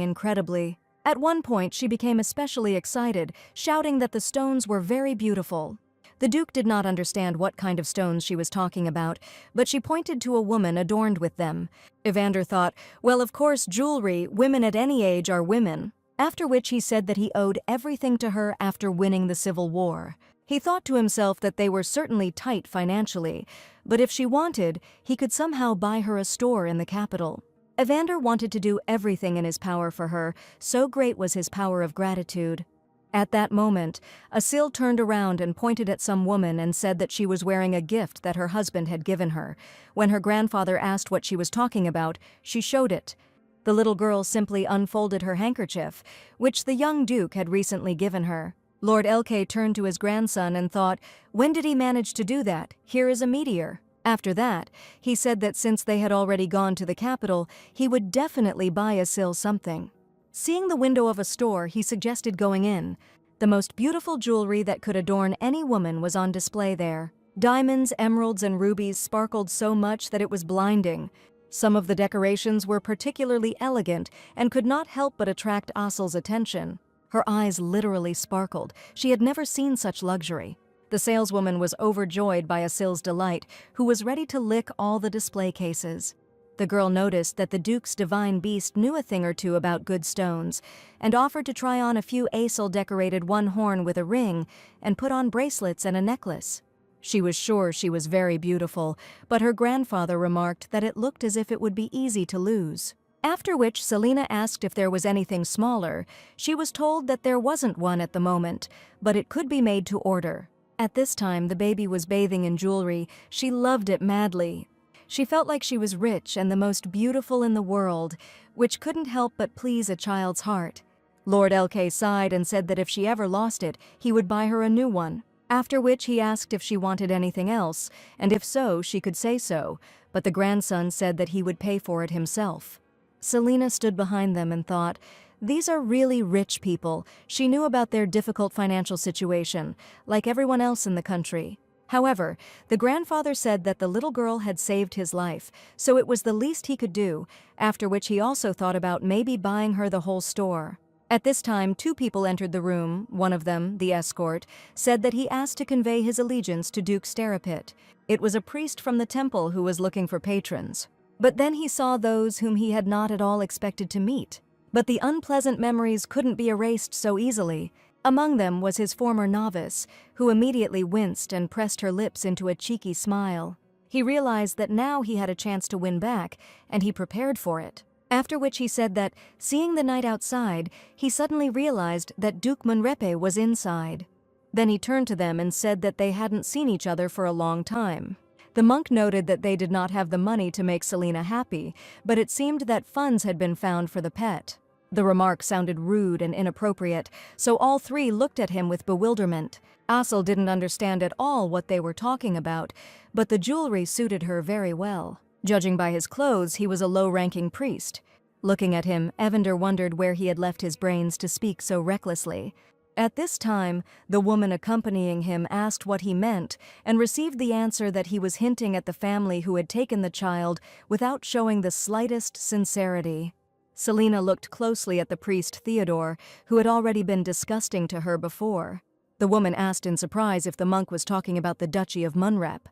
incredibly. At one point, she became especially excited, shouting that the stones were very beautiful. The Duke did not understand what kind of stones she was talking about, but she pointed to a woman adorned with them. Evander thought, well, of course, jewelry, women at any age are women. After which he said that he owed everything to her after winning the Civil War. He thought to himself that they were certainly tight financially, but if she wanted, he could somehow buy her a store in the capital. Evander wanted to do everything in his power for her, so great was his power of gratitude. At that moment, Asil turned around and pointed at some woman and said that she was wearing a gift that her husband had given her. When her grandfather asked what she was talking about, she showed it. The little girl simply unfolded her handkerchief, which the young Duke had recently given her. Lord Elke turned to his grandson and thought, when did he manage to do that? Here is a meteor. After that, he said that since they had already gone to the capital, he would definitely buy Asil something. Seeing the window of a store, he suggested going in. The most beautiful jewelry that could adorn any woman was on display there. Diamonds, emeralds, and rubies sparkled so much that it was blinding. Some of the decorations were particularly elegant and could not help but attract Asil's attention. Her eyes literally sparkled. She had never seen such luxury. The saleswoman was overjoyed by Asil's delight, who was ready to lick all the display cases. The girl noticed that the Duke's divine beast knew a thing or two about good stones, and offered to try on a few Asil decorated one horn with a ring and put on bracelets and a necklace. She was sure she was very beautiful, but her grandfather remarked that it looked as if it would be easy to lose. After which Selina asked if there was anything smaller. She was told that there wasn't one at the moment, but it could be made to order. At this time, the baby was bathing in jewelry. She loved it madly. She felt like she was rich and the most beautiful in the world, which couldn't help but please a child's heart. Lord LK sighed and said that if she ever lost it, he would buy her a new one. After which he asked if she wanted anything else, and if so, she could say so, but the grandson said that he would pay for it himself. Selina stood behind them and thought, these are really rich people. She knew about their difficult financial situation, like everyone else in the country. However, the grandfather said that the little girl had saved his life, so it was the least he could do, after which he also thought about maybe buying her the whole store. At this time, 2 people entered the room. One of them, the escort, said that he asked to convey his allegiance to Duke Sterapit. It was a priest from the temple who was looking for patrons. But then he saw those whom he had not at all expected to meet. But the unpleasant memories couldn't be erased so easily. Among them was his former novice, who immediately winced and pressed her lips into a cheeky smile. He realized that now he had a chance to win back, and he prepared for it. After which he said that, seeing the night outside, he suddenly realized that Duke Munrepe was inside. Then he turned to them and said that they hadn't seen each other for a long time. The monk noted that they did not have the money to make Selina happy, but it seemed that funds had been found for the pet. The remark sounded rude and inappropriate, so all 3 looked at him with bewilderment. Asel didn't understand at all what they were talking about, but the jewelry suited her very well. Judging by his clothes, he was a low-ranking priest. Looking at him, Evander wondered where he had left his brains to speak so recklessly. At this time, the woman accompanying him asked what he meant and received the answer that he was hinting at the family who had taken the child without showing the slightest sincerity. Selina looked closely at the priest Theodore, who had already been disgusting to her before. The woman asked in surprise if the monk was talking about the Duchy of Munrep.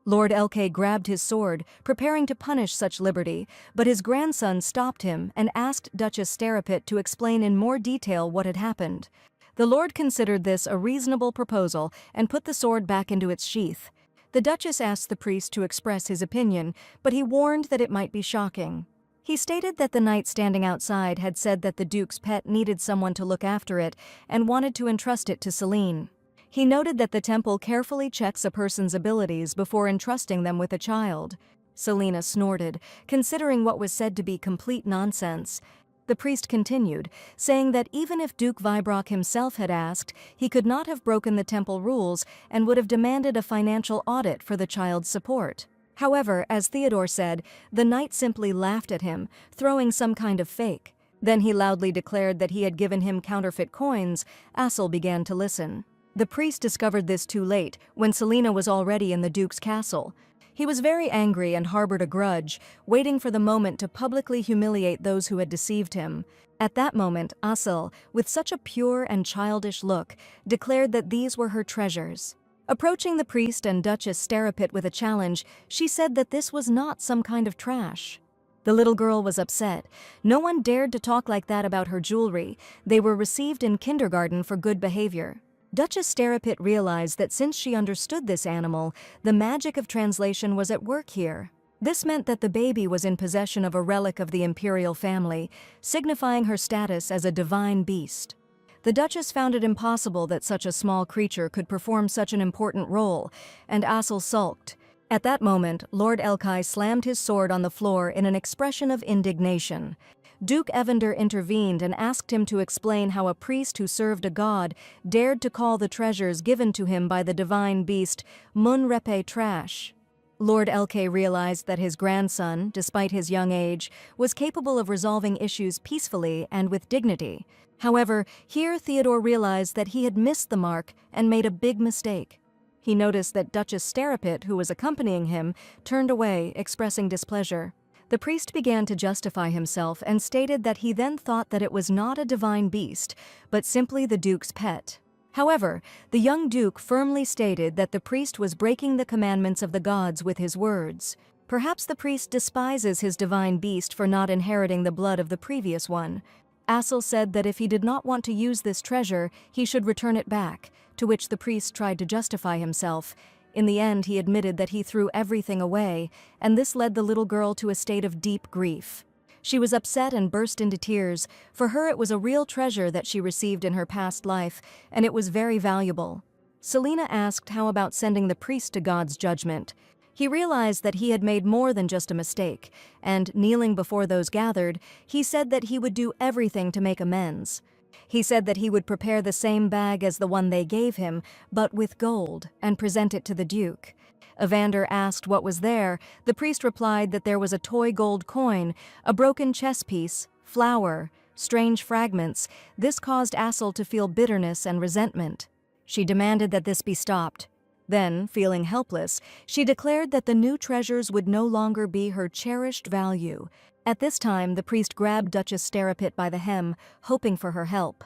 Lord LK grabbed his sword, preparing to punish such liberty, but his grandson stopped him and asked Duchess Sterapit to explain in more detail what had happened. The lord considered this a reasonable proposal and put the sword back into its sheath. The Duchess asked the priest to express his opinion, but he warned that it might be shocking. He stated that the knight standing outside had said that the Duke's pet needed someone to look after it and wanted to entrust it to Celine. He noted that the temple carefully checks a person's abilities before entrusting them with a child. Selina snorted, considering what was said to be complete nonsense. The priest continued, saying that even if Duke Vibrock himself had asked, he could not have broken the temple rules and would have demanded a financial audit for the child's support. However, as Theodore said, the knight simply laughed at him, throwing some kind of fake. Then he loudly declared that he had given him counterfeit coins. Asel began to listen. The priest discovered this too late, when Selina was already in the Duke's castle. He was very angry and harbored a grudge, waiting for the moment to publicly humiliate those who had deceived him. At that moment, Asel, with such a pure and childish look, declared that these were her treasures. Approaching the priest and Duchess Sterapit with a challenge, she said that this was not some kind of trash. The little girl was upset. No one dared to talk like that about her jewelry. They were received in kindergarten for good behavior. Duchess Sterapit realized that since she understood this animal, the magic of translation was at work here. This meant that the baby was in possession of a relic of the imperial family, signifying her status as a divine beast. The Duchess found it impossible that such a small creature could perform such an important role, and Asel sulked. At that moment, Lord Elkai slammed his sword on the floor in an expression of indignation. Duke Evander intervened and asked him to explain how a priest who served a god dared to call the treasures given to him by the divine beast Munrepe trash. Lord Elke realized that his grandson, despite his young age, was capable of resolving issues peacefully and with dignity. However, here Theodore realized that he had missed the mark and made a big mistake. He noticed that Duchess Sterapit, who was accompanying him, turned away, expressing displeasure. The priest began to justify himself and stated that he then thought that it was not a divine beast, but simply the Duke's pet. However, the young Duke firmly stated that the priest was breaking the commandments of the gods with his words. Perhaps the priest despises his divine beast for not inheriting the blood of the previous one. Asel said that if he did not want to use this treasure, he should return it back, to which the priest tried to justify himself. In the end, he admitted that he threw everything away, and this led the little girl to a state of deep grief. She was upset and burst into tears. For her, it was a real treasure that she received in her past life, and it was very valuable. Selina asked how about sending the priest to God's judgment. He realized that he had made more than just a mistake, and, kneeling before those gathered, he said that he would do everything to make amends. He said that he would prepare the same bag as the one they gave him, but with gold, and present it to the Duke. Evander asked what was there. The priest replied that there was a toy gold coin, a broken chess piece, flour, strange fragments. This caused Assel to feel bitterness and resentment. She demanded that this be stopped. Then, feeling helpless, she declared that the new treasures would no longer be her cherished value. At this time, the priest grabbed Duchess Starapit by the hem, hoping for her help.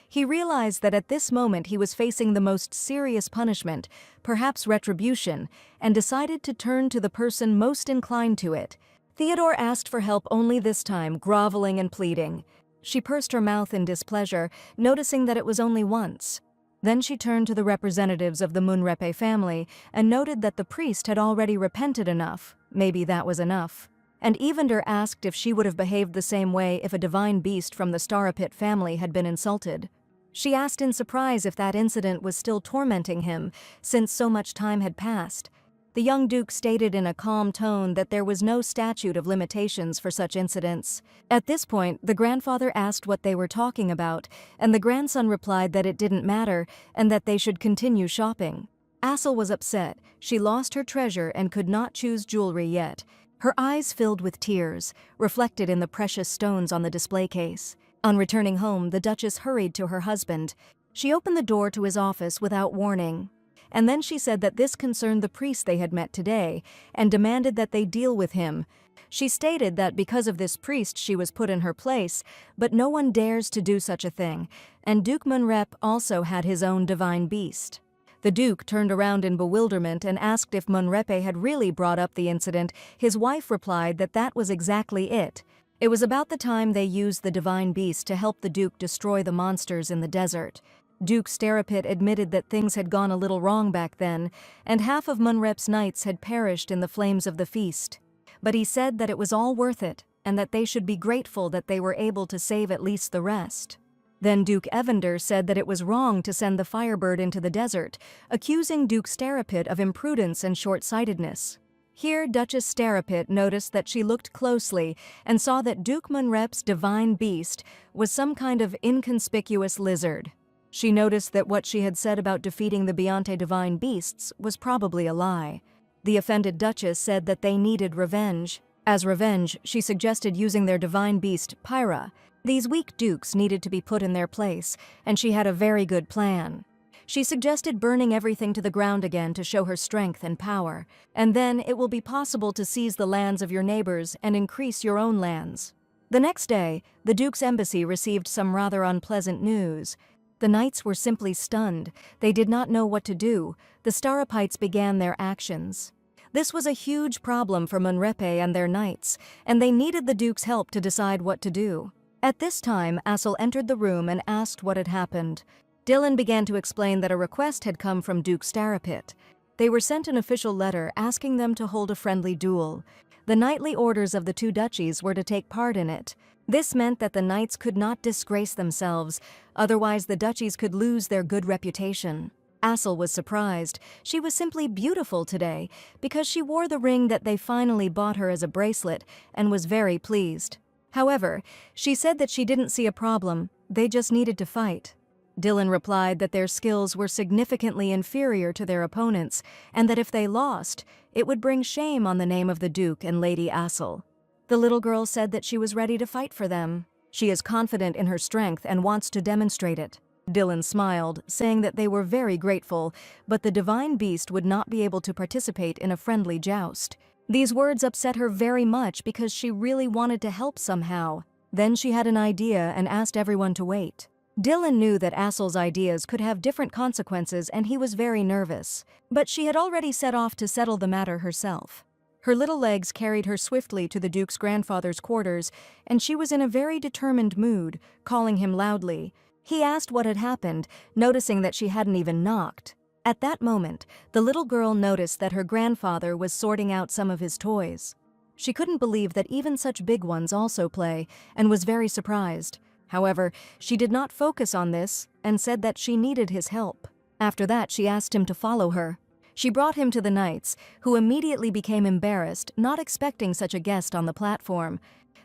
He realized that at this moment he was facing the most serious punishment, perhaps retribution, and decided to turn to the person most inclined to it. Theodore asked for help only this time, groveling and pleading. She pursed her mouth in displeasure, noticing that it was only once. Then she turned to the representatives of the Munrepe family and noted that the priest had already repented enough. Maybe that was enough. And Evander asked if she would have behaved the same way if a divine beast from the Starapit family had been insulted. She asked in surprise if that incident was still tormenting him, since so much time had passed. The young duke stated in a calm tone that there was no statute of limitations for such incidents. At this point, the grandfather asked what they were talking about, and the grandson replied that it didn't matter and that they should continue shopping. Assel was upset. She lost her treasure and could not choose jewelry yet. Her eyes filled with tears, reflected in the precious stones on the display case. On returning home, the Duchess hurried to her husband. She opened the door to his office without warning. And then she said that this concerned the priest they had met today, and demanded that they deal with him. She stated that because of this priest she was put in her place, but no one dares to do such a thing, and Duke Munrep also had his own divine beast. The Duke turned around in bewilderment and asked if Munrepe had really brought up the incident. His wife replied that that was exactly it. It was about the time they used the divine beast to help the Duke destroy the monsters in the desert. Duke Starapit admitted that things had gone a little wrong back then, and half of Munrep's knights had perished in the flames of the feast. But he said that it was all worth it, and that they should be grateful that they were able to save at least the rest. Then Duke Evander said that it was wrong to send the Firebird into the desert, accusing Duke Starapit of imprudence and short-sightedness. Here Duchess Starapit noticed that she looked closely and saw that Duke Munrep's divine beast was some kind of inconspicuous lizard. She noticed that what she had said about defeating the Beyonte divine beasts was probably a lie. The offended Duchess said that they needed revenge. As revenge, she suggested using their divine beast, Pyra. These weak dukes needed to be put in their place, and she had a very good plan. She suggested burning everything to the ground again to show her strength and power, and then it will be possible to seize the lands of your neighbors and increase your own lands. The next day, the Duke's embassy received some rather unpleasant news. The knights were simply stunned. They did not know what to do. The Starapites began their actions. This was a huge problem for Munrepe and their knights, and they needed the Duke's help to decide what to do. At this time, Assel entered the room and asked what had happened. Dylan began to explain that a request had come from Duke Starapit. They were sent an official letter asking them to hold a friendly duel. The knightly orders of the two duchies were to take part in it. This meant that the knights could not disgrace themselves, otherwise the duchies could lose their good reputation. Assel was surprised. She was simply beautiful today, because she wore the ring that they finally bought her as a bracelet, and was very pleased. However, she said that she didn't see a problem, they just needed to fight. Dylan replied that their skills were significantly inferior to their opponents, and that if they lost, it would bring shame on the name of the Duke and Lady Assel. The little girl said that she was ready to fight for them. She is confident in her strength and wants to demonstrate it. Dylan smiled, saying that they were very grateful, but the divine beast would not be able to participate in a friendly joust. These words upset her very much because she really wanted to help somehow. Then she had an idea and asked everyone to wait. Dylan knew that Assel's ideas could have different consequences and he was very nervous, but she had already set off to settle the matter herself. Her little legs carried her swiftly to the Duke's grandfather's quarters, and she was in a very determined mood, calling him loudly. He asked what had happened, noticing that she hadn't even knocked. At that moment, the little girl noticed that her grandfather was sorting out some of his toys. She couldn't believe that even such big ones also play, and was very surprised. However, she did not focus on this, and said that she needed his help. After that, she asked him to follow her. She brought him to the knights, who immediately became embarrassed, not expecting such a guest on the platform.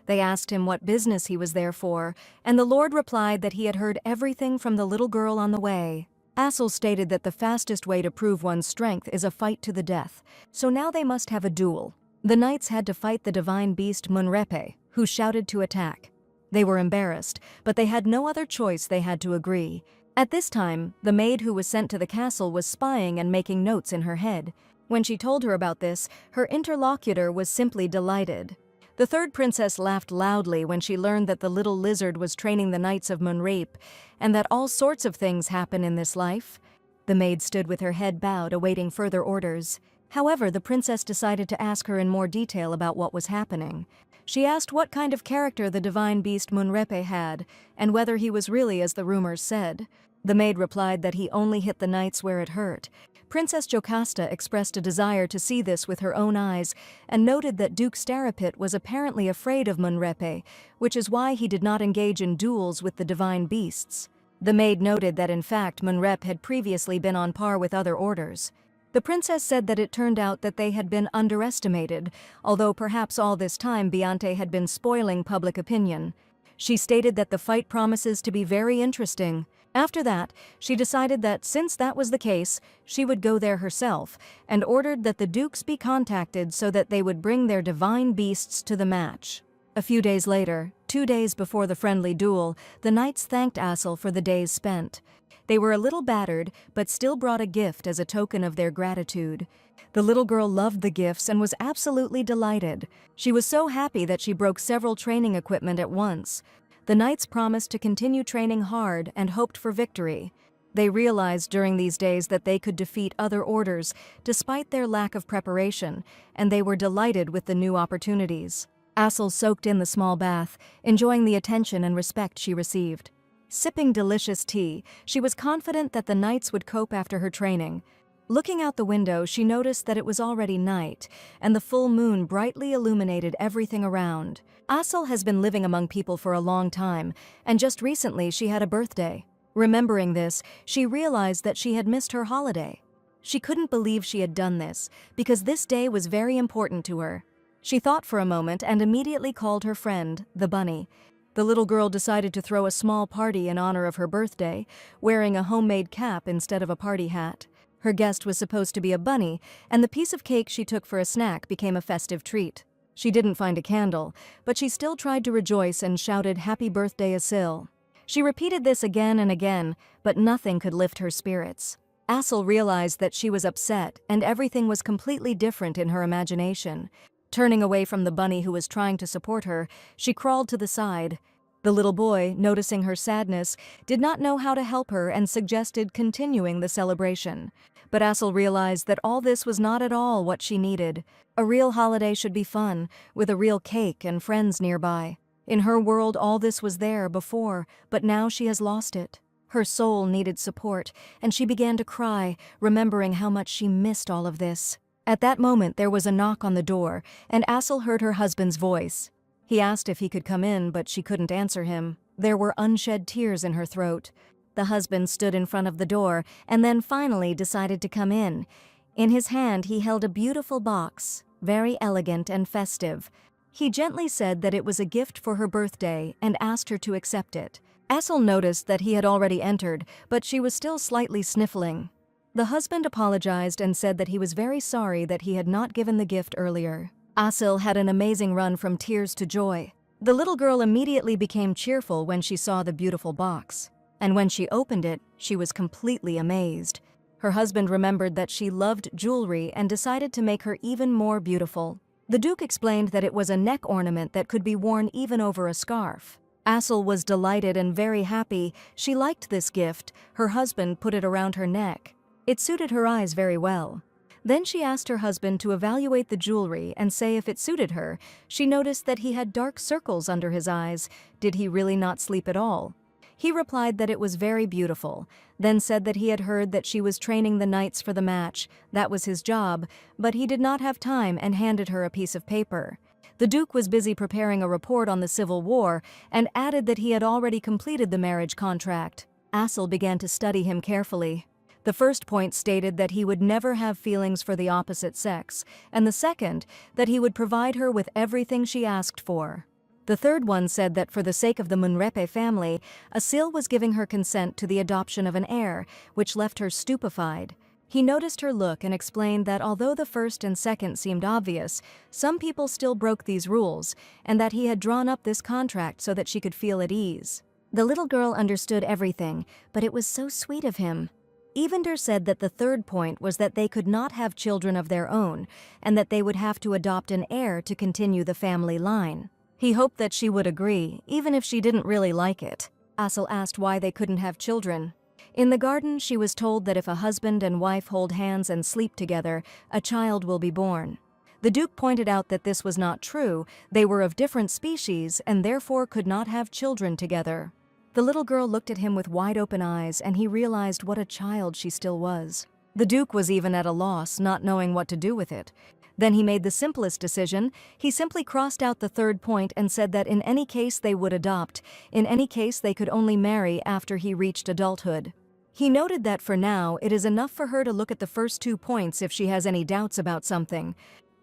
They asked him what business he was there for, and the lord replied that he had heard everything from the little girl on the way. Assel stated that the fastest way to prove one's strength is a fight to the death, so now they must have a duel. The knights had to fight the divine beast Munrepe, who shouted to attack. They were embarrassed, but they had no other choice. They had to agree. At this time, the maid who was sent to the castle was spying and making notes in her head. When she told her about this, her interlocutor was simply delighted. The third princess laughed loudly when she learned that the little lizard was training the knights of Munrape, and that all sorts of things happen in this life. The maid stood with her head bowed, awaiting further orders. However, the princess decided to ask her in more detail about what was happening. She asked what kind of character the divine beast Munrepe had, and whether he was really as the rumors said. The maid replied that he only hit the knights where it hurt. Princess Jocasta expressed a desire to see this with her own eyes, and noted that Duke Starapit was apparently afraid of Munrepe, which is why he did not engage in duels with the divine beasts. The maid noted that in fact Munrep had previously been on par with other orders. The princess said that it turned out that they had been underestimated, although perhaps all this time Biante had been spoiling public opinion. She stated that the fight promises to be very interesting. After that, she decided that since that was the case, she would go there herself, and ordered that the dukes be contacted so that they would bring their divine beasts to the match. A few days later, 2 days before the friendly duel, the knights thanked Assel for the days spent. They were a little battered, but still brought a gift as a token of their gratitude. The little girl loved the gifts and was absolutely delighted. She was so happy that she broke several training equipment at once. The knights promised to continue training hard and hoped for victory. They realized during these days that they could defeat other orders, despite their lack of preparation, and they were delighted with the new opportunities. Assel soaked in the small bath, enjoying the attention and respect she received. Sipping delicious tea, she was confident that the knights would cope after her training. Looking out the window, she noticed that it was already night, and the full moon brightly illuminated everything around. Assel has been living among people for a long time, and just recently she had a birthday. Remembering this, she realized that she had missed her holiday. She couldn't believe she had done this, because this day was very important to her. She thought for a moment and immediately called her friend, the bunny. The little girl decided to throw a small party in honor of her birthday, wearing a homemade cap instead of a party hat. Her guest was supposed to be a bunny, and the piece of cake she took for a snack became a festive treat. She didn't find a candle, but she still tried to rejoice and shouted "Happy Birthday, Asil." She repeated this again and again, but nothing could lift her spirits. Assel realized that she was upset, and everything was completely different in her imagination. Turning away from the bunny who was trying to support her, she crawled to the side. The little boy, noticing her sadness, did not know how to help her and suggested continuing the celebration. But Assel realized that all this was not at all what she needed. A real holiday should be fun, with a real cake and friends nearby. In her world, all this was there before, but now she has lost it. Her soul needed support, and she began to cry, remembering how much she missed all of this. At that moment, there was a knock on the door, and Assel heard her husband's voice. He asked if he could come in, but she couldn't answer him. There were unshed tears in her throat. The husband stood in front of the door, and then finally decided to come in. In his hand, he held a beautiful box, very elegant and festive. He gently said that it was a gift for her birthday and asked her to accept it. Assel noticed that he had already entered, but she was still slightly sniffling. The husband apologized and said that he was very sorry that he had not given the gift earlier. Assel had an amazing run from tears to joy. The little girl immediately became cheerful when she saw the beautiful box. And when she opened it, she was completely amazed. Her husband remembered that she loved jewelry and decided to make her even more beautiful. The Duke explained that it was a neck ornament that could be worn even over a scarf. Assel was delighted and very happy. She liked this gift. Her husband put it around her neck. It suited her eyes very well. Then she asked her husband to evaluate the jewelry and say if it suited her. She noticed that he had dark circles under his eyes. Did he really not sleep at all? He replied that it was very beautiful, then said that he had heard that she was training the knights for the match. That was his job, but he did not have time and handed her a piece of paper. The Duke was busy preparing a report on the Civil War and added that he had already completed the marriage contract. Assel began to study him carefully. The first point stated that he would never have feelings for the opposite sex, and the second, that he would provide her with everything she asked for. The third one said that for the sake of the Munrepe family, Asil was giving her consent to the adoption of an heir, which left her stupefied. He noticed her look and explained that although the first and second seemed obvious, some people still broke these rules, and that he had drawn up this contract so that she could feel at ease. The little girl understood everything, but it was so sweet of him. Evander said that the third point was that they could not have children of their own, and that they would have to adopt an heir to continue the family line. He hoped that she would agree, even if she didn't really like it. Asil asked why they couldn't have children. In the garden, she was told that if a husband and wife hold hands and sleep together, a child will be born. The Duke pointed out that this was not true. They were of different species and therefore could not have children together. The little girl looked at him with wide-open eyes, and he realized what a child she still was. The Duke was even at a loss, not knowing what to do with it. Then he made the simplest decision. He simply crossed out the third point and said that in any case they would adopt. In any case they could only marry after he reached adulthood. He noted that for now, it is enough for her to look at the first 2 points if she has any doubts about something.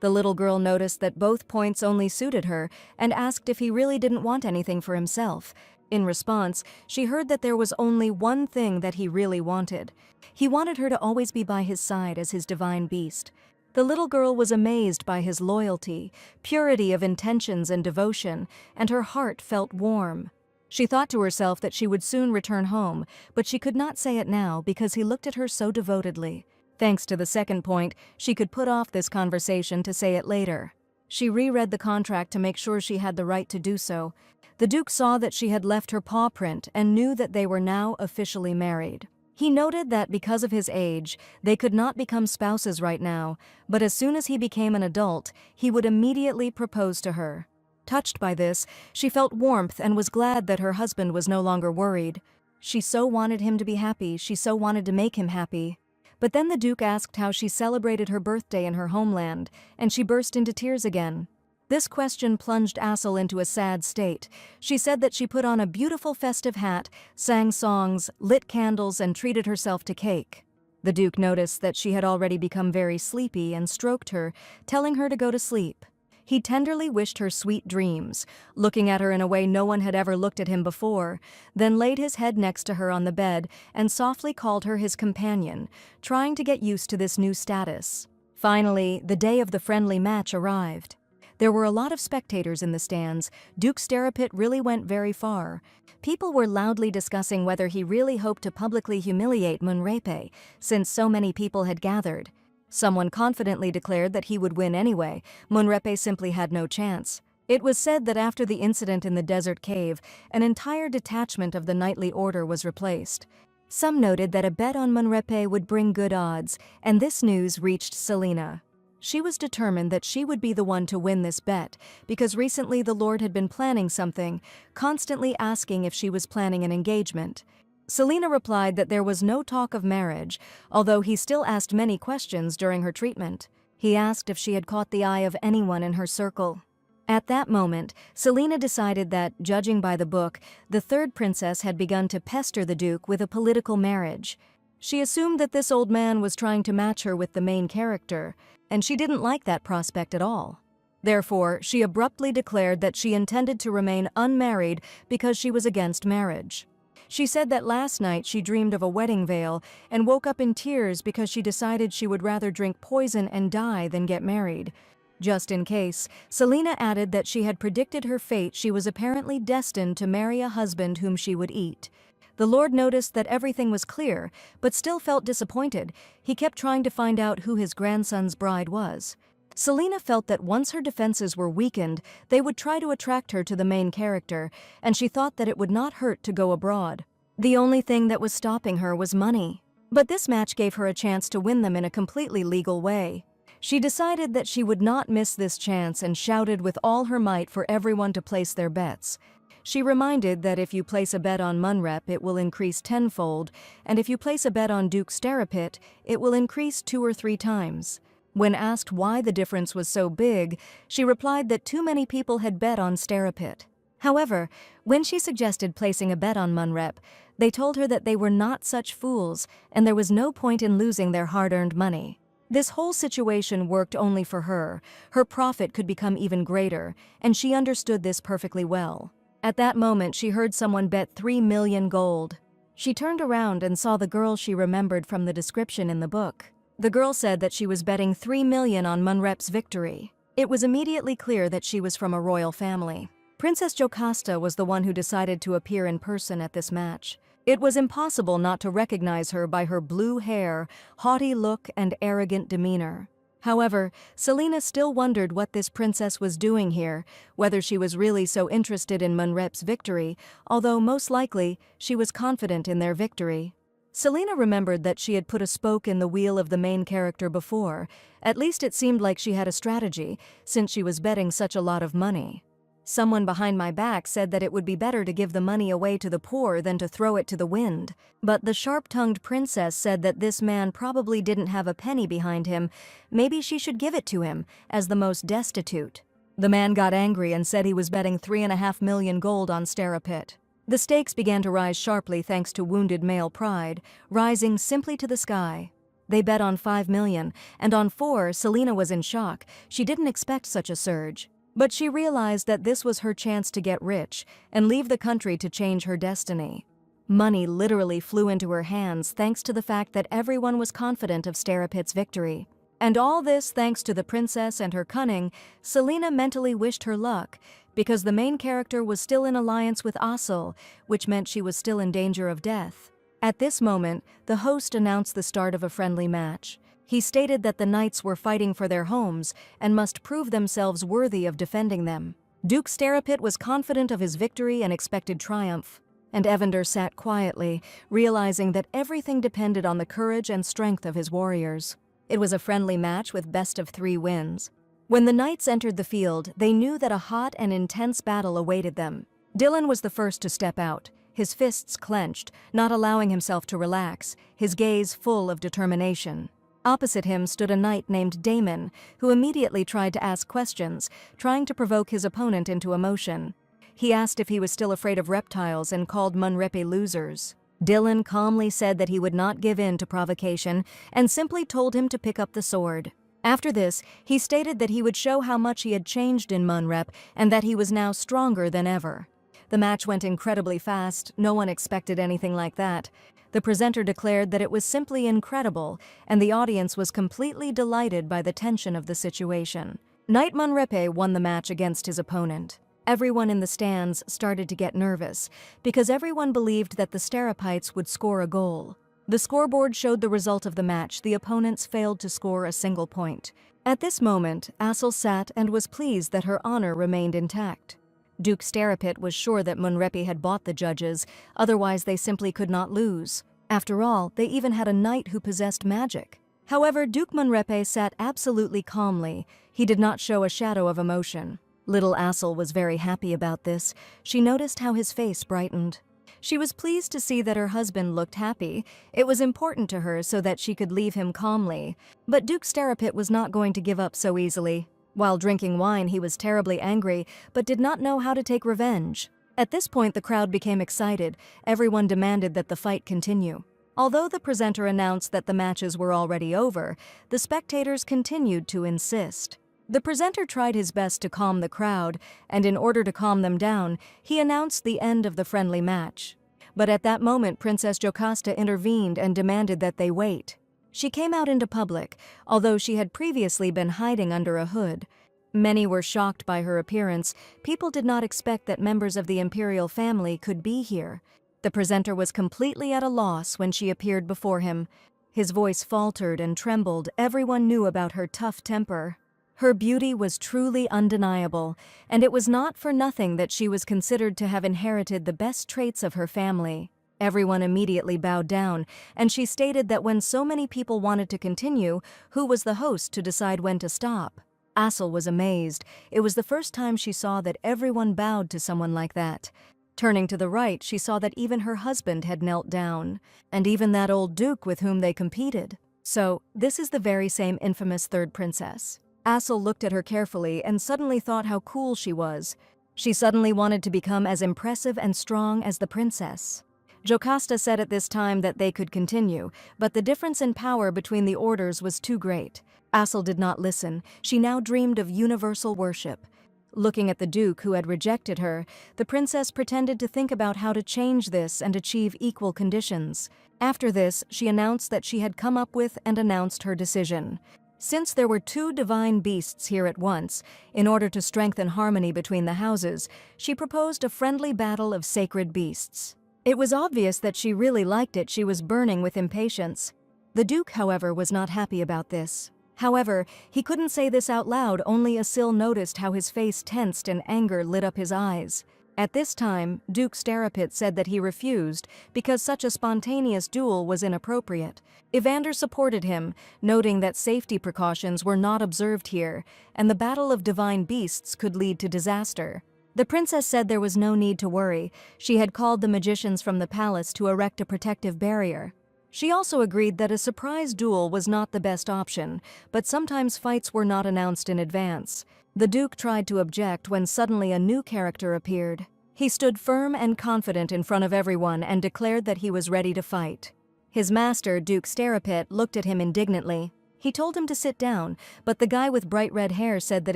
The little girl noticed that both points only suited her and asked if he really didn't want anything for himself. In response, she heard that there was only one thing that he really wanted. He wanted her to always be by his side as his divine beast. The little girl was amazed by his loyalty, purity of intentions and devotion, and her heart felt warm. She thought to herself that she would soon return home, but she could not say it now because he looked at her so devotedly. Thanks to the second point, she could put off this conversation to say it later. She reread the contract to make sure she had the right to do so. The Duke saw that she had left her paw print and knew that they were now officially married. He noted that because of his age, they could not become spouses right now, but as soon as he became an adult, he would immediately propose to her. Touched by this, she felt warmth and was glad that her husband was no longer worried. She so wanted him to be happy, she so wanted to make him happy. But then the Duke asked how she celebrated her birthday in her homeland, and she burst into tears again. This question plunged Asil into a sad state. She said that she put on a beautiful festive hat, sang songs, lit candles, and treated herself to cake. The Duke noticed that she had already become very sleepy and stroked her, telling her to go to sleep. He tenderly wished her sweet dreams, looking at her in a way no one had ever looked at him before, then laid his head next to her on the bed and softly called her his companion, trying to get used to this new status. Finally, the day of the friendly match arrived. There were a lot of spectators in the stands. Duke Sterapit really went very far. People were loudly discussing whether he really hoped to publicly humiliate Munrepe, since so many people had gathered. Someone confidently declared that he would win anyway. Munrepe simply had no chance. It was said that after the incident in the desert cave, an entire detachment of the knightly order was replaced. Some noted that a bet on Munrepe would bring good odds, and this news reached Selena. She was determined that she would be the one to win this bet, because recently the Lord had been planning something, constantly asking if she was planning an engagement. Selena replied that there was no talk of marriage, although he still asked many questions during her treatment. He asked if she had caught the eye of anyone in her circle. At that moment, Selena decided that, judging by the book, the third princess had begun to pester the Duke with a political marriage. She assumed that this old man was trying to match her with the main character, and she didn't like that prospect at all. Therefore, she abruptly declared that she intended to remain unmarried because she was against marriage. She said that last night she dreamed of a wedding veil and woke up in tears because she decided she would rather drink poison and die than get married. Just in case, Selena added that she had predicted her fate. She was apparently destined to marry a husband whom she would eat. The Lord noticed that everything was clear, but still felt disappointed. He kept trying to find out who his grandson's bride was. Selena felt that once her defenses were weakened, they would try to attract her to the main character, and she thought that it would not hurt to go abroad. The only thing that was stopping her was money. But this match gave her a chance to win them in a completely legal way. She decided that she would not miss this chance and shouted with all her might for everyone to place their bets. She reminded that if you place a bet on Munrep, it will increase tenfold, and if you place a bet on Duke Sterapit, it will increase 2 or 3 times. When asked why the difference was so big, she replied that too many people had bet on Sterapit. However, when she suggested placing a bet on Munrep, They told her that they were not such fools, and there was no point in losing their hard-earned money. This whole situation worked only for her. Her profit could become even greater, and she understood this perfectly well. At that moment, she heard someone bet 3 million gold. She turned around and saw the girl she remembered from the description in the book. The girl said that she was betting 3 million on Manhwa's victory. It was immediately clear that she was from a royal family. Princess Jocasta was the one who decided to appear in person at this match. It was impossible not to recognize her by her blue hair, haughty look, and arrogant demeanor. However, Selena still wondered what this princess was doing here, whether she was really so interested in Manhwa's victory, although most likely she was confident in their victory. Selena remembered that she had put a spoke in the wheel of the main character before. At least it seemed like she had a strategy, since she was betting such a lot of money. Someone behind my back said that it would be better to give the money away to the poor than to throw it to the wind. But the sharp-tongued princess said that this man probably didn't have a penny behind him. Maybe she should give it to him, as the most destitute. The man got angry and said he was betting 3.5 million gold on Starapit. The stakes began to rise sharply thanks to wounded male pride, rising simply to the sky. They bet on 5 million, and on 4, Selena was in shock. She didn't expect such a surge. But she realized that this was her chance to get rich and leave the country to change her destiny. Money literally flew into her hands thanks to the fact that everyone was confident of Starapit's victory. And all this thanks to the princess and her cunning. Selena mentally wished her luck, because the main character was still in alliance with Asel, which meant she was still in danger of death. At this moment, the host announced the start of a friendly match. He stated that the knights were fighting for their homes and must prove themselves worthy of defending them. Duke Starapit was confident of his victory and expected triumph, and Evander sat quietly, realizing that everything depended on the courage and strength of his warriors. It was a friendly match with best-of-3 wins. When the knights entered the field, they knew that a hot and intense battle awaited them. Dylan was the first to step out, his fists clenched, not allowing himself to relax, his gaze full of determination. Opposite him stood a knight named Damon, who immediately tried to ask questions, trying to provoke his opponent into emotion. He asked if he was still afraid of reptiles and called Manhwa losers. Dylan calmly said that he would not give in to provocation and simply told him to pick up the sword. After this, he stated that he would show how much he had changed in Manhwa and that he was now stronger than ever. The match went incredibly fast. No one expected anything like that. The presenter declared that it was simply incredible, and the audience was completely delighted by the tension of the situation. Knight Manhwa won the match against his opponent. Everyone in the stands started to get nervous, because everyone believed that the Starapites would score a goal. The scoreboard showed the result of the match. The opponents failed to score a single point. At this moment, Asel sat and was pleased that her honor remained intact. Duke Starapit was sure that Manhwa had bought the judges, otherwise they simply could not lose. After all, they even had a knight who possessed magic. However, Duke Manhwa sat absolutely calmly. He did not show a shadow of emotion. Little Asel was very happy about this. She noticed how his face brightened. She was pleased to see that her husband looked happy. It was important to her so that she could leave him calmly. But Duke Starapit was not going to give up so easily. While drinking wine, he was terribly angry, but did not know how to take revenge. At this point, the crowd became excited. Everyone demanded that the fight continue. Although the presenter announced that the matches were already over, the spectators continued to insist. The presenter tried his best to calm the crowd, and in order to calm them down, he announced the end of the friendly match. But at that moment, Princess Jocasta intervened and demanded that they wait. She came out into public, although she had previously been hiding under a hood. Many were shocked by her appearance. People did not expect that members of the imperial family could be here. The presenter was completely at a loss when she appeared before him. His voice faltered and trembled. Everyone knew about her tough temper. Her beauty was truly undeniable, and it was not for nothing that she was considered to have inherited the best traits of her family. Everyone immediately bowed down, and she stated that when so many people wanted to continue, who was the host to decide when to stop? Asel was amazed. It was the first time she saw that everyone bowed to someone like that. Turning to the right, she saw that even her husband had knelt down, and even that old duke with whom they competed. So, this is the very same infamous third princess. Asel looked at her carefully and suddenly thought how cool she was. She suddenly wanted to become as impressive and strong as the princess. Jocasta said at this time that they could continue, but the difference in power between the orders was too great. Assel did not listen. She now dreamed of universal worship. Looking at the Duke who had rejected her, the princess pretended to think about how to change this and achieve equal conditions. After this, she announced that she had come up with and announced her decision. Since there were two divine beasts here at once, in order to strengthen harmony between the houses, she proposed a friendly battle of sacred beasts. It was obvious that she really liked it. She was burning with impatience. The Duke, however, was not happy about this. However, he couldn't say this out loud, only Asil noticed how his face tensed and anger lit up his eyes. At this time, Duke Starapit said that he refused because such a spontaneous duel was inappropriate. Evander supported him, noting that safety precautions were not observed here, and the battle of divine beasts could lead to disaster. The princess said there was no need to worry. She had called the magicians from the palace to erect a protective barrier. She also agreed that a surprise duel was not the best option, but sometimes fights were not announced in advance. The Duke tried to object when suddenly a new character appeared. He stood firm and confident in front of everyone and declared that he was ready to fight. His master, Duke Starapit, looked at him indignantly. He told him to sit down, but the guy with bright red hair said that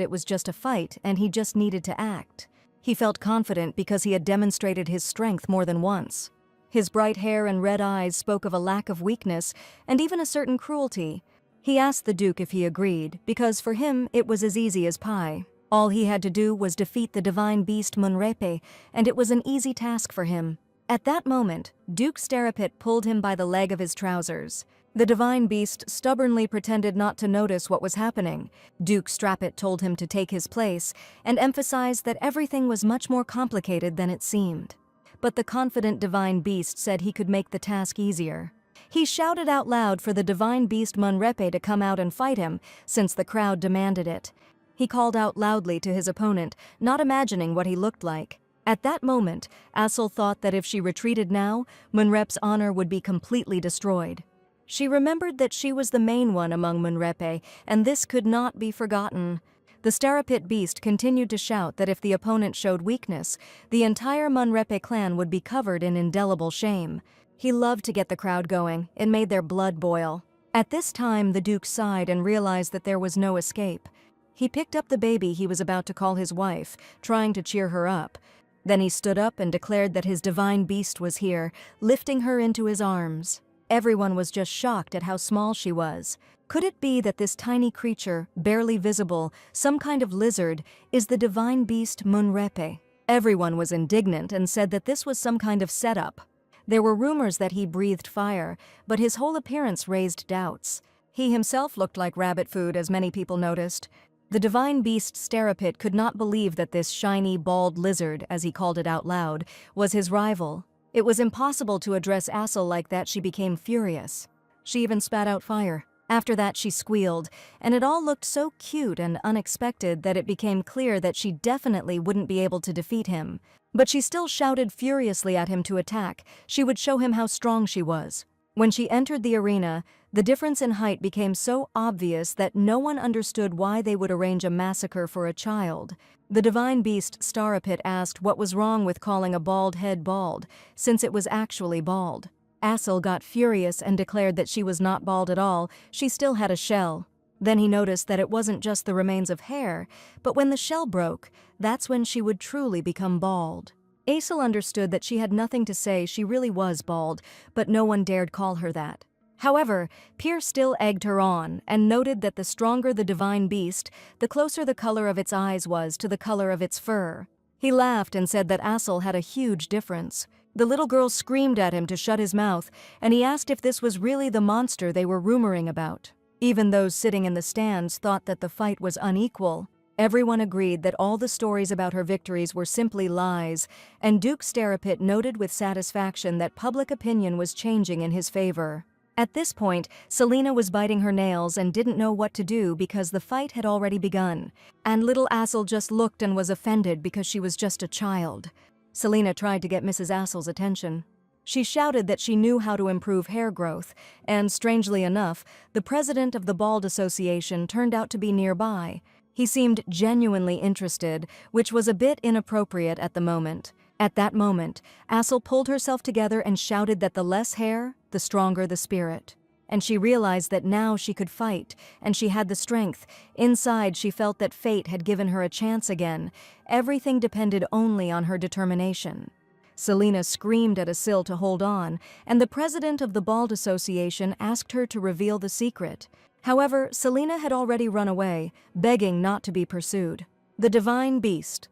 it was just a fight and he just needed to act. He felt confident because he had demonstrated his strength more than once. His bright hair and red eyes spoke of a lack of weakness and even a certain cruelty. He asked the Duke if he agreed, because for him it was as easy as pie. All he had to do was defeat the divine beast Munrepe, and it was an easy task for him. At that moment, Duke Starapit pulled him by the leg of his trousers. The divine beast stubbornly pretended not to notice what was happening. Duke Starapit told him to take his place and emphasized that everything was much more complicated than it seemed. But the confident divine beast said he could make the task easier. He shouted out loud for the divine beast Munrepe to come out and fight him, since the crowd demanded it. He called out loudly to his opponent, not imagining what he looked like. At that moment, Assel thought that if she retreated now, Munrepe's honor would be completely destroyed. She remembered that she was the main one among Munrepe, and this could not be forgotten. The Starapit beast continued to shout that if the opponent showed weakness, the entire Munrepe clan would be covered in indelible shame. He loved to get the crowd going. It made their blood boil. At this time, the Duke sighed and realized that there was no escape. He picked up the baby he was about to call his wife, trying to cheer her up. Then he stood up and declared that his divine beast was here, lifting her into his arms. Everyone was just shocked at how small she was. Could it be that this tiny creature, barely visible, some kind of lizard, is the divine beast Munrepe? Everyone was indignant and said that this was some kind of setup. There were rumors that he breathed fire, but his whole appearance raised doubts. He himself looked like rabbit food, as many people noticed. The divine beast Starapit could not believe that this shiny, bald lizard, as he called it out loud, was his rival. It was impossible to address Assel like that. She became furious. She even spat out fire. After that, she squealed, and it all looked so cute and unexpected that it became clear that she definitely wouldn't be able to defeat him. But she still shouted furiously at him to attack. She would show him how strong she was. When she entered the arena, the difference in height became so obvious that no one understood why they would arrange a massacre for a child. The divine beast Starapit asked what was wrong with calling a bald head bald, since it was actually bald. Assel got furious and declared that she was not bald at all. She still had a shell. Then he noticed that it wasn't just the remains of hair, but when the shell broke, that's when she would truly become bald. Assel understood that she had nothing to say. She really was bald, but no one dared call her that. However, Pierre still egged her on and noted that the stronger the divine beast, the closer the color of its eyes was to the color of its fur. He laughed and said that Assel had a huge difference. The little girl screamed at him to shut his mouth, and he asked if this was really the monster they were rumoring about. Even those sitting in the stands thought that the fight was unequal. Everyone agreed that all the stories about her victories were simply lies, and Duke Starapit noted with satisfaction that public opinion was changing in his favor. At this point, Selena was biting her nails and didn't know what to do because the fight had already begun, and little Assel just looked and was offended because she was just a child. Selena tried to get Mrs. Assel's attention. She shouted that she knew how to improve hair growth, and strangely enough, the president of the Bald Association turned out to be nearby. He seemed genuinely interested, which was a bit inappropriate at the moment. At that moment, Assel pulled herself together and shouted that the less hair, the stronger the spirit. And she realized that now she could fight, and she had the strength. Inside, she felt that fate had given her a chance again. Everything depended only on her determination. Selena screamed at Assel to hold on, and the president of the Bald Association asked her to reveal the secret. However, Selena had already run away, begging not to be pursued. The divine beast.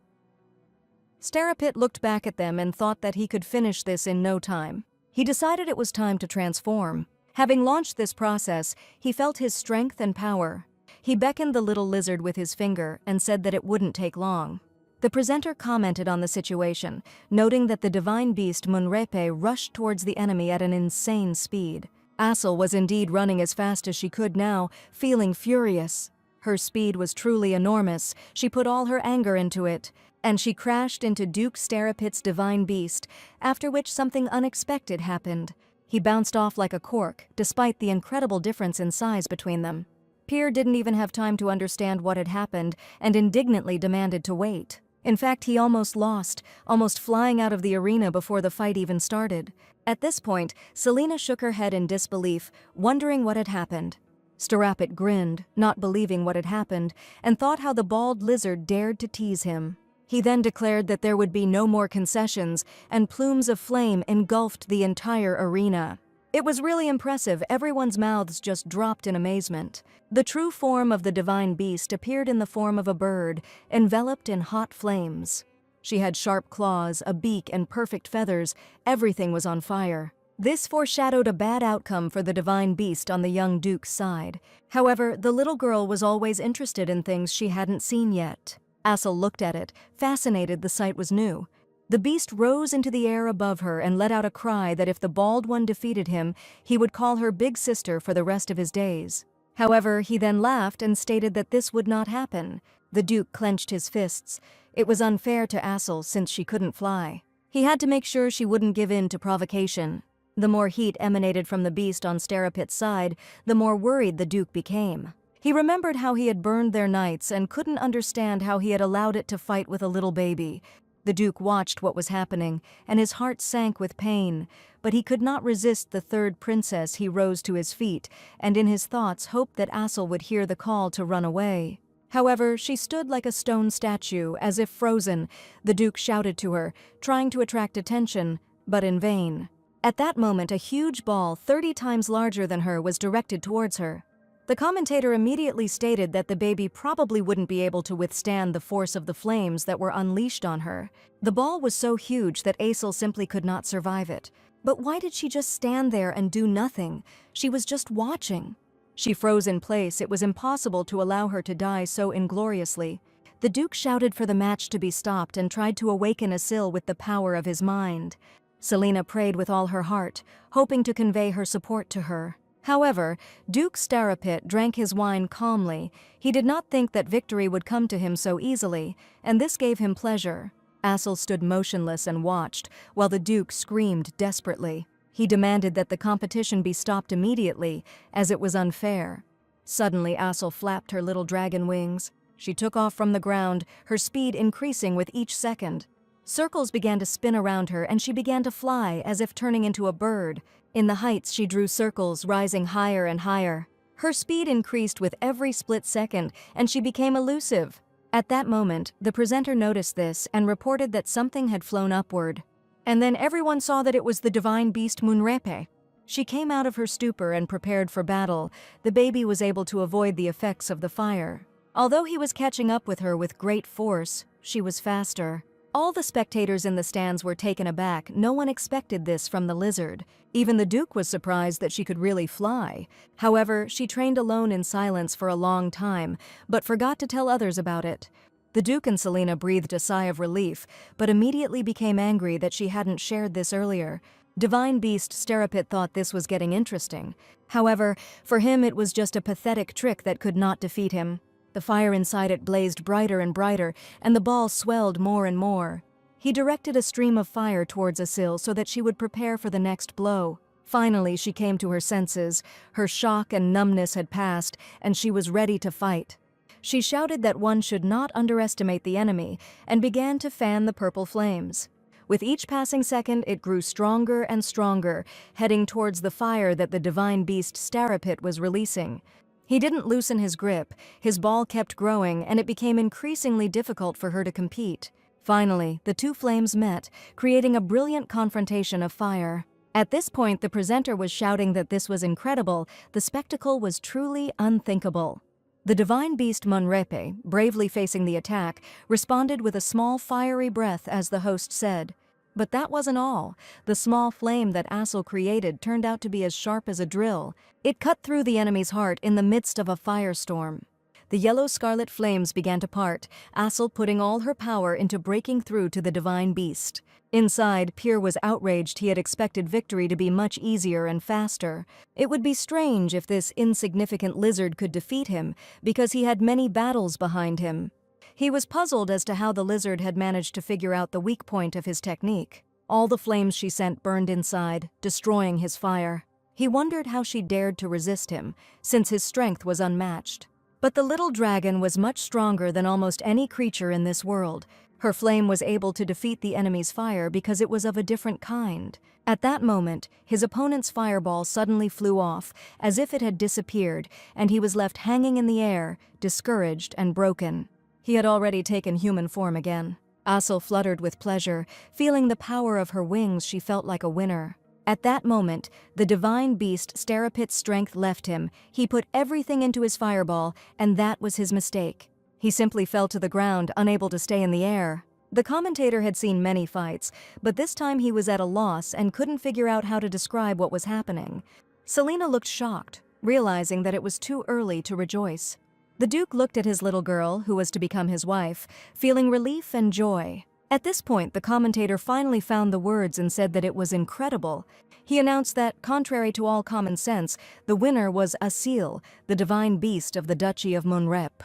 Starapit looked back at them and thought that he could finish this in no time. He decided it was time to transform. Having launched this process, he felt his strength and power. He beckoned the little lizard with his finger and said that it wouldn't take long. The presenter commented on the situation, noting that the divine beast Munrepe rushed towards the enemy at an insane speed. Assel was indeed running as fast as she could now, feeling furious. Her speed was truly enormous. She put all her anger into it, and she crashed into Duke Starapit's divine beast, after which something unexpected happened. He bounced off like a cork, despite the incredible difference in size between them. Pierre didn't even have time to understand what had happened and indignantly demanded to wait. In fact, he almost lost, almost flying out of the arena before the fight even started. At this point, Selena shook her head in disbelief, wondering what had happened. Starapit grinned, not believing what had happened, and thought how the bald lizard dared to tease him. He then declared that there would be no more concessions, and plumes of flame engulfed the entire arena. It was really impressive. Everyone's mouths just dropped in amazement. The true form of the divine beast appeared in the form of a bird, enveloped in hot flames. She had sharp claws, a beak, and perfect feathers. Everything was on fire. This foreshadowed a bad outcome for the divine beast on the young duke's side. However, the little girl was always interested in things she hadn't seen yet. Assel looked at it, fascinated. The sight was new. The beast rose into the air above her and let out a cry that if the bald one defeated him, he would call her big sister for the rest of his days. However, he then laughed and stated that this would not happen. The duke clenched his fists. It was unfair to Assel since she couldn't fly. He had to make sure she wouldn't give in to provocation. The more heat emanated from the beast on Starapit's side, the more worried the duke became. He remembered how he had burned their nights and couldn't understand how he had allowed it to fight with a little baby. The duke watched what was happening, and his heart sank with pain, but he could not resist the third princess. He rose to his feet, and in his thoughts hoped that Assel would hear the call to run away. However, she stood like a stone statue, as if frozen. The duke shouted to her, trying to attract attention, but in vain. At that moment, a huge ball 30 times larger than her was directed towards her. The commentator immediately stated that the baby probably wouldn't be able to withstand the force of the flames that were unleashed on her. The ball was so huge that Assel simply could not survive it. But why did she just stand there and do nothing? She was just watching. She froze in place. It was impossible to allow her to die so ingloriously. The duke shouted for the match to be stopped and tried to awaken Assel with the power of his mind. Selena prayed with all her heart, hoping to convey her support to her. However, Duke Starapit drank his wine calmly. He did not think that victory would come to him so easily, and this gave him pleasure. Assel stood motionless and watched, while the duke screamed desperately. He demanded that the competition be stopped immediately, as it was unfair. Suddenly, Assel flapped her little dragon wings. She took off from the ground, her speed increasing with each second. Circles began to spin around her, and she began to fly, as if turning into a bird. In the heights, she drew circles, rising higher and higher. Her speed increased with every split second, and she became elusive. At that moment, the presenter noticed this and reported that something had flown upward. And then everyone saw that it was the divine beast Munrepe. She came out of her stupor and prepared for battle. The baby was able to avoid the effects of the fire. Although he was catching up with her with great force, she was faster. All the spectators in the stands were taken aback. No one expected this from the lizard. Even the duke was surprised that she could really fly. However, she trained alone in silence for a long time, but forgot to tell others about it. The duke and Selena breathed a sigh of relief, but immediately became angry that she hadn't shared this earlier. Divine beast Starapit thought this was getting interesting. However, for him it was just a pathetic trick that could not defeat him. The fire inside it blazed brighter and brighter, and the ball swelled more and more. He directed a stream of fire towards Assel so that she would prepare for the next blow. Finally, she came to her senses. Her shock and numbness had passed, and she was ready to fight. She shouted that one should not underestimate the enemy, and began to fan the purple flames. With each passing second, it grew stronger and stronger, heading towards the fire that the divine beast Starapit was releasing. He didn't loosen his grip, his ball kept growing, and it became increasingly difficult for her to compete. Finally, the two flames met, creating a brilliant confrontation of fire. At this point, the presenter was shouting that this was incredible, the spectacle was truly unthinkable. The divine beast Munrepe, bravely facing the attack, responded with a small fiery breath as the host said. But that wasn't all. The small flame that Assel created turned out to be as sharp as a drill. It cut through the enemy's heart in the midst of a firestorm. The yellow-scarlet flames began to part, Assel putting all her power into breaking through to the divine beast. Inside, Pyr was outraged. He had expected victory to be much easier and faster. It would be strange if this insignificant lizard could defeat him, because he had many battles behind him. He was puzzled as to how the lizard had managed to figure out the weak point of his technique. All the flames she sent burned inside, destroying his fire. He wondered how she dared to resist him, since his strength was unmatched. But the little dragon was much stronger than almost any creature in this world. Her flame was able to defeat the enemy's fire because it was of a different kind. At that moment, his opponent's fireball suddenly flew off, as if it had disappeared, and he was left hanging in the air, discouraged and broken. He had already taken human form again. Assel fluttered with pleasure. Feeling the power of her wings, she felt like a winner. At that moment, the divine beast Starapit's strength left him. He put everything into his fireball, and that was his mistake. He simply fell to the ground, unable to stay in the air. The commentator had seen many fights, but this time he was at a loss and couldn't figure out how to describe what was happening. Selena looked shocked, realizing that it was too early to rejoice. The Duke looked at his little girl, who was to become his wife, feeling relief and joy. At this point, the commentator finally found the words and said that it was incredible. He announced that, contrary to all common sense, the winner was Asil, the divine beast of the Duchy of Munrep.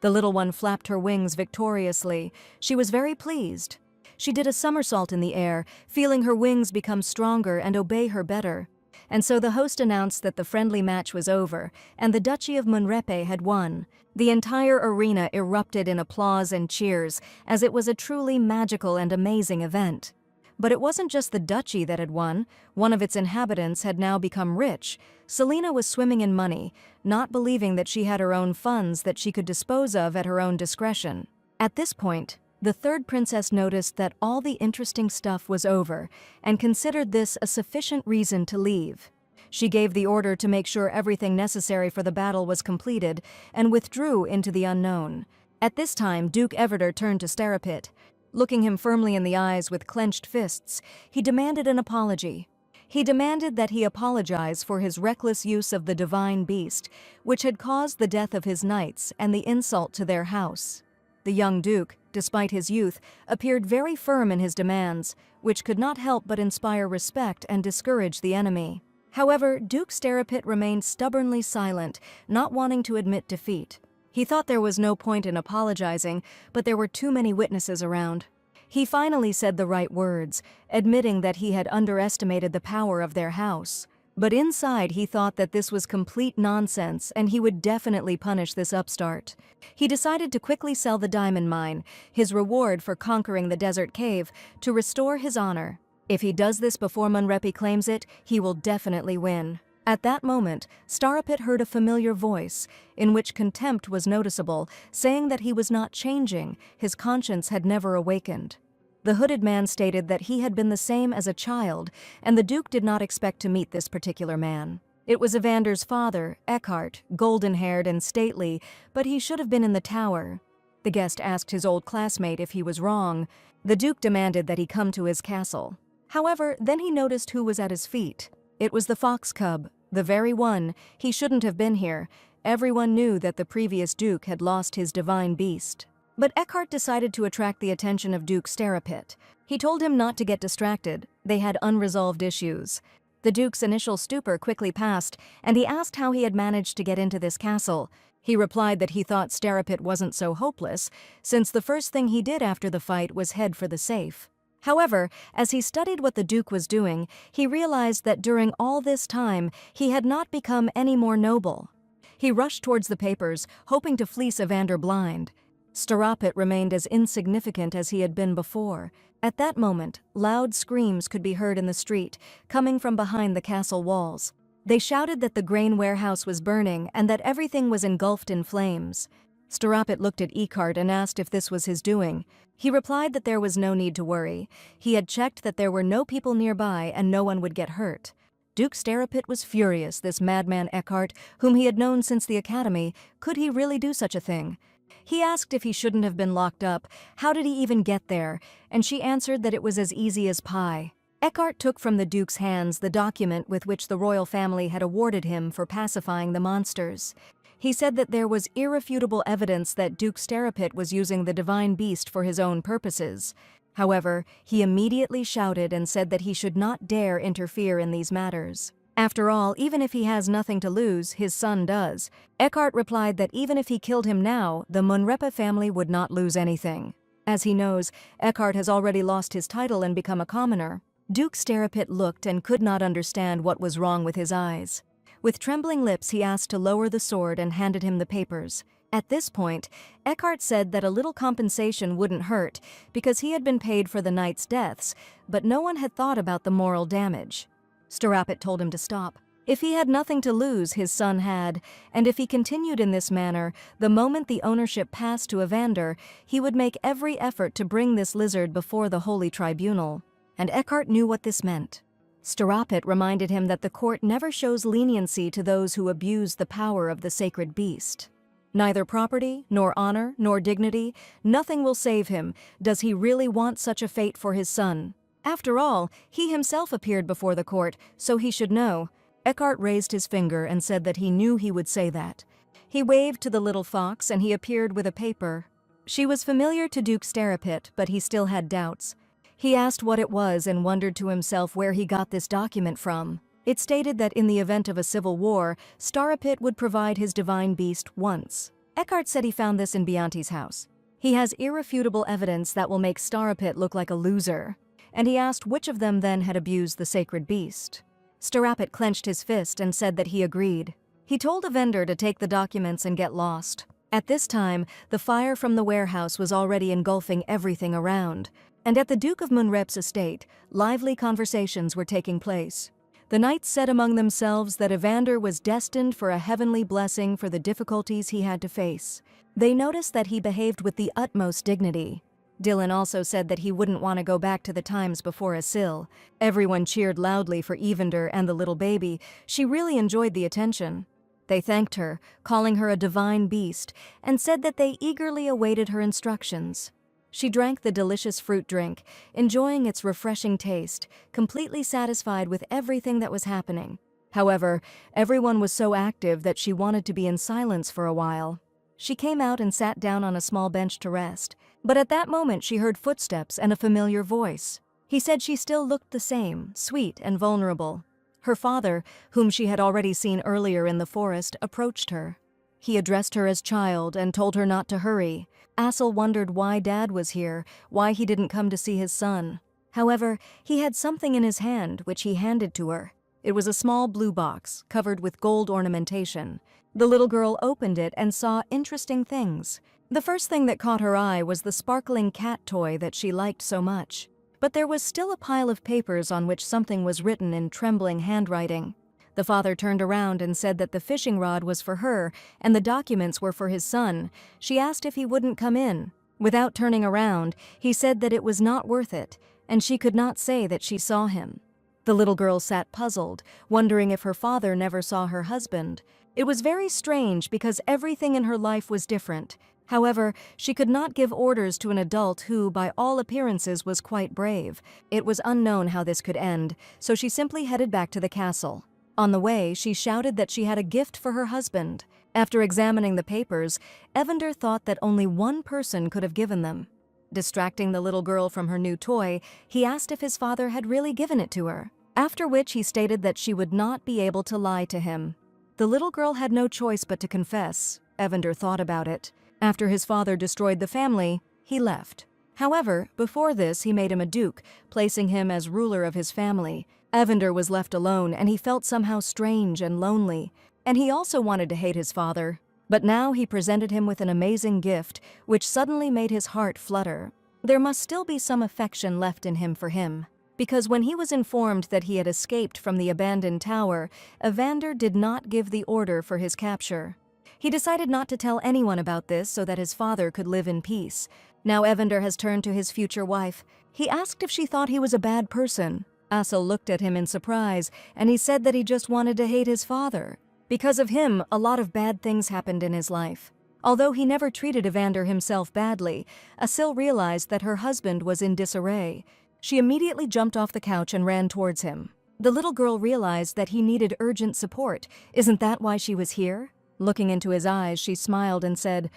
The little one flapped her wings victoriously. She was very pleased. She did a somersault in the air, feeling her wings become stronger and obey her better. And so the host announced that the friendly match was over, and the Duchy of Munrepe had won. The entire arena erupted in applause and cheers, as it was a truly magical and amazing event. But it wasn't just the duchy that had won. One of its inhabitants had now become rich. Selena was swimming in money, not believing that she had her own funds that she could dispose of at her own discretion. At this point, the third princess noticed that all the interesting stuff was over and considered this a sufficient reason to leave. She gave the order to make sure everything necessary for the battle was completed and withdrew into the unknown. At this time, Duke Everter turned to Starapit. Looking him firmly in the eyes with clenched fists, he demanded an apology. He demanded that he apologize for his reckless use of the divine beast, which had caused the death of his knights and the insult to their house. The young duke, despite his youth, appeared very firm in his demands, which could not help but inspire respect and discourage the enemy. However, Duke Starapit remained stubbornly silent, not wanting to admit defeat. He thought there was no point in apologizing, but there were too many witnesses around. He finally said the right words, admitting that he had underestimated the power of their house. But inside he thought that this was complete nonsense and he would definitely punish this upstart. He decided to quickly sell the diamond mine, his reward for conquering the desert cave, to restore his honor. If he does this before Munrepi claims it, he will definitely win. At that moment, Starapit heard a familiar voice, in which contempt was noticeable, saying that he was not changing, his conscience had never awakened. The hooded man stated that he had been the same as a child, and the Duke did not expect to meet this particular man. It was Evander's father, Eckhart, golden-haired and stately, but he should have been in the tower. The guest asked his old classmate if he was wrong. The Duke demanded that he come to his castle. However, then he noticed who was at his feet. It was the fox cub, the very one. He shouldn't have been here. Everyone knew that the previous Duke had lost his divine beast. But Eckhart decided to attract the attention of Duke Starapit. He told him not to get distracted. They had unresolved issues. The Duke's initial stupor quickly passed, and he asked how he had managed to get into this castle. He replied that he thought Starapit wasn't so hopeless, since the first thing he did after the fight was head for the safe. However, as he studied what the Duke was doing, he realized that during all this time, he had not become any more noble. He rushed towards the papers, hoping to fleece Evander blind. Starapit remained as insignificant as he had been before. At that moment, loud screams could be heard in the street, coming from behind the castle walls. They shouted that the grain warehouse was burning and that everything was engulfed in flames. Starapit looked at Eckhart and asked if this was his doing. He replied that there was no need to worry. He had checked that there were no people nearby and no one would get hurt. Duke Starapit was furious. This madman Eckhart, whom he had known since the academy, could he really do such a thing? He asked if he shouldn't have been locked up, how did he even get there, and she answered that it was as easy as pie. Eckhart took from the Duke's hands the document with which the royal family had awarded him for pacifying the monsters. He said that there was irrefutable evidence that Duke Starapit was using the divine beast for his own purposes. However, he immediately shouted and said that he should not dare interfere in these matters. After all, even if he has nothing to lose, his son does. Eckhart replied that even if he killed him now, the Manhwa family would not lose anything. As he knows, Eckhart has already lost his title and become a commoner. Duke Starapit looked and could not understand what was wrong with his eyes. With trembling lips, he asked to lower the sword and handed him the papers. At this point, Eckhart said that a little compensation wouldn't hurt because he had been paid for the knight's deaths, but no one had thought about the moral damage. Starapit told him to stop. If he had nothing to lose, his son had, and if he continued in this manner, the moment the ownership passed to Evander, he would make every effort to bring this lizard before the holy tribunal. And Eckhart knew what this meant. Starapit reminded him that the court never shows leniency to those who abuse the power of the sacred beast. Neither property, nor honor, nor dignity, nothing will save him. Does he really want such a fate for his son? After all, he himself appeared before the court, so he should know. Eckhart raised his finger and said that he knew he would say that. He waved to the little fox and he appeared with a paper. She was familiar to Duke Starapit, but he still had doubts. He asked what it was and wondered to himself where he got this document from. It stated that in the event of a civil war, Starapit would provide his divine beast once. Eckhart said he found this in Bianti's house. He has irrefutable evidence that will make Starapit look like a loser. And he asked which of them then had abused the sacred beast. Starapit clenched his fist and said that he agreed. He told Evander to take the documents and get lost. At this time, the fire from the warehouse was already engulfing everything around. And at the Duke of Munrep's estate, lively conversations were taking place. The knights said among themselves that Evander was destined for a heavenly blessing for the difficulties he had to face. They noticed that he behaved with the utmost dignity. Dylan also said that he wouldn't want to go back to the times before Asil. Everyone cheered loudly for Evander and the little baby. She really enjoyed the attention. They thanked her, calling her a divine beast, and said that they eagerly awaited her instructions. She drank the delicious fruit drink, enjoying its refreshing taste, completely satisfied with everything that was happening. However, everyone was so active that she wanted to be in silence for a while. She came out and sat down on a small bench to rest, but at that moment she heard footsteps and a familiar voice. He said she still looked the same, sweet and vulnerable. Her father, whom she had already seen earlier in the forest, approached her. He addressed her as child and told her not to hurry. Asil wondered why Dad was here, why he didn't come to see his son. However, he had something in his hand, which he handed to her. It was a small blue box, covered with gold ornamentation. The little girl opened it and saw interesting things. The first thing that caught her eye was the sparkling cat toy that she liked so much. But there was still a pile of papers on which something was written in trembling handwriting. The father turned around and said that the fishing rod was for her and the documents were for his son. She asked if he wouldn't come in. Without turning around, he said that it was not worth it, and she could not say that she saw him. The little girl sat puzzled, wondering if her father never saw her husband. It was very strange because everything in her life was different. However, she could not give orders to an adult who, by all appearances, was quite brave. It was unknown how this could end, so she simply headed back to the castle. On the way, she shouted that she had a gift for her husband. After examining the papers, Evander thought that only one person could have given them. Distracting the little girl from her new toy, he asked if his father had really given it to her, after which he stated that she would not be able to lie to him. The little girl had no choice but to confess. Evander thought about it. After his father destroyed the family, he left. However, before this, he made him a duke, placing him as ruler of his family. Evander was left alone, and he felt somehow strange and lonely. And he also wanted to hate his father. But now he presented him with an amazing gift, which suddenly made his heart flutter. There must still be some affection left in him for him, because when he was informed that he had escaped from the abandoned tower, Evander did not give the order for his capture. He decided not to tell anyone about this so that his father could live in peace. Now Evander has turned to his future wife. He asked if she thought he was a bad person. Assel looked at him in surprise, and he said that he just wanted to hate his father. Because of him, a lot of bad things happened in his life. Although he never treated Evander himself badly, Assel realized that her husband was in disarray. She immediately jumped off the couch and ran towards him. The little girl realized that he needed urgent support. Isn't that why she was here? Looking into his eyes, she smiled and said,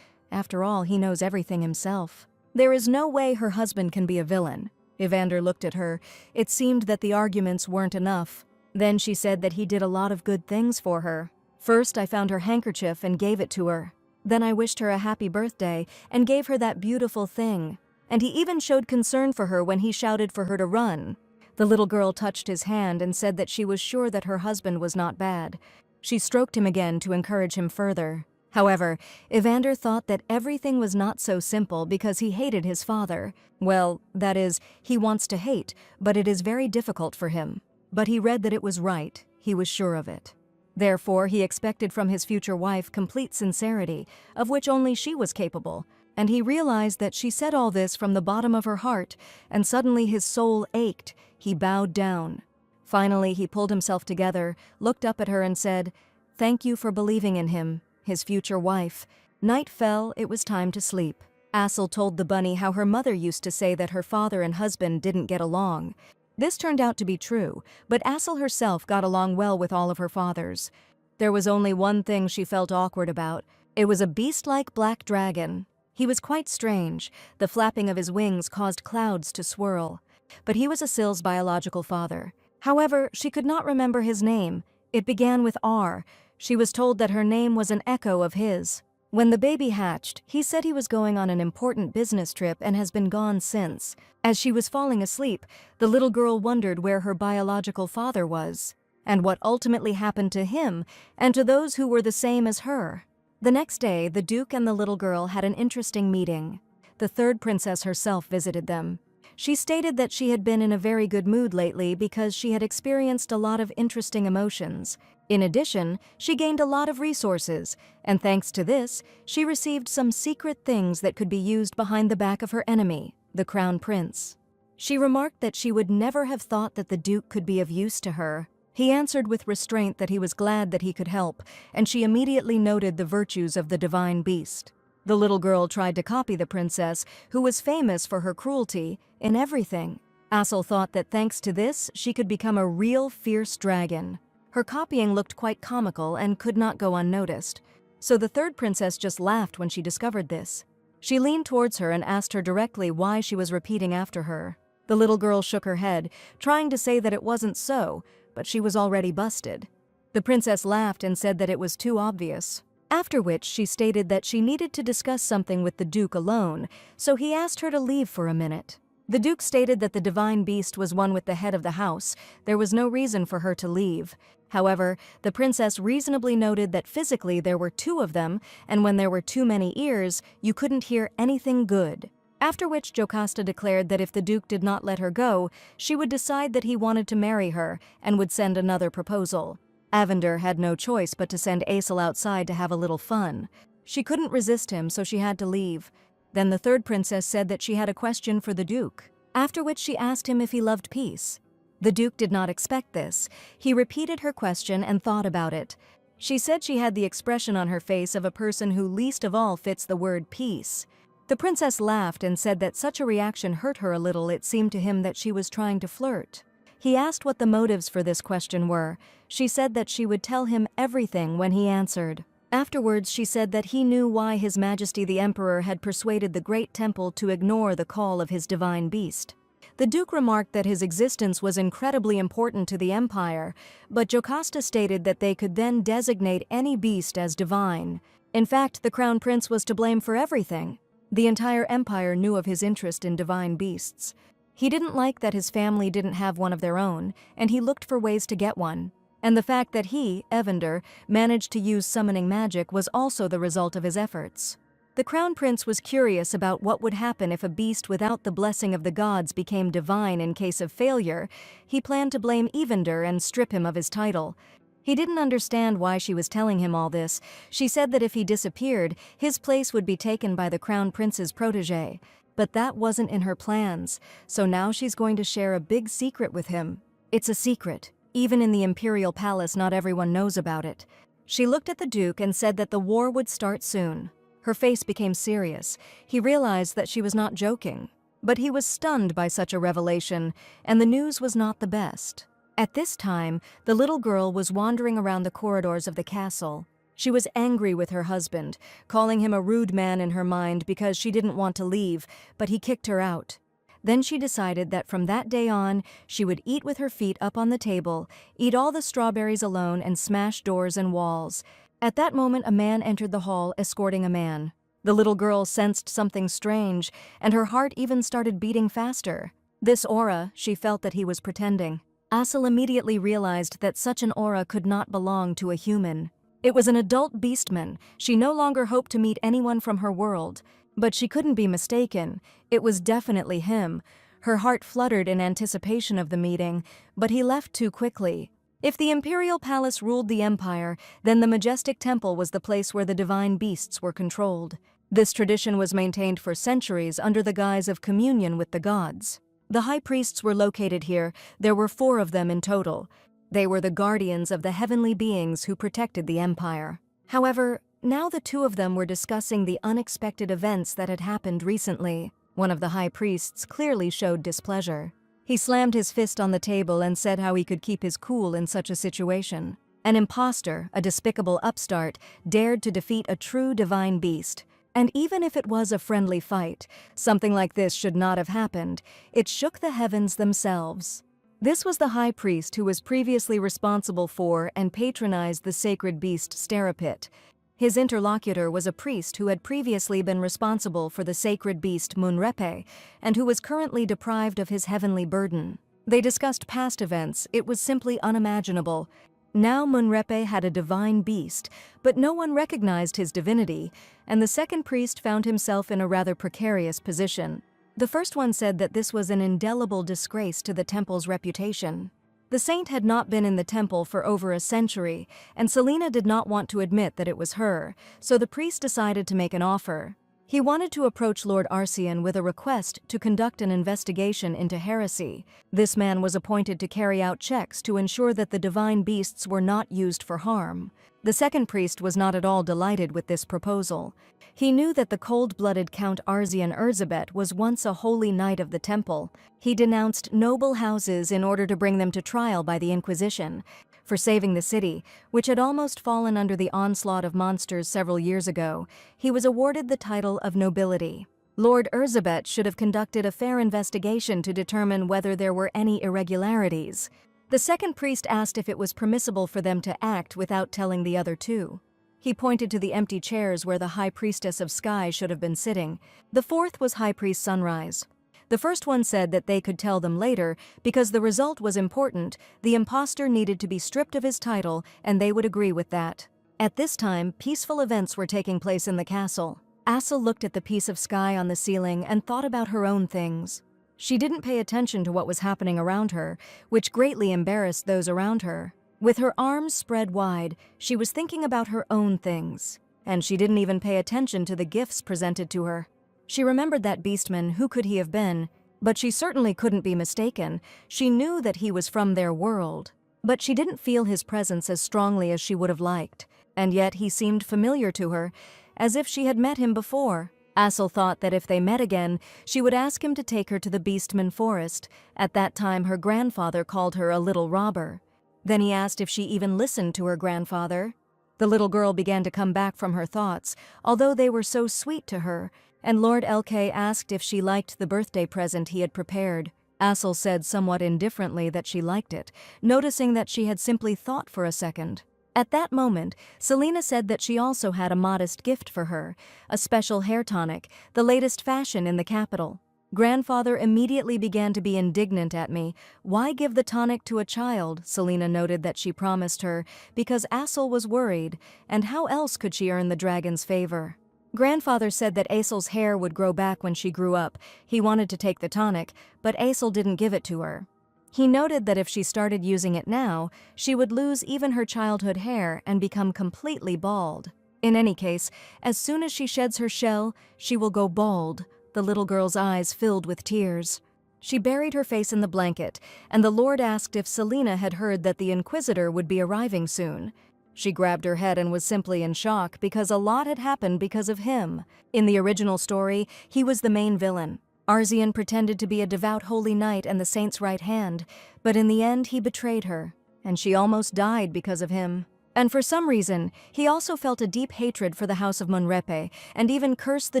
"After all, he knows everything himself. There is no way her husband can be a villain." Evander looked at her. It seemed that the arguments weren't enough. Then she said that he did a lot of good things for her. "First, I found her handkerchief and gave it to her. Then I wished her a happy birthday and gave her that beautiful thing. And he even showed concern for her when he shouted for her to run." The little girl touched his hand and said that she was sure that her husband was not bad. She stroked him again to encourage him further. However, Evander thought that everything was not so simple because he hated his father. Well, that is, he wants to hate, but it is very difficult for him. But he read that it was right. He was sure of it. Therefore, he expected from his future wife complete sincerity, of which only she was capable. And he realized that she said all this from the bottom of her heart, and suddenly his soul ached. He bowed down. Finally, he pulled himself together, looked up at her and said, "Thank you for believing in him, his future wife." Night fell, it was time to sleep. Assel told the bunny how her mother used to say that her father and husband didn't get along. This turned out to be true, but Assel herself got along well with all of her fathers. There was only one thing she felt awkward about. It was a beast-like black dragon. He was quite strange. The flapping of his wings caused clouds to swirl. But he was Assil's biological father. However, she could not remember his name. It began with R. She was told that her name was an echo of his. When the baby hatched, he said he was going on an important business trip and has been gone since. As she was falling asleep, the little girl wondered where her biological father was, and what ultimately happened to him and to those who were the same as her. The next day, the Duke and the little girl had an interesting meeting. The third princess herself visited them. She stated that she had been in a very good mood lately because she had experienced a lot of interesting emotions. In addition, she gained a lot of resources, and thanks to this, she received some secret things that could be used behind the back of her enemy, the Crown Prince. She remarked that she would never have thought that the Duke could be of use to her. He answered with restraint that he was glad that he could help, and she immediately noted the virtues of the divine beast. The little girl tried to copy the princess, who was famous for her cruelty, in everything. Assel thought that thanks to this, she could become a real fierce dragon. Her copying looked quite comical and could not go unnoticed. So the third princess just laughed when she discovered this. She leaned towards her and asked her directly why she was repeating after her. The little girl shook her head, trying to say that it wasn't so, but she was already busted. The princess laughed and said that it was too obvious. After which she stated that she needed to discuss something with the Duke alone, so he asked her to leave for a minute. The Duke stated that the divine beast was one with the head of the house. There was no reason for her to leave. However, the princess reasonably noted that physically there were two of them, and when there were too many ears, you couldn't hear anything good. After which Jocasta declared that if the Duke did not let her go, she would decide that he wanted to marry her and would send another proposal. Evander had no choice but to send Assel outside to have a little fun. She couldn't resist him, so she had to leave. Then the third princess said that she had a question for the Duke, after which she asked him if he loved peace. The Duke did not expect this. He repeated her question and thought about it. She said she had the expression on her face of a person who least of all fits the word peace. The princess laughed and said that such a reaction hurt her a little. It seemed to him that she was trying to flirt. He asked what the motives for this question were. She said that she would tell him everything when he answered. Afterwards, she said that he knew why His Majesty the Emperor had persuaded the Great Temple to ignore the call of his divine beast. The Duke remarked that his existence was incredibly important to the Empire, but Jocasta stated that they could then designate any beast as divine. In fact, the Crown Prince was to blame for everything. The entire Empire knew of his interest in divine beasts. He didn't like that his family didn't have one of their own, and he looked for ways to get one. And the fact that he, Evander, managed to use summoning magic was also the result of his efforts. The Crown Prince was curious about what would happen if a beast without the blessing of the gods became divine in case of failure. He planned to blame Evander and strip him of his title. He didn't understand why she was telling him all this. She said that if he disappeared, his place would be taken by the Crown Prince's protégé. But that wasn't in her plans, so now she's going to share a big secret with him. It's a secret. Even in the imperial palace, not everyone knows about it. She looked at the Duke and said that the war would start soon. Her face became serious. He realized that she was not joking. But he was stunned by such a revelation, and the news was not the best. At this time, the little girl was wandering around the corridors of the castle. She was angry with her husband, calling him a rude man in her mind because she didn't want to leave, but he kicked her out. Then she decided that from that day on, she would eat with her feet up on the table, eat all the strawberries alone, and smash doors and walls. At that moment, a man entered the hall, escorting a man. The little girl sensed something strange, and her heart even started beating faster. This aura, she felt that he was pretending. Asel immediately realized that such an aura could not belong to a human. It was an adult beastman. She no longer hoped to meet anyone from her world. But she couldn't be mistaken. It was definitely him. Her heart fluttered in anticipation of the meeting, but he left too quickly. If the imperial palace ruled the empire, then the majestic temple was the place where the divine beasts were controlled. This tradition was maintained for centuries under the guise of communion with the gods. The high priests were located here. There were 4 of them in total. They were the guardians of the heavenly beings who protected the empire. However, now the 2 of them were discussing the unexpected events that had happened recently. One of the high priests clearly showed displeasure. He slammed his fist on the table and said how he could keep his cool in such a situation. An impostor, a despicable upstart, dared to defeat a true divine beast. And even if it was a friendly fight, something like this should not have happened. It shook the heavens themselves. This was the high priest who was previously responsible for and patronized the sacred beast Sterapit. His interlocutor was a priest who had previously been responsible for the sacred beast Munrepe, and who was currently deprived of his heavenly burden. They discussed past events. It was simply unimaginable. Now Munrepe had a divine beast, but no one recognized his divinity, and the second priest found himself in a rather precarious position. The first one said that this was an indelible disgrace to the temple's reputation. The saint had not been in the temple for over a century, and Selena did not want to admit that it was her, so the priest decided to make an offer. He wanted to approach Lord Arcean with a request to conduct an investigation into heresy. This man was appointed to carry out checks to ensure that the divine beasts were not used for harm. The second priest was not at all delighted with this proposal. He knew that the cold-blooded Count Arzian Erzabet was once a holy knight of the temple. He denounced noble houses in order to bring them to trial by the Inquisition. For saving the city, which had almost fallen under the onslaught of monsters several years ago, he was awarded the title of nobility. Lord Erzabet should have conducted a fair investigation to determine whether there were any irregularities. The second priest asked if it was permissible for them to act without telling the other 2. He pointed to the empty chairs where the High Priestess of Sky should have been sitting. The fourth was High Priest Sunrise. The first one said that they could tell them later because the result was important. The impostor needed to be stripped of his title, and they would agree with that. At this time, peaceful events were taking place in the castle. Asel looked at the piece of sky on the ceiling and thought about her own things. She didn't pay attention to what was happening around her, which greatly embarrassed those around her. With her arms spread wide, she was thinking about her own things, and she didn't even pay attention to the gifts presented to her. She remembered that beastman. Who could he have been? But she certainly couldn't be mistaken. She knew that he was from their world. But she didn't feel his presence as strongly as she would have liked, and yet he seemed familiar to her, as if she had met him before. Asel thought that if they met again, she would ask him to take her to the Beastman Forest. At that time, her grandfather called her a little robber. Then he asked if she even listened to her grandfather. The little girl began to come back from her thoughts, although they were so sweet to her, and Lord Elke asked if she liked the birthday present he had prepared. Asel said somewhat indifferently that she liked it, noticing that she had simply thought for a second. At that moment, Selena said that she also had a modest gift for her, a special hair tonic, the latest fashion in the capital. Grandfather immediately began to be indignant at me. Why give the tonic to a child? Selena noted that she promised her, because Asel was worried, and how else could she earn the dragon's favor? Grandfather said that Asel's hair would grow back when she grew up. He wanted to take the tonic, but Asel didn't give it to her. He noted that if she started using it now, she would lose even her childhood hair and become completely bald. In any case, as soon as she sheds her shell, she will go bald. The little girl's eyes filled with tears. She buried her face in the blanket, and the Lord asked if Selena had heard that the Inquisitor would be arriving soon. She grabbed her head and was simply in shock because a lot had happened because of him. In the original story, he was the main villain. Arzian pretended to be a devout holy knight and the saint's right hand, but in the end he betrayed her, and she almost died because of him. And for some reason, he also felt a deep hatred for the House of Monrepe and even cursed the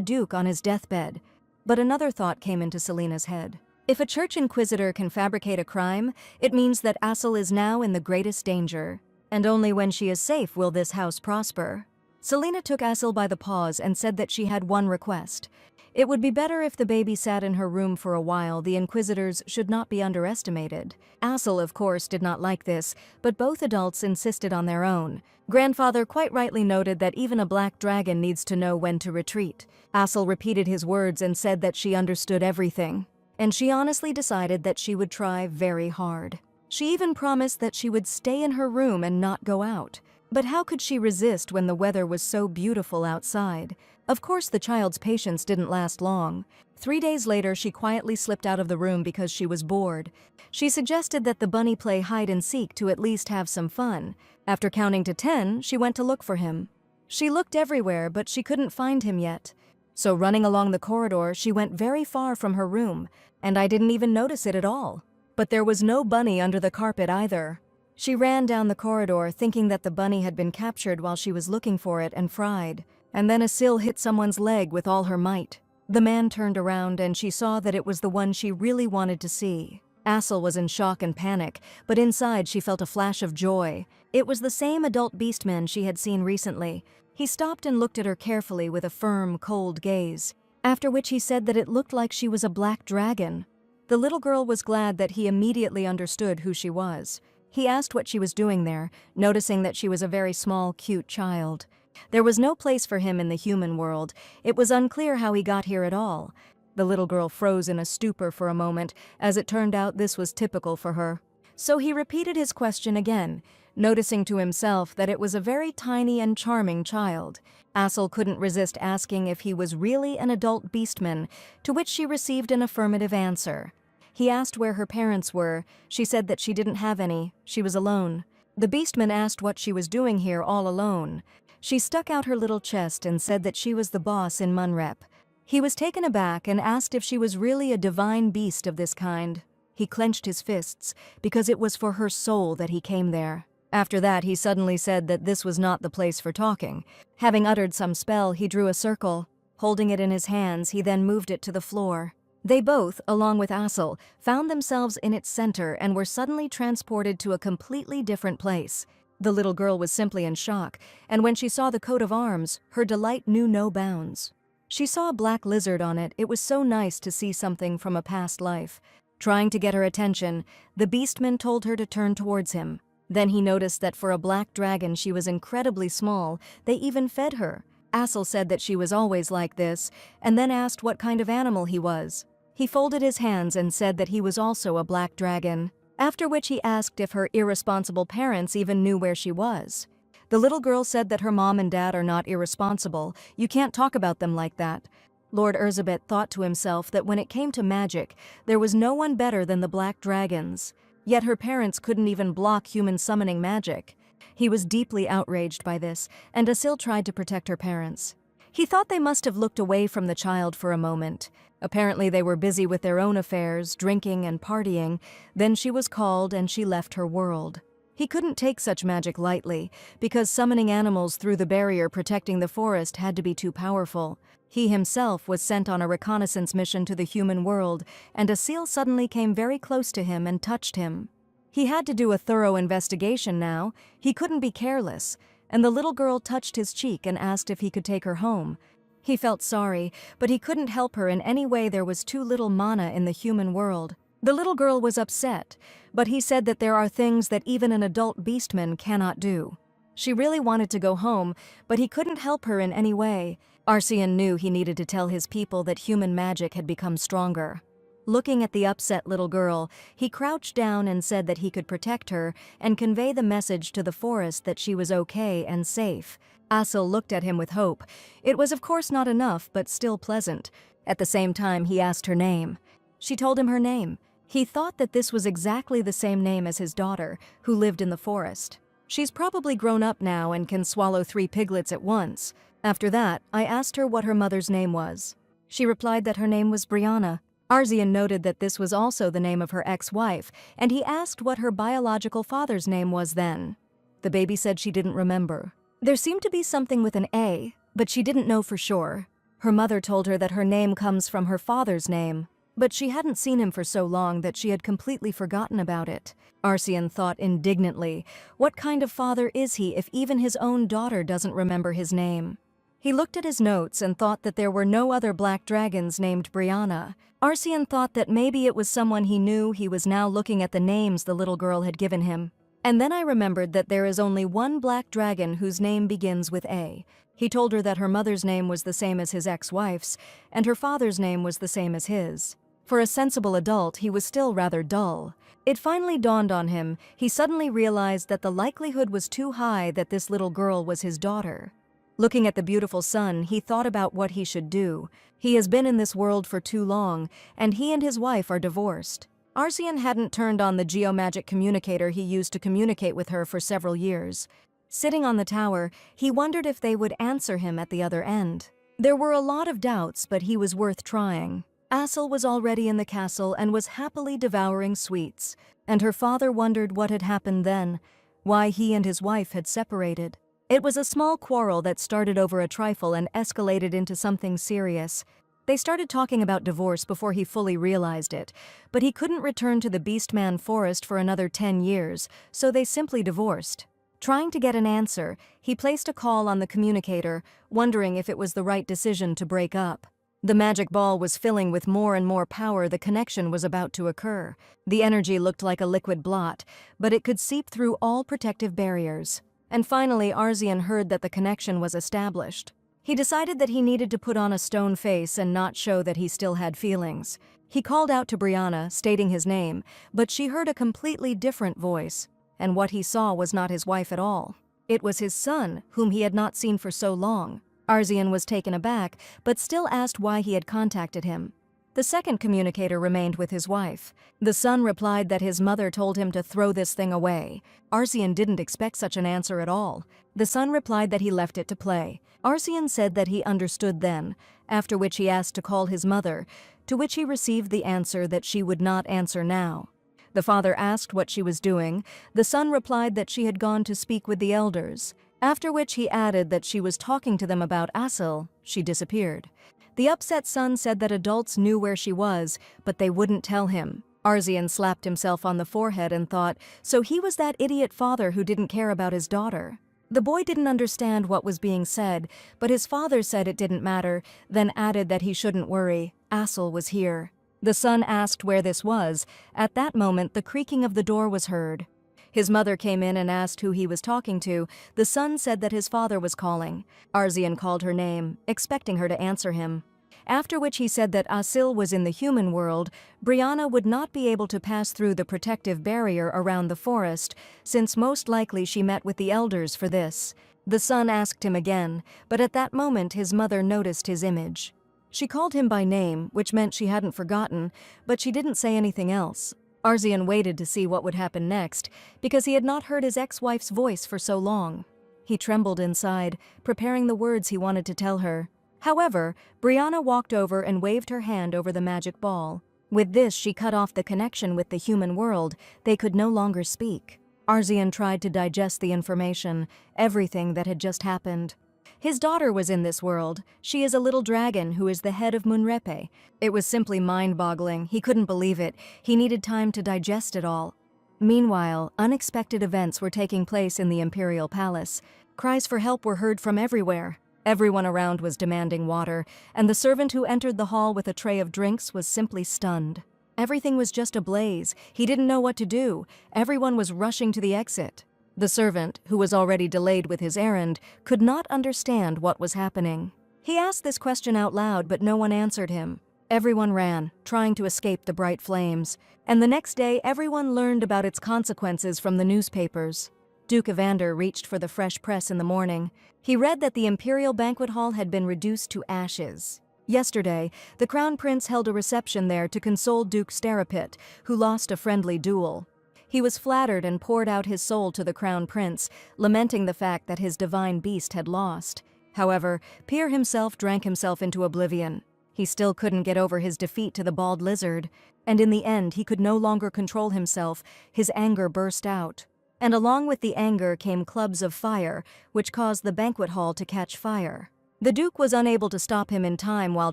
Duke on his deathbed. But another thought came into Selena's head. If a church inquisitor can fabricate a crime, it means that Asel is now in the greatest danger. And only when she is safe will this house prosper. Selena took Asel by the paws and said that she had one request. It would be better if the baby sat in her room for a while. The inquisitors should not be underestimated. Asel, of course, did not like this, but both adults insisted on their own. Grandfather quite rightly noted that even a black dragon needs to know when to retreat. Asel repeated his words and said that she understood everything. And she honestly decided that she would try very hard. She even promised that she would stay in her room and not go out. But how could she resist when the weather was so beautiful outside? Of course, the child's patience didn't last long. 3 days later, she quietly slipped out of the room because she was bored. She suggested that the bunny play hide and seek to at least have some fun. After counting to 10, she went to look for him. She looked everywhere, but she couldn't find him yet. So running along the corridor, she went very far from her room, and I didn't even notice it at all. But there was no bunny under the carpet either. She ran down the corridor thinking that the bunny had been captured while she was looking for it and fried. And then a sill hit someone's leg with all her might. The man turned around and she saw that it was the one she really wanted to see. Asel was in shock and panic, but inside she felt a flash of joy. It was the same adult beastman she had seen recently. He stopped and looked at her carefully with a firm, cold gaze, after which he said that it looked like she was a black dragon. The little girl was glad that he immediately understood who she was. He asked what she was doing there, noticing that she was a very small, cute child. There was no place for him in the human world. It was unclear how he got here at all. The little girl froze in a stupor for a moment. As it turned out, this was typical for her. So he repeated his question again, noticing to himself that it was a very tiny and charming child. Asel couldn't resist asking if he was really an adult beastman, to which she received an affirmative answer. He asked where her parents were. She said that she didn't have any. She was alone. The beastman asked what she was doing here all alone. She stuck out her little chest and said that she was the boss in Munrep. He was taken aback and asked if she was really a divine beast of this kind. He clenched his fists, because it was for her soul that he came there. After that, he suddenly said that this was not the place for talking. Having uttered some spell, he drew a circle. Holding it in his hands, he then moved it to the floor. They both, along with Asel, found themselves in its center and were suddenly transported to a completely different place. The little girl was simply in shock, and when she saw the coat of arms, her delight knew no bounds. She saw a black lizard on it. It was so nice to see something from a past life. Trying to get her attention, the beastman told her to turn towards him. Then he noticed that for a black dragon she was incredibly small. They even fed her. Asel said that she was always like this, and then asked what kind of animal he was. He folded his hands and said that he was also a black dragon, after which he asked if her irresponsible parents even knew where she was. The little girl said that her mom and dad are not irresponsible. You can't talk about them like that. Lord Erzsébet thought to himself that when it came to magic, there was no one better than the black dragons. Yet her parents couldn't even block human summoning magic. He was deeply outraged by this, and Asil tried to protect her parents. He thought they must have looked away from the child for a moment. Apparently they were busy with their own affairs, drinking and partying. Then she was called and she left her world. He couldn't take such magic lightly, because summoning animals through the barrier protecting the forest had to be too powerful. He himself was sent on a reconnaissance mission to the human world, and Asil suddenly came very close to him and touched him. He had to do a thorough investigation now. He couldn't be careless, and the little girl touched his cheek and asked if he could take her home. He felt sorry, but he couldn't help her in any way. There was too little mana in the human world. The little girl was upset, but he said that there are things that even an adult beastman cannot do. She really wanted to go home, but he couldn't help her in any way. Arsian knew he needed to tell his people that human magic had become stronger. Looking at the upset little girl, he crouched down and said that he could protect her and convey the message to the forest that she was okay and safe. Asil looked at him with hope. It was of course not enough, but still pleasant. At the same time, he asked her name. She told him her name. He thought that this was exactly the same name as his daughter, who lived in the forest. She's probably grown up now and can swallow 3 piglets at once. After that, I asked her what her mother's name was. She replied that her name was Brianna. Arsian noted that this was also the name of her ex-wife, and he asked what her biological father's name was then. The baby said she didn't remember. There seemed to be something with an A, but she didn't know for sure. Her mother told her that her name comes from her father's name, but she hadn't seen him for so long that she had completely forgotten about it. Arsian thought indignantly, what kind of father is he if even his own daughter doesn't remember his name? He looked at his notes and thought that there were no other black dragons named Brianna. Arsian thought that maybe it was someone he knew. He was now looking at the names the little girl had given him. And then I remembered that there is only one black dragon whose name begins with A. He told her that her mother's name was the same as his ex-wife's, and her father's name was the same as his. For a sensible adult, he was still rather dull. It finally dawned on him. He suddenly realized that the likelihood was too high that this little girl was his daughter. Looking at the beautiful sun, he thought about what he should do. He has been in this world for too long, and he and his wife are divorced. Arsian hadn't turned on the geomagic communicator he used to communicate with her for several years. Sitting on the tower, he wondered if they would answer him at the other end. There were a lot of doubts, but he was worth trying. Asil was already in the castle and was happily devouring sweets, and her father wondered what had happened then, why he and his wife had separated. It was a small quarrel that started over a trifle and escalated into something serious. They started talking about divorce before he fully realized it, but he couldn't return to the Beastman Forest for another 10 years, so they simply divorced. Trying to get an answer, he placed a call on the communicator, wondering if it was the right decision to break up. The magic ball was filling with more and more power. The connection was about to occur. The energy looked like a liquid blot, but it could seep through all protective barriers. And finally, Arsian heard that the connection was established. He decided that he needed to put on a stone face and not show that he still had feelings. He called out to Brianna, stating his name, but she heard a completely different voice, and what he saw was not his wife at all. It was his son, whom he had not seen for so long. Arsian was taken aback, but still asked why he had contacted him. The second communicator remained with his wife. The son replied that his mother told him to throw this thing away. Arsian didn't expect such an answer at all. The son replied that he left it to play. Arsian said that he understood then, after which he asked to call his mother, to which he received the answer that she would not answer now. The father asked what she was doing. The son replied that she had gone to speak with the elders, after which he added that she was talking to them about Asil. She disappeared. The upset son said that adults knew where she was, but they wouldn't tell him. Arsian slapped himself on the forehead and thought, so he was that idiot father who didn't care about his daughter. The boy didn't understand what was being said, but his father said it didn't matter, then added that he shouldn't worry. Asil was here. The son asked where this was. At that moment, the creaking of the door was heard. His mother came in and asked who he was talking to. The son said that his father was calling. Arsian called her name, expecting her to answer him. After which he said that Asil was in the human world. Brianna would not be able to pass through the protective barrier around the forest, since most likely she met with the elders for this. The son asked him again, but at that moment his mother noticed his image. She called him by name, which meant she hadn't forgotten, but she didn't say anything else. Arsian waited to see what would happen next, because he had not heard his ex-wife's voice for so long. He trembled inside, preparing the words he wanted to tell her. However, Brianna walked over and waved her hand over the magic ball. With this, she cut off the connection with the human world. They could no longer speak. Arsian tried to digest the information, everything that had just happened. His daughter was in this world. She is a little dragon who is the head of Munrepe. It was simply mind-boggling. He couldn't believe it. He needed time to digest it all. Meanwhile, unexpected events were taking place in the Imperial Palace. Cries for help were heard from everywhere. Everyone around was demanding water, and the servant who entered the hall with a tray of drinks was simply stunned. Everything was just ablaze. He didn't know what to do. Everyone was rushing to the exit. The servant, who was already delayed with his errand, could not understand what was happening. He asked this question out loud, but no one answered him. Everyone ran, trying to escape the bright flames, and the next day everyone learned about its consequences from the newspapers. Duke Evander reached for the fresh press in the morning. He read that the imperial banquet hall had been reduced to ashes. Yesterday, the crown prince held a reception there to console Duke Sterapit, who lost a friendly duel. He was flattered and poured out his soul to the crown prince, lamenting the fact that his divine beast had lost. However, Peer himself drank himself into oblivion. He still couldn't get over his defeat to the bald lizard, and in the end he could no longer control himself. His anger burst out. And along with the anger came clubs of fire, which caused the banquet hall to catch fire. The Duke was unable to stop him in time while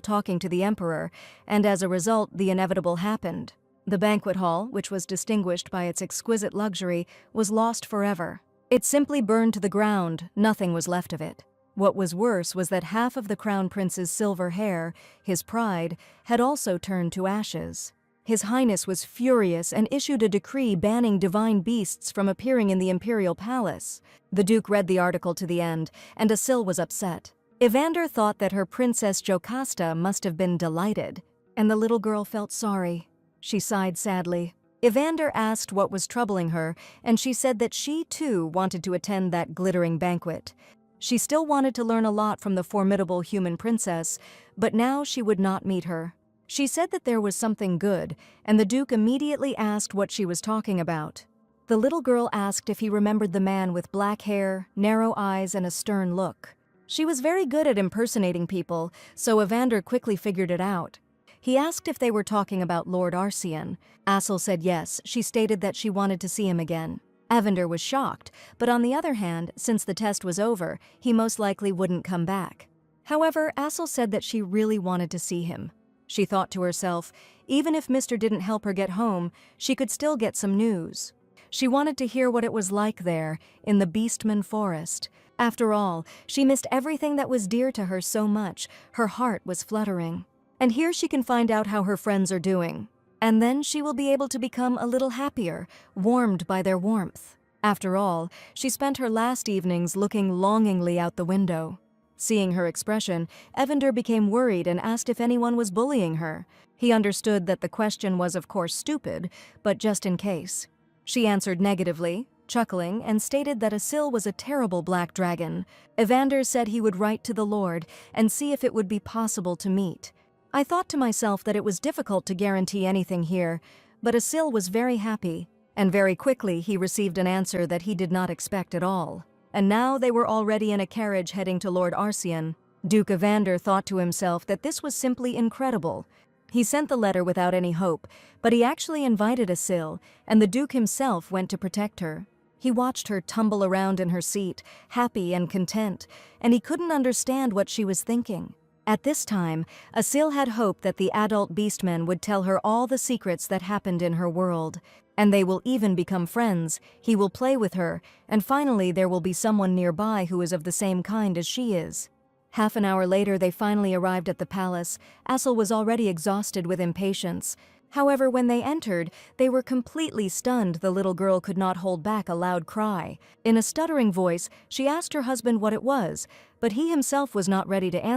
talking to the Emperor, and as a result, the inevitable happened. The banquet hall, which was distinguished by its exquisite luxury, was lost forever. It simply burned to the ground. Nothing was left of it. What was worse was that half of the crown prince's silver hair, his pride, had also turned to ashes. His Highness was furious and issued a decree banning divine beasts from appearing in the imperial palace. The Duke read the article to the end, and Asil was upset. Evander thought that her Princess Jocasta must have been delighted, and the little girl felt sorry. She sighed sadly. Evander asked what was troubling her, and she said that she too wanted to attend that glittering banquet. She still wanted to learn a lot from the formidable human princess, but now she would not meet her. She said that there was something good, and the Duke immediately asked what she was talking about. The little girl asked if he remembered the man with black hair, narrow eyes, and a stern look. She was very good at impersonating people, so Evander quickly figured it out. He asked if they were talking about Lord Arcian. Asil said yes. She stated that she wanted to see him again. Evander was shocked, but on the other hand, since the test was over, he most likely wouldn't come back. However, Asil said that she really wanted to see him. She thought to herself, even if Mr. didn't help her get home, she could still get some news. She wanted to hear what it was like there, in the Beastman Forest. After all, she missed everything that was dear to her so much. Her heart was fluttering. And here she can find out how her friends are doing. And then she will be able to become a little happier, warmed by their warmth. After all, she spent her last evenings looking longingly out the window. Seeing her expression, Evander became worried and asked if anyone was bullying her. He understood that the question was of course stupid, but just in case. She answered negatively, chuckling, and stated that Asil was a terrible black dragon. Evander said he would write to the Lord and see if it would be possible to meet. I thought to myself that it was difficult to guarantee anything here, but Asil was very happy, and very quickly he received an answer that he did not expect at all. And now they were already in a carriage heading to Lord Arcian. Duke Evander thought to himself that this was simply incredible. He sent the letter without any hope, but he actually invited Asil, and the Duke himself went to protect her. He watched her tumble around in her seat, happy and content, and he couldn't understand what she was thinking. At this time, Asil had hoped that the adult beastmen would tell her all the secrets that happened in her world, and they will even become friends. He will play with her, and finally there will be someone nearby who is of the same kind as she is. Half an hour later they finally arrived at the palace. Asil was already exhausted with impatience. However, when they entered, they were completely stunned. The little girl could not hold back a loud cry. In a stuttering voice, she asked her husband what it was, but he himself was not ready to answer.